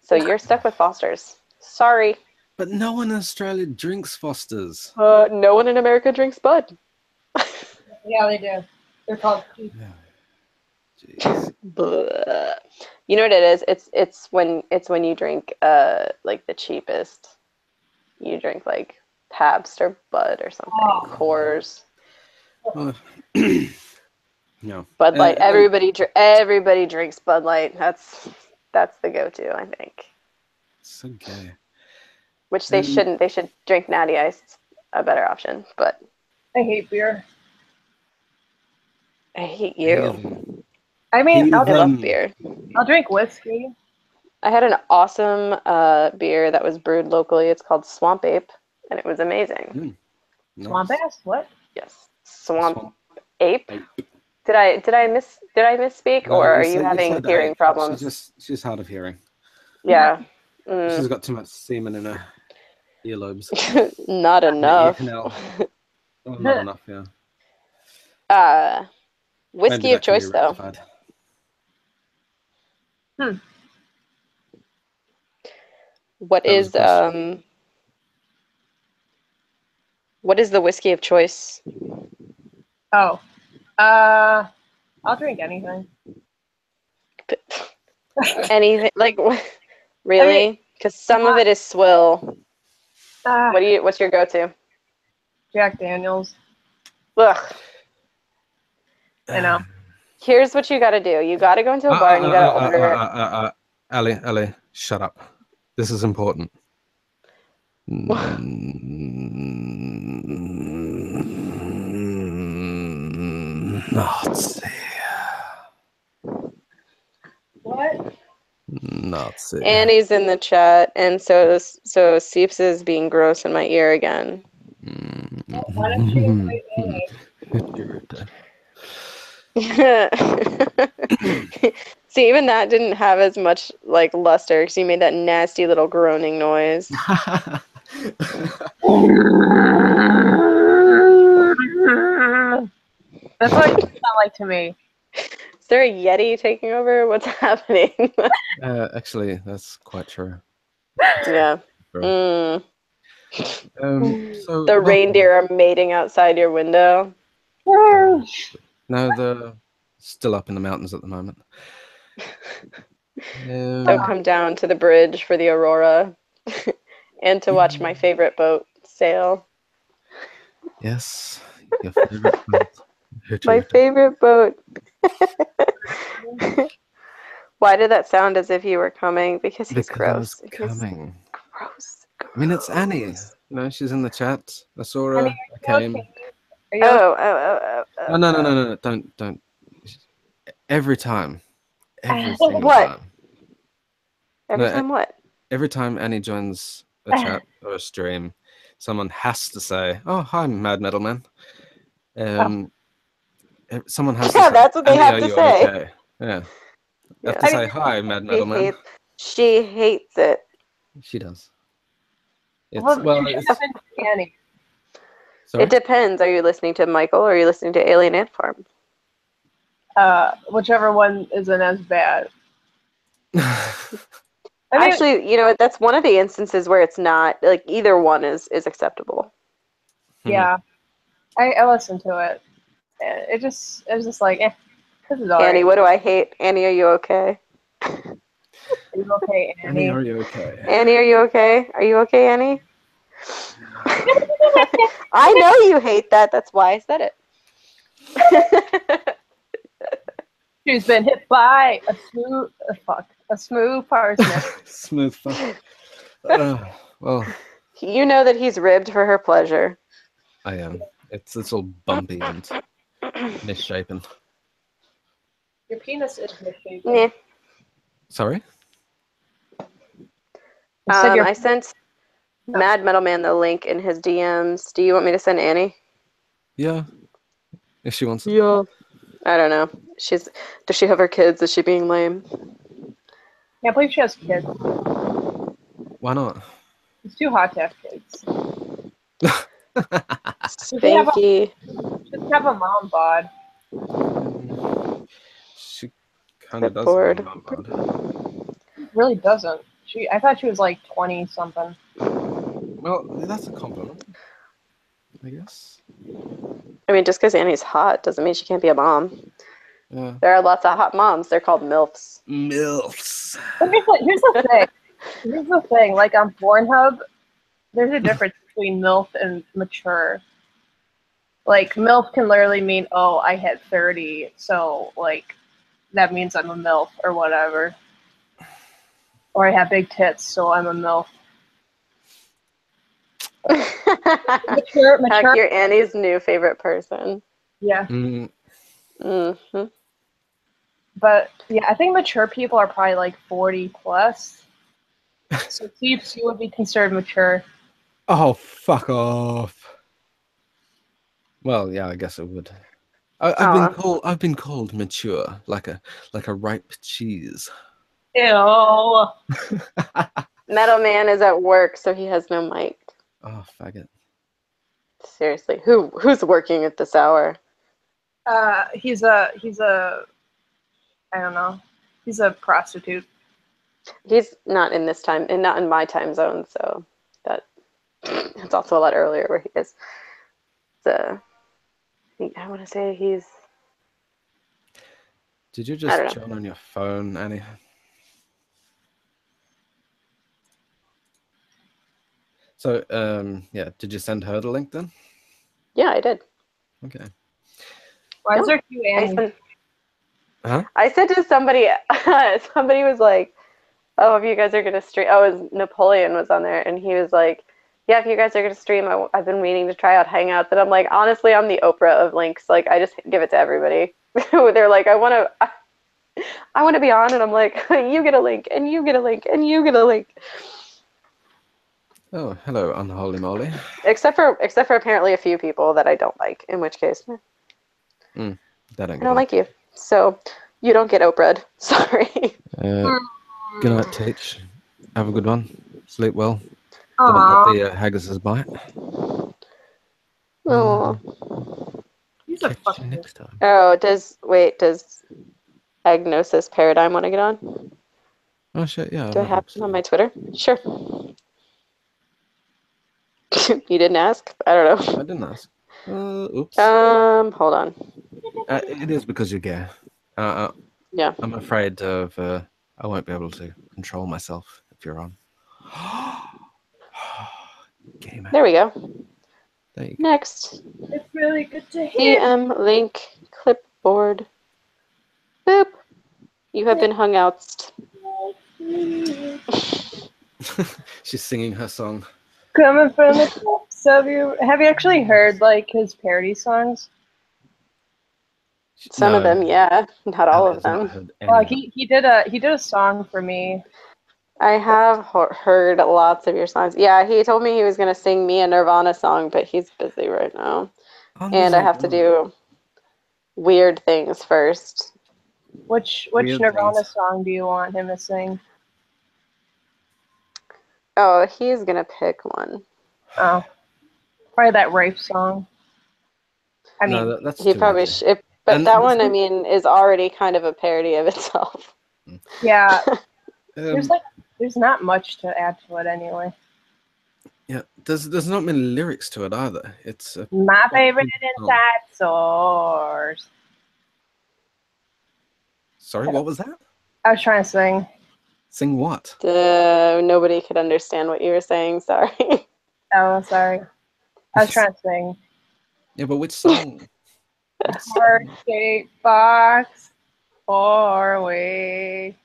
So you're stuck with Foster's. Sorry. But no one in Australia drinks Foster's. No one in America drinks Bud. Yeah, they do. They're called. Jeez. You know what it is? It's when you drink like the cheapest. You drink like Pabst or Bud or something. Coors. No. Bud Light. Everybody drinks Bud Light. That's the go-to, I think. So gay. Which they shouldn't. They should drink Natty Ice. It's a better option. But I hate beer. I hate you. I mean, I love beer. I'll drink whiskey. I had an awesome beer that was brewed locally. It's called Swamp Ape, and it was amazing. Nice. Swamp ass? What? Yes, Swamp Ape. Did I misspeak, No, or are you you having said hearing problems? She's hard of hearing. Yeah. She's got too much semen in her earlobes. Not enough. Not enough, yeah. Whiskey of choice, though. What is the whiskey of choice? Oh, I'll drink anything. Anything like really? Because some of it is swill. What's your go-to? Jack Daniels. Ugh. You know. Here's what you got to do. You got to go into a bar and you got to order. Allie, shut up. This is important. Nazi. What? Nazi. Annie's in the chat, and so Seeps is being gross in my ear again. Why don't you invite Annie? See, even that didn't have as much like luster because you made that nasty little groaning noise. That's what it sounds like to me. Is there a Yeti taking over? What's happening? Actually, that's quite true. Yeah. So, The reindeer are mating outside your window. No, they're still up in the mountains at the moment. Don't come down to the bridge for the aurora and to watch my favorite boat sail. Yes, your favorite boat. My favorite boat. Why did that sound as if you were coming? Because he's Because I was gross. He's coming. gross. I mean, it's Annie. Gross. You know, she's in the chat. I saw Honey, her. I are you came. okay? Are you okay? Oh. No. Don't. Every time. Every single What? time. Every No, time what? every time Annie joins a chat or a stream, someone has to say, "Oh, hi, Mad Metal Man." Someone has to Yeah, say, that's what they "Annie, have are to you say. okay?" Yeah, they have Yeah. to I mean, say, "Hi, Mad She Metal Man." hates. She hates it. She does. It's well, well, you should it's have been Annie. It sorry. depends. Are you listening to Michael or are you listening to Alien Ant Farm? Whichever one isn't as bad. I mean, Actually, you know what? That's one of the instances where it's not like either one is acceptable. yeah, I listened to it. And it was just like, this is Annie, alright. what do I hate? Annie, are you okay? Are you okay, Annie, Annie? are you okay? Annie, are you okay? Are you okay, Annie? I know you hate that. That's why I said it. She's been hit by a smooth parsnip. Smooth fuck. Well, You know that he's ribbed for her pleasure. I am. It's all bumpy and misshapen. Your penis is misshapen. Nah. Sorry. I said your I sent Mad Metal Man the link in his DMs. Do you want me to send Annie? Yeah, if she wants it. Yeah. I don't know. Does she have her kids? Is she being lame? can't believe she has kids. Why not? It's too hot to have kids. Spanky. Just have a mom bod. She kind of does have a Clipboard. mum bod. Really doesn't. I thought she was like 20 something. Well, that's a compliment, I guess. I mean, just because Annie's hot doesn't mean she can't be a mom. Yeah. There are lots of hot moms. They're called MILFs. MILFs. But here's the thing. Here's the thing. Like on Pornhub, there's a difference between MILF and mature. Like MILF can literally mean, oh, I hit 30, so like that means I'm a MILF or whatever. Or I have big tits, so I'm a MILF. Heck, Mature. you're Annie's new favorite person. Yeah. Mm-hmm. But yeah, I think mature people are probably like 40 plus. So you would be considered mature. Oh, fuck off. Well, yeah, I guess it would. I've been called mature, like a ripe cheese. Ew. Metal Man is at work, so he has no mic. Oh, faggot. Seriously, who's working at this hour? He's a I don't know. He's a prostitute. He's not in this time, and not in my time zone, so it's also a lot earlier where he is. So I want to say he's. Did you I just don't know. chill on your phone, Annie? So, yeah, did you send her the link then? Yeah, I did. Okay. Why is there two Annies? I said to somebody, somebody was like, "Oh, if you guys are gonna stream," oh, it was Napoleon was on there, and he was like, "Yeah, if you guys are gonna stream, I've been meaning to try out Hangouts." And I'm like, honestly, I'm the Oprah of links. Like, I just give it to everybody. They're like, I want to be on, and I'm like, you get a link, and you get a link, and you get a link. Oh, hello, unholy moly. Except for apparently a few people that I don't like. In which case, That ain't I good don't like you. So you don't get Oprah'd. Sorry. Good night, Teach. Have a good one. Sleep well. Aww. Don't let the Haggises bite. Oh. He's a Catch you fucking. next time. Oh, does Agnosis Paradigm want to get on? Oh shit, yeah. Do I have him on my Twitter? Sure. You didn't ask? I don't know. I didn't ask. Oops. Hold on. It is because you're gay. Yeah. I'm afraid of. I won't be able to control myself if you're on. Gay man. There we go. There you go. Next. It's really good to hear. DM link clipboard. Boop. You have been hung out. She's singing her song. Coming from the depths of you. Have you actually heard like his parody songs? Some of them, yeah, not all Allie of has not them. heard any Well, of them. he did a song for me. I have heard lots of your songs. Yeah, he told me he was going to sing me a Nirvana song, but he's busy right now. Oh, And I no, have to no. do weird things first. Which Weird Nirvana things. song do you want him to sing? Oh, he's going to pick one. Oh, probably that rape song. I mean, No, that's He too probably easy. should. But And that there's one, I not- mean, is already kind of a parody of itself. yeah. um, There's not much to add to it anyway. yeah, there's not many lyrics to it either. It's a My favorite song. inside source. Sorry, what was that? I was trying to sing. Sing what? Nobody could understand what you were saying. Sorry. Oh, sorry. I was trying to sing. Yeah, but which song? Which song? Heart-shaped box, far away.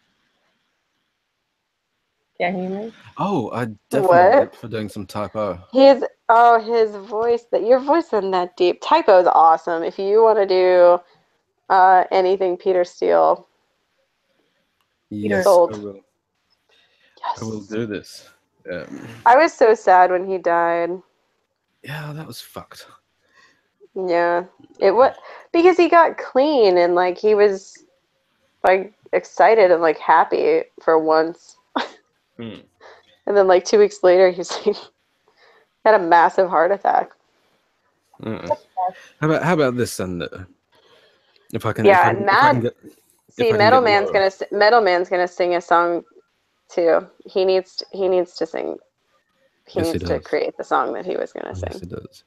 Can't hear me? Oh, I definitely What? ripped for doing some typo. His voice, that your voice isn't that deep. Typo is awesome. If you want to do anything Peter Steele, Yes, sold. I will. Yes. I will do this. I was so sad when he died. Yeah, that was fucked. Yeah, it was because he got clean and like he was like excited and like happy for once, Hmm. and then like 2 weeks later he's like had a massive heart attack. How about this then? If I can, Yeah, if I Matt. can get, See, if I can get Metal Man's gonna sing a song too. He needs to sing. He Yes, he needs to does. create the song that he was gonna Yes, sing it does.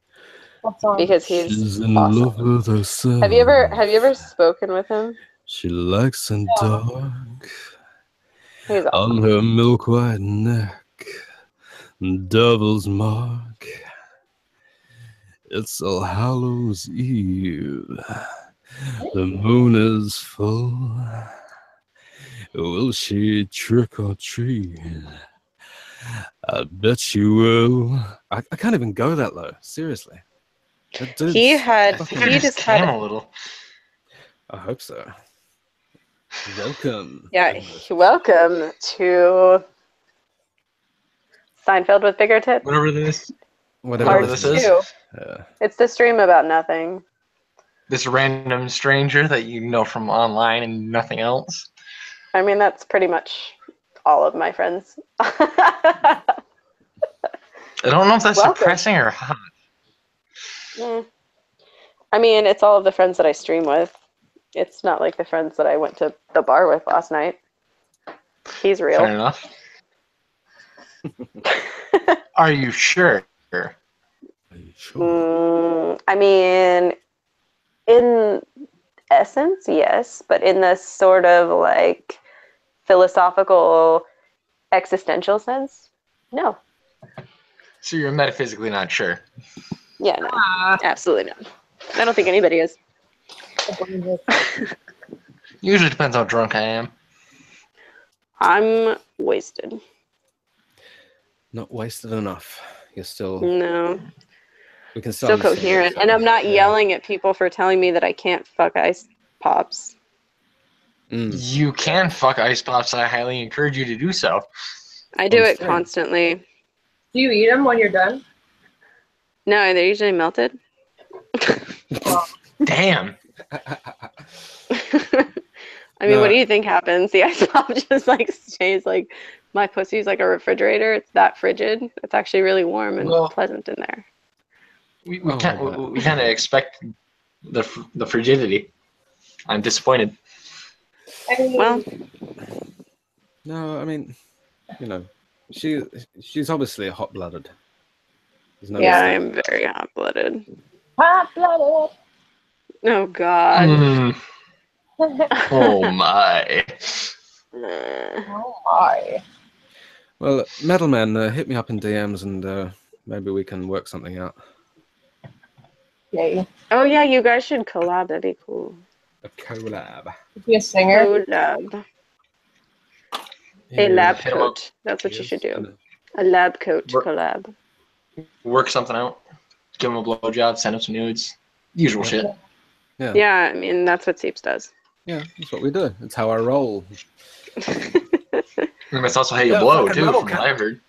What song? because he's She's in awesome. love with herself. Have you ever spoken with him? She likes in dark He's awesome. on her milk white neck, devil's mark. It's All Hallows Eve. The moon is full. Will she trick or treat? I bet she will. I can't even go that low. Seriously. That dude's He had. fucking- He just had. came a little. I hope so. Welcome. Yeah. Welcome to Seinfeld with bigger tits. Whatever this, Whatever whatever Part this is. two. Yeah. It's the stream about nothing. This random stranger that you know from online and nothing else. I mean, that's pretty much all of my friends. I don't know if that's Welcome. depressing or hot. I mean, it's all of the friends that I stream with. It's not like the friends that I went to the bar with last night. He's real. Fair enough. Are you sure? Are you sure? I mean, in essence, yes, but in the sort of like philosophical, existential sense, no. So you're metaphysically not sure. Yeah, no, absolutely not. I don't think anybody is. Usually depends how drunk I am. I'm wasted. Not wasted enough. You're still. No, We can still understand coherent, each and other. I'm not Yeah. yelling at people for telling me that I can't fuck ice pops. You can fuck ice pops. I highly encourage you to do so. I do I'm it saying. constantly. Do you eat them when you're done? No, they're usually melted. Damn. I mean, No. what do you think happens? The ice pop just like stays like my pussy's like a refrigerator. It's that frigid. It's actually really warm and Well- pleasant in there. We Oh, can't. my God. We kind of expect the frigidity. I'm disappointed. I mean, Well, No, I mean, you know, she's obviously a hot-blooded. There's no yeah, I mistake. am very hot-blooded. hot-blooded. Oh God. Mm, oh my. Oh my. Well, Metal Man, hit me up in DMs and maybe we can work something out. Yay. Oh yeah, you guys should collab. That'd be cool. A collab. Be a singer. Collab. A Yeah. lab Hit 'em up. coat. That's what you should do. And A lab coat Work. collab. Work something out. Give him a blowjob. Send him some nudes. Usual Yeah. shit. Yeah. Yeah, I mean, that's what Seeps does. Yeah, that's what we do. It's how I roll. And that's also how you Yeah, blow fucking too, metal from what cat. I've heard.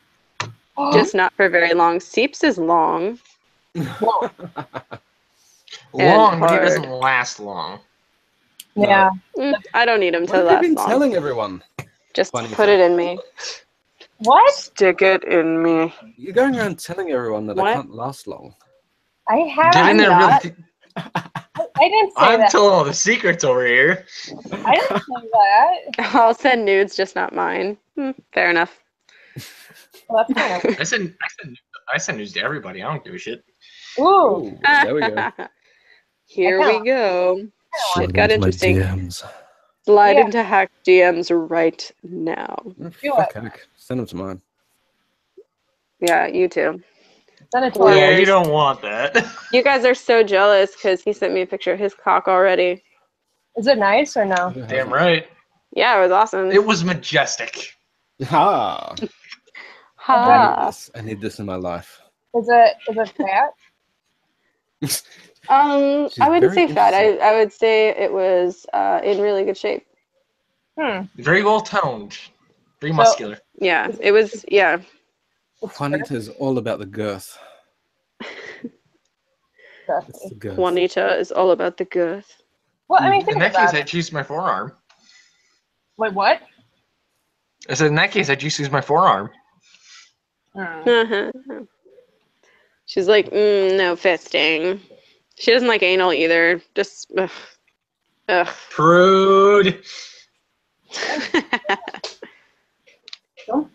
Just not for very long. Seeps is long. Long, And but he hard. doesn't last long. Yeah. I don't need him What to have you last been long. telling everyone? Just Funny put stuff. it in me. What? Stick it in me. You're going around telling everyone that What? I can't last long. I Get haven't. in there, not. really. I didn't say I'm that. telling all the secrets over here. I didn't say that. I'll send nudes, just not mine. Fair enough. Well, that's kind of. I send news to everybody. I don't give a shit. Ooh. There we go. Here we go. Shit got interesting. DMs. Slide Yeah. into hack DMs right now. Fuck heck. Send them to mine. Yeah, you too. Send it to Weird. Yeah, us. you don't want that. You guys are so jealous because he sent me a picture of his cock already. Is it nice or no? Damn right. Yeah, it was awesome. It was majestic. Ha! Ha. I need this in my life. Is it fat? I wouldn't very say fat. interesting. I would say it was in really good shape. Very well toned. Very So- muscular. Yeah, it was. Yeah, Juanita is all about the girth. It's the girth. Juanita is all about the girth. Well, I mean, In think that about case, it. I'd choose my forearm. Wait, what? I said, in that case, I'd just use my forearm. She's like, no fisting. She doesn't like anal either. Just, ugh. Prude.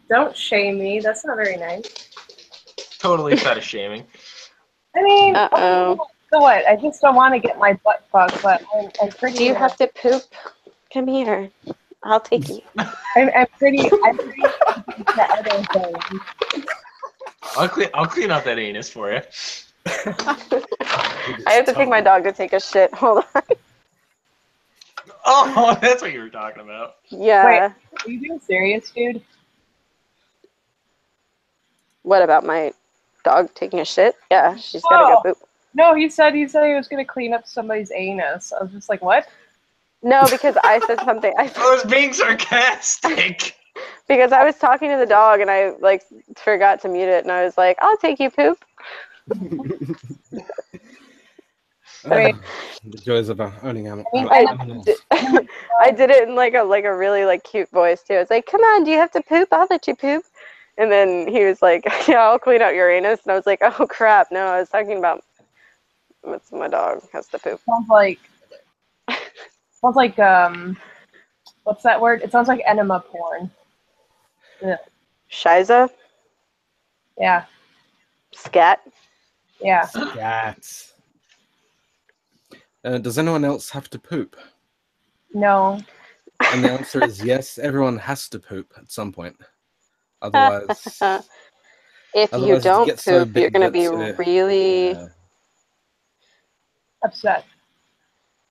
Don't shame me. That's not very nice. Totally fetish shaming. I mean, Uh-oh. so what? I just don't want to get my butt fucked, but I'm pretty. Do you have to poop? Come here. I'll take you. I'm pretty to other things. I'll clean up that anus for you. I have to take my dog to take a shit. Hold on. Oh, that's what you were talking about. Yeah. Wait. Are you being serious, dude? What about my dog taking a shit? Yeah, she's gotta go poop. No, he said he was gonna clean up somebody's anus. I was just like, what? No, because I said something. I was being sarcastic. Because I was talking to the dog and I like forgot to mute it and I was like, I'll take you poop. mean- The joys of owning animals. I did it in like a really like cute voice too. It's like, come on, do you have to poop? I'll let you poop. And then he was like, yeah, I'll clean out your anus. And I was like, oh crap, no, I was talking about my dog has to poop. Sounds like what's that word? It sounds like enema porn. Yeah. Shiza? Yeah. Scat? Yeah. Cats. Does anyone else have to poop? No. And the answer is yes, everyone has to poop at some point. Otherwise, If you otherwise it don't gets so poop, you're big going to that, be really... Upset.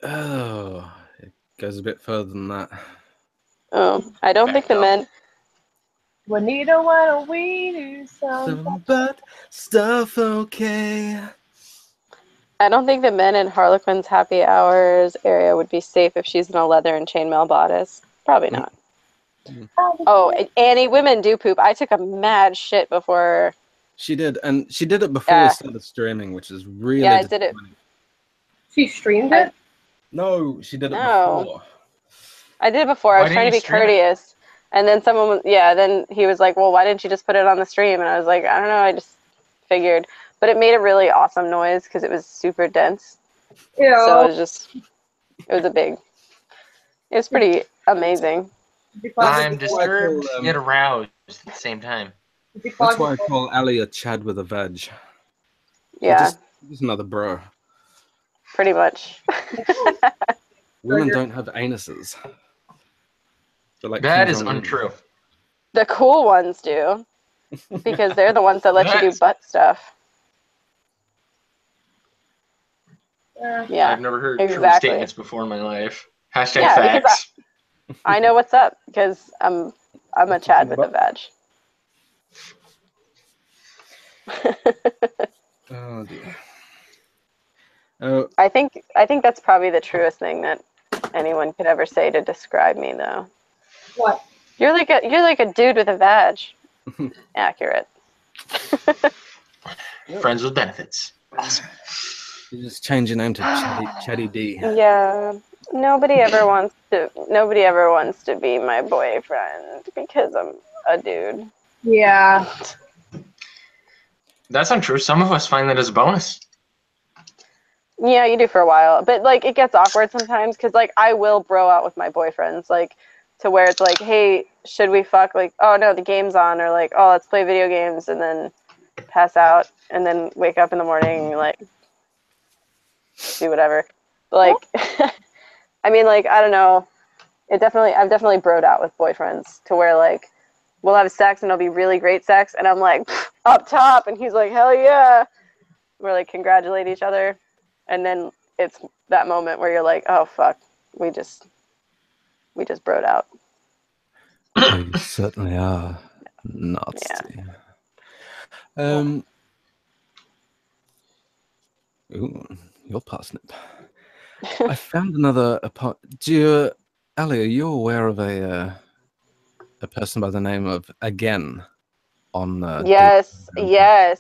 Oh, it goes a bit further than that. Oh, I don't think the men... Juanita, why don't we do something? But stuff okay. I don't think the men in Harlequin's happy hours area would be safe if she's in a leather and chainmail bodice. Probably not. Oh, Annie, women do poop. I took a mad shit before. She did, and she did it before Yeah. we started streaming, which is really Yeah, I did it. disappointing. She streamed it? No, she did it No. before. I did it before. I Why was trying to didn't you be stream it? courteous. And then then he was like, well, why didn't you just put it on the stream? And I was like, I don't know. I just figured. But it made a really awesome noise because it was super dense. Yeah. So it was pretty amazing. I'm why I disturbed call, yet aroused at the same time. That's why I call Allie a Chad with a veg. Yeah, Just another bro. pretty much. Women don't have anuses. They're like That Kim is Jong-un. untrue. The cool ones do. Because they're the ones that let you do That's- butt stuff. Yeah, I've never heard true exactly. statements before in my life. Hashtag Yeah, because facts. I know what's up because I'm a Chad with a badge. Oh dear. I think that's probably the truest thing that anyone could ever say to describe me, though. What? You're like a dude with a badge. Accurate. Friends with benefits. Awesome. You just change your name to Chatty D. Yeah. Nobody ever wants to be my boyfriend because I'm a dude. Yeah. That's untrue. Some of us find that as a bonus. Yeah, you do for a while, but like it gets awkward sometimes because like I will bro out with my boyfriends, like to where it's like, hey, should we fuck? Like, oh no, the game's on, or like, oh, let's play video games, and then pass out, and then wake up in the morning, and, like do whatever. But, like, I mean, like I don't know. I've definitely broed out with boyfriends to where like we'll have sex and it'll be really great sex, and I'm like up top, and he's like, hell yeah. We're like congratulate each other. And then it's that moment where you're like, oh fuck, we just broed out. Oh, you certainly are nasty. Yeah. Ooh, your parsnip. I found another. Allie, are you aware of a person by the name of Again on? Yes,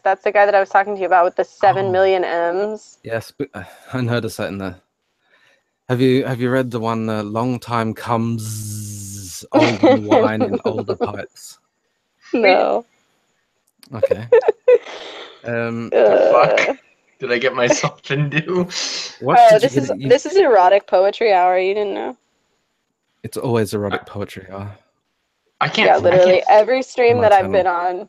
that's the guy that I was talking to you about with the 7 million M's. Yes, but I noticed that in the. Have you read the one Long Time Comes Olden Wine in Older Pipes? No. Okay. The fuck did I get myself into? This is erotic poetry hour. You didn't know? It's always erotic poetry hour. I can't. Yeah, literally every stream My that I've channel. been on,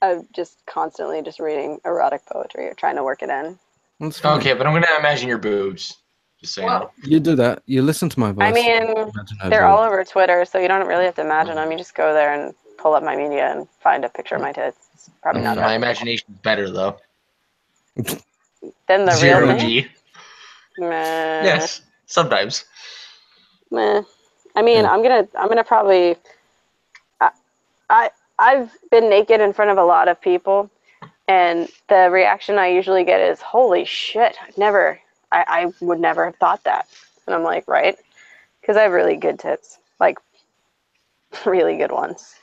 I'm just constantly just reading erotic poetry or trying to work it in. That's fine. Okay, but I'm gonna imagine your boobs. Just so you know. You do that. You listen to my voice. I mean, Imagine her they're boobs. all over Twitter, so you don't really have to imagine them. You just go there and pull up my media and find a picture of my tits. It's probably not My that imagination's better though. than the Zero real thing. G. Meh. Yes, sometimes. Meh. I mean, Yeah. I'm gonna probably. I've been naked in front of a lot of people, and the reaction I usually get is, "Holy shit! I would never have thought that." And I'm like, right, because I have really good tits, like really good ones.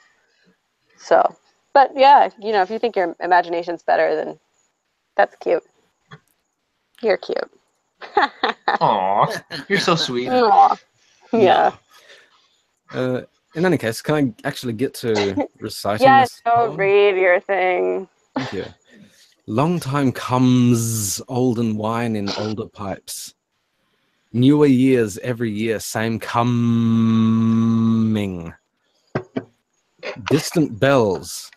So, but yeah, if you think your imagination's better, then that's cute. You're cute. Aw, you're so sweet. Aw. Yeah. In any case, can I actually get to reciting Yes, this don't poem? read your thing. Thank you. Long time comes olden wine in older pipes. Newer years every year, same coming. Distant bells.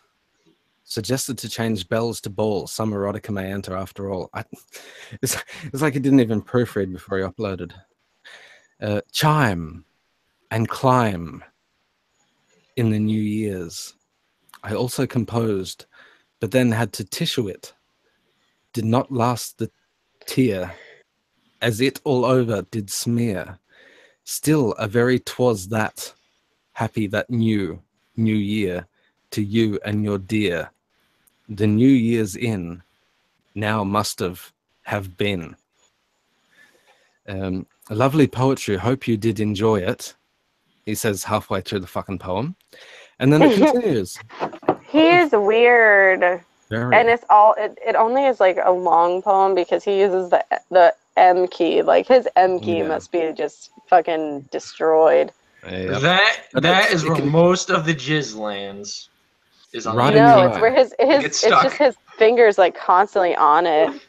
Suggested to change bells to balls. Some erotica may enter after all. It's like he didn't even proofread before he uploaded. Chime and climb in the new years. I also composed, but then had to tissue it. Did not last the tear, as it all over did smear. Still a very 'twas that, happy that new year, to you and your dear. The new year's in, now must have been. Lovely poetry, hope you did enjoy it, he says halfway through the fucking poem. And then it continues. He is weird. Very. And it only is like a long poem because he uses the M key. Like his M key must be just fucking destroyed. Yep. That is where most of the jizz lands. Is on Right the in No, your it's eye. where it's just his fingers like constantly on it.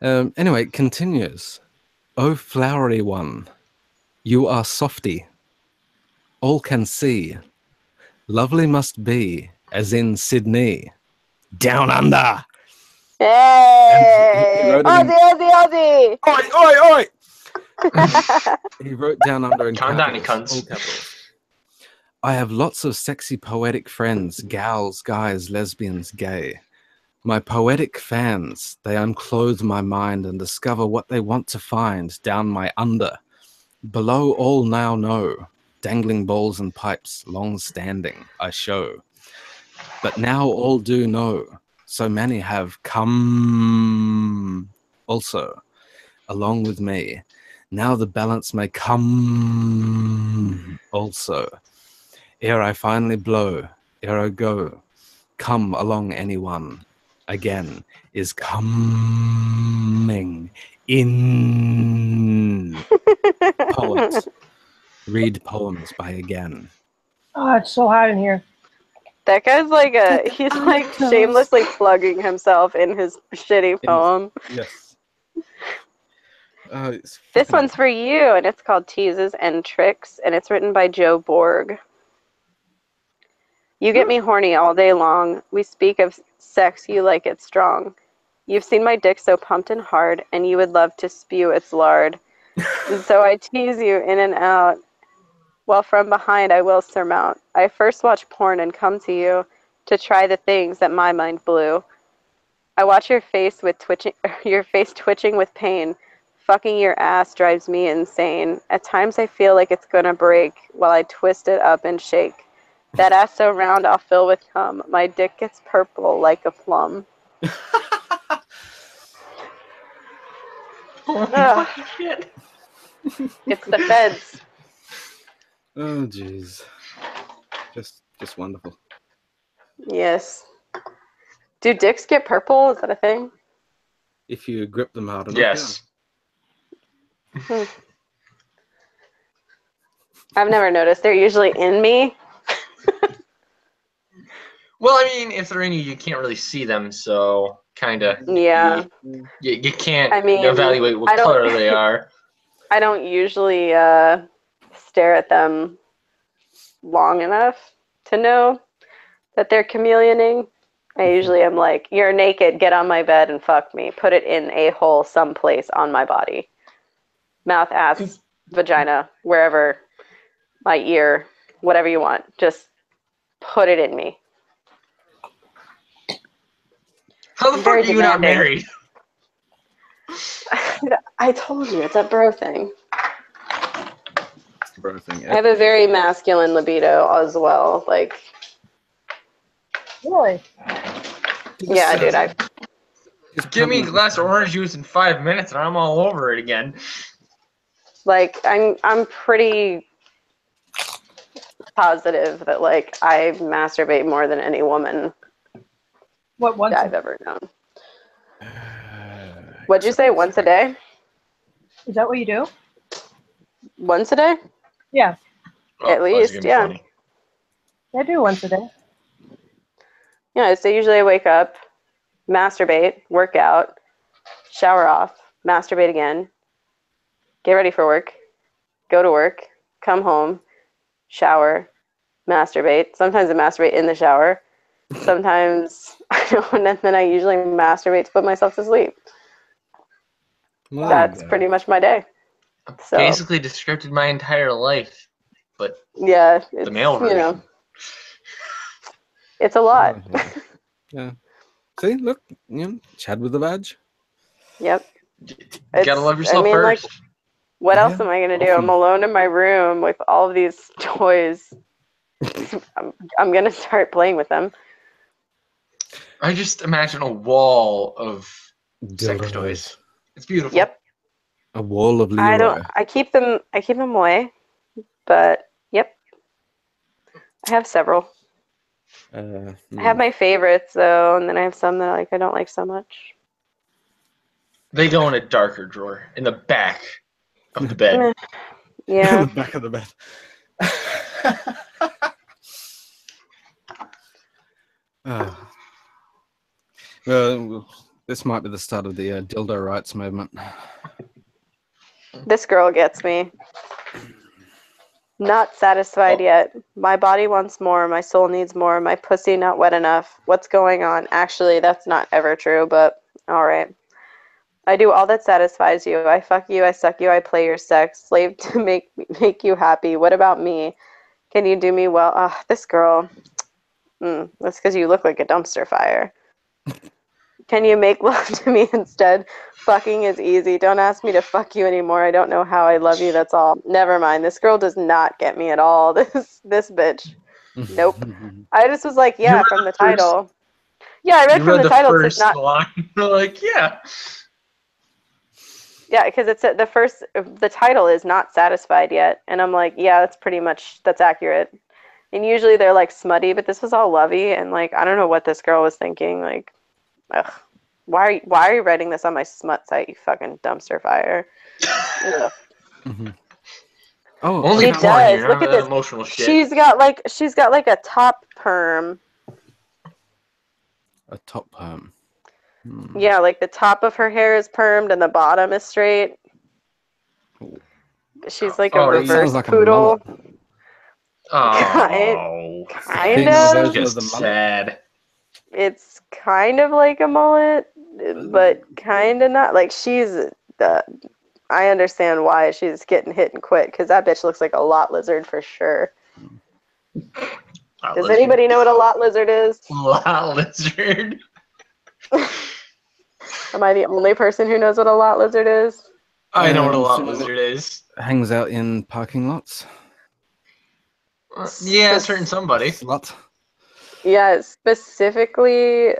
Anyway, it continues. Oh, flowery one, you are softy. All can see. Lovely must be, as in Sydney. Down under. Hey! He wrote it Aussie! Oi, oi, oi! He wrote down under in Calm down, you capitals, cunts. all capitals. I have lots of sexy poetic friends, gals, guys, lesbians, gay. My poetic fans, they unclothe my mind and discover what they want to find down my under. Below all now know, dangling balls and pipes, long standing, I show. But now all do know, so many have come also, along with me. Now the balance may come also. Ere I finally blow, ere I go, come along anyone. Again is coming in. Poet. Read poems by Again. Oh, it's so hot in here. That guy's he's like shamelessly plugging himself in his shitty poem. Yes. This one's for you, and it's called Teases and Tricks, and it's written by Joe Borg. You get me horny all day long. We speak of sex, you like it strong. You've seen my dick so pumped and hard, and you would love to spew its lard. And so I tease you in and out, while from behind I will surmount. I first watch porn and come to you to try the things that my mind blew. I watch your face twitching with pain. Fucking your ass drives me insane. At times I feel like it's gonna break while I twist it up and shake. That ass so round I'll fill with cum. My dick gets purple like a plum. Holy Ugh. fucking shit. It's the feds. Oh, jeez. Just wonderful. Yes. Do dicks get purple? Is that a thing? If you grip them hard enough. Yes. I've never noticed. They're usually in me. Well, I mean, if they're in you, you can't really see them, so kind of. Yeah. You can't I mean, evaluate what color they are. I don't usually stare at them long enough to know that they're chameleoning. I usually am like, you're naked, get on my bed and fuck me. Put it in a hole someplace on my body. Mouth, ass, vagina, wherever, my ear, whatever you want. Just put it in me. How the fuck are you not married? I told you, it's a bro thing. Bro thing. I have a very masculine libido as well. Like, Really? yeah, dude, Give me a glass of orange juice in 5 minutes and I'm all over it again. I'm pretty positive that like I masturbate more than any woman What once? I've ever known. What'd you say? Once a day? Is that what you do? Once a day? Yeah, At least, yeah. Funny. I do once a day. Yeah, so usually I wake up, masturbate, work out, shower off, masturbate again, get ready for work, go to work, come home, shower, masturbate. Sometimes I masturbate in the shower. Sometimes I don't, and then I usually masturbate to put myself to sleep. Well, That's pretty much my day. So Basically described my entire life, but yeah, it's, the male version. you know, it's a lot. Yeah. See, look, Chad with the badge. Yep. You gotta love yourself I mean, first. like, what Yeah, else am I gonna do? often. I'm alone in my room with all of these toys. I'm gonna start playing with them. I just imagine a wall of sex Dildos. toys. It's beautiful. Yep. A wall of Leroy. I keep them away, but yep. I have several. I have my favorites though, and then I have some that I don't like so much. They go in a darker drawer in the back of the bed. In Yeah. the back of the bed. Well, this might be the start of the dildo rights movement. This girl gets me. Not satisfied yet. My body wants more. My soul needs more. My pussy not wet enough. What's going on? Actually, that's not ever true, but all right. I do all that satisfies you. I fuck you. I suck you. I play your sex. Slave to make you happy. What about me? Can you do me well? This girl. That's because you look like a dumpster fire. Can you make love to me instead? Fucking is easy. Don't ask me to fuck you anymore. I don't know how I love you. That's all. Never mind. This girl does not get me at all. This bitch. Nope. I just was like, yeah, from the title. Yeah, I read You from read the the title. It says first not. line. Like, yeah. Yeah, because it's the title is not satisfied yet, and I'm like, yeah, that's accurate. And usually they're like smutty, but this was all lovey, and like I don't know what this girl was thinking. Like, ugh, why are you writing this on my smut site? You fucking dumpster fire. Ugh. Oh, Only She porn does. here, Look none at of that this. emotional shit. She's got like a top perm. a top perm. Yeah, like the top of her hair is permed and the bottom is straight. She's like a Oh, reverse sounds like a poodle. Oh, Kind Female of. version just of the mullet. sad. It's kind of like a mullet, but kind of not. Like I understand why she's getting hit and quit because that bitch looks like a lot lizard for sure. Does anybody know what a lot lizard is? Lot lizard. Am I the only person who knows what a lot lizard is? I know what a lot Someone lizard is. hangs out in parking lots. Yeah, a certain somebody. Slut. Yeah, specifically,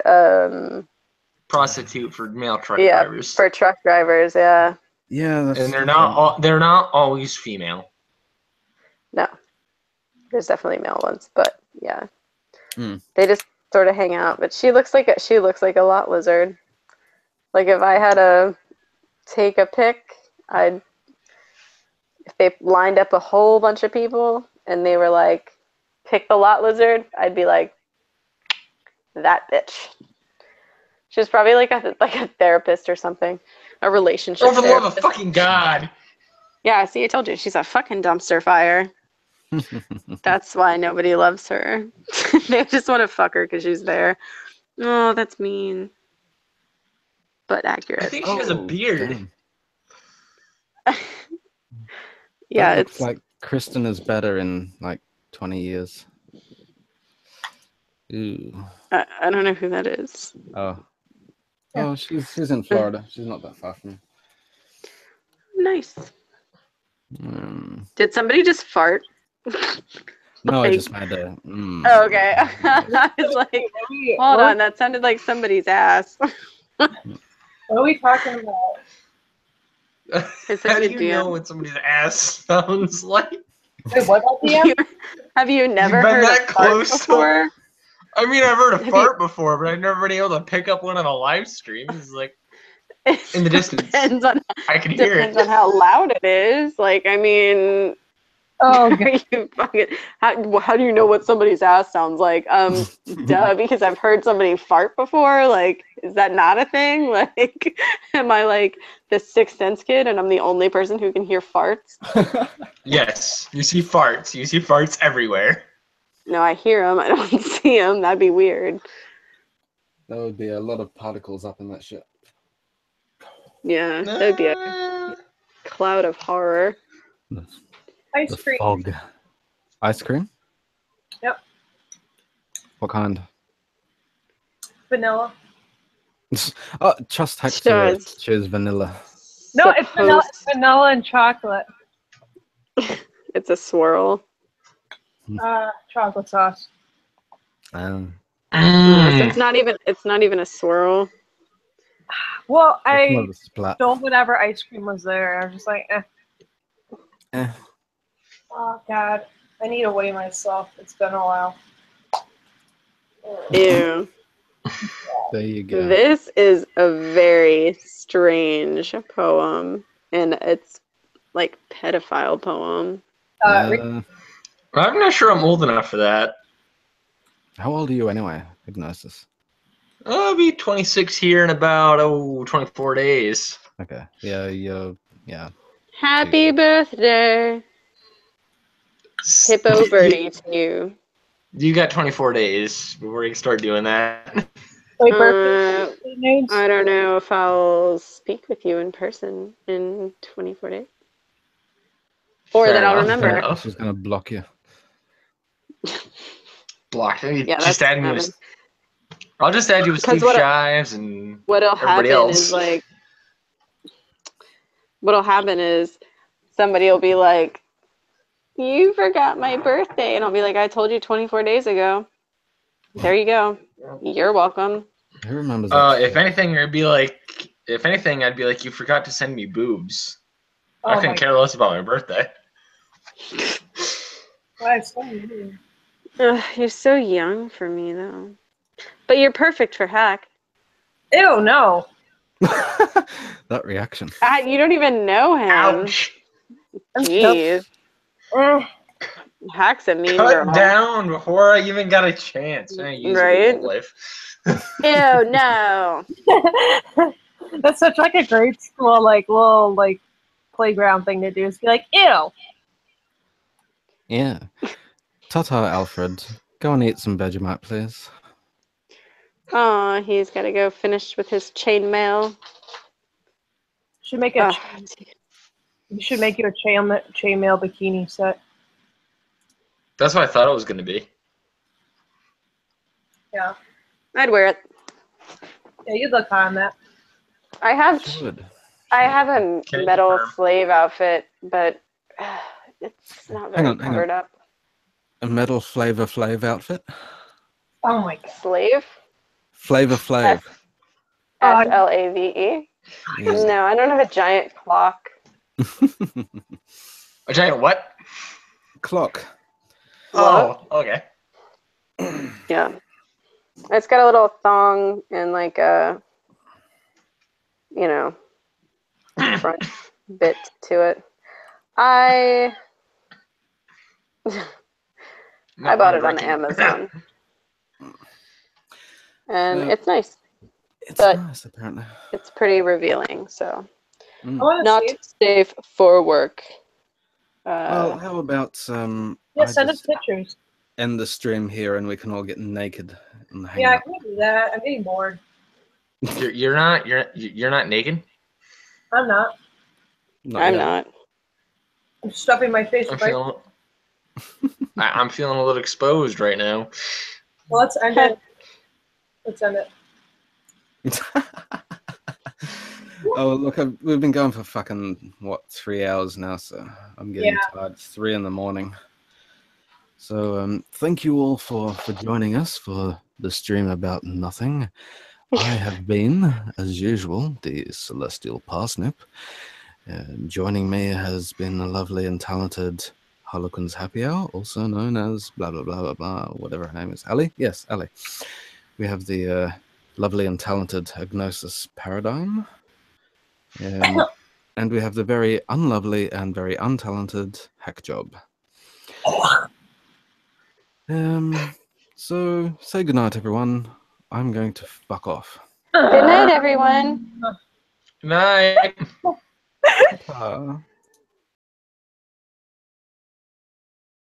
Prostitute for male truck yeah, drivers. for truck drivers, yeah. Yeah, that's And they're not always female. No, there's definitely male ones, but yeah, Mm. they just sort of hang out. But she looks like a lot lizard. Like if I had to take a pick, if they lined up a whole bunch of people and they were like, pick the lot lizard, I'd be like, that bitch. She was probably like a therapist or something, a relationship Oh, for the love of therapist. fucking God! Yeah, see, I told you, she's a fucking dumpster fire. That's why nobody loves her. They just want to fuck her because she's there. Oh, that's mean. But accurate. I think she has a beard. Damn. Yeah, That looks it's like Kristen is better in like 20 years. Ooh. I don't know who that is. Oh. Oh, she's in Florida. She's not that far from me. Nice. Mm. Did somebody just fart? No, I Like- just made a. Oh, okay. I was like, hold on, that sounded like somebody's ass. What are we talking about? It's How a do good you deal. know what somebody's ass sounds like? Wait, what at the end? Have you never You've been heard that a fart close to- before? I mean, I've heard a Have you- fart before, but I've never been able to pick up one on a live stream. It's like, in the distance. Depends on I can hear depends it. on how loud it is. Like, I mean, Oh, are you fucking, how do you know what somebody's ass sounds like? Duh, because I've heard somebody fart before. Like, is that not a thing? Like, am I like the Sixth Sense kid and I'm the only person who can hear farts? Yes, you see farts. You see farts everywhere. No, I hear them. I don't see them. That'd be weird. There would be a lot of particles up in that shit. Yeah, that'd be a cloud of horror. ice The cream. fog. Ice cream? Yep. What kind? Vanilla. Oh, just had Sure. to choose vanilla. No, it's vanilla and chocolate. It's a swirl. Chocolate sauce. So it's not even a swirl. Well, It's more I of a splat. stole whatever ice cream was there. I was just like, eh. Eh, Oh, God. I need to weigh myself. It's been a while. Ew. there you go. This is a very strange poem, and it's like pedophile poem. Uh, I'm not sure I'm old enough for that. how old are you anyway? Who knows this? I'll be 26 here in about 24 days. Okay. Yeah. Happy birthday, Hippo Birdie, to you. You got 24 days before you can start doing that. Wait, birthday names? I don't know if I'll speak with you in person in 24 days. Or Fair that I'll enough, remember. fair enough. She's gonna block you. Block. Yeah, Just that's add me. common. I'll just add you with 'Cause Steve what- Shives and What'll everybody happen else. is like, what'll happen is somebody will be like, "You forgot my birthday," and I'll be like, "I told you 24 days ago. There you go. You're welcome." Who remembers that? If anything, I'd be like, you forgot to send me boobs. I Oh couldn't my care less about my birthday. God, so weird. Ugh, you're so young for me, though. But you're perfect for Hack. Ew, no. That reaction. You don't even know him. Ouch! I'm Jeez. Eh. Hack's a mean Cut girl. down before I even got a chance. I ain't using Right? it in life. Ew, no. That's such like a grade school little playground thing to do. Is be like, ew. Yeah. Ta-ta, Alfred. Go and eat some Vegemite, please. Aw, he's got to go finish with his chainmail. Should make a Ugh. you should make you a chainmail bikini set. That's what I thought it was gonna be. Yeah. I'd wear it. Yeah, you'd look hot on that. I have Should. a Can I metal confirm? slave outfit, but it's not Hang very on, hang on. covered up. A metal Flavor Flav outfit? Oh my god. Slave? Flavor Flav. SLAVE? Easy. No, I don't have a giant clock. A giant what? Clock. What? Oh, okay. Yeah. It's got a little thong and like a, front bit to it. I bought it on Amazon. And it's nice. It's But- nice, apparently. It's pretty revealing, so I want to not see it. safe for work. Well, how about Yeah, I send us just pictures. end the stream here and we can all get naked and hang Yeah, I out. can do that. I'm getting bored. You're not naked. I'm not. Not I'm yet. not. I'm stuffing my face I'm with my. feeling. I'm feeling a little exposed right now. Well, let's end it. Let's end it. Oh, look, we've been going for fucking, 3 hours now, so I'm getting tired. It's 3 in the morning. So, thank you all for joining us for the stream about nothing. I have been, as usual, the Celestial Parsnip. Joining me has been the lovely and talented Harlequin's Happy Hour, also known as blah, blah, blah, blah, blah, whatever her name is. Allie? Yes, Allie. We have the lovely and talented Agnosis Paradigm. And we have the very unlovely and very untalented Hackjob. So say goodnight, everyone. I'm going to fuck off. Good night, everyone. Night. Ta.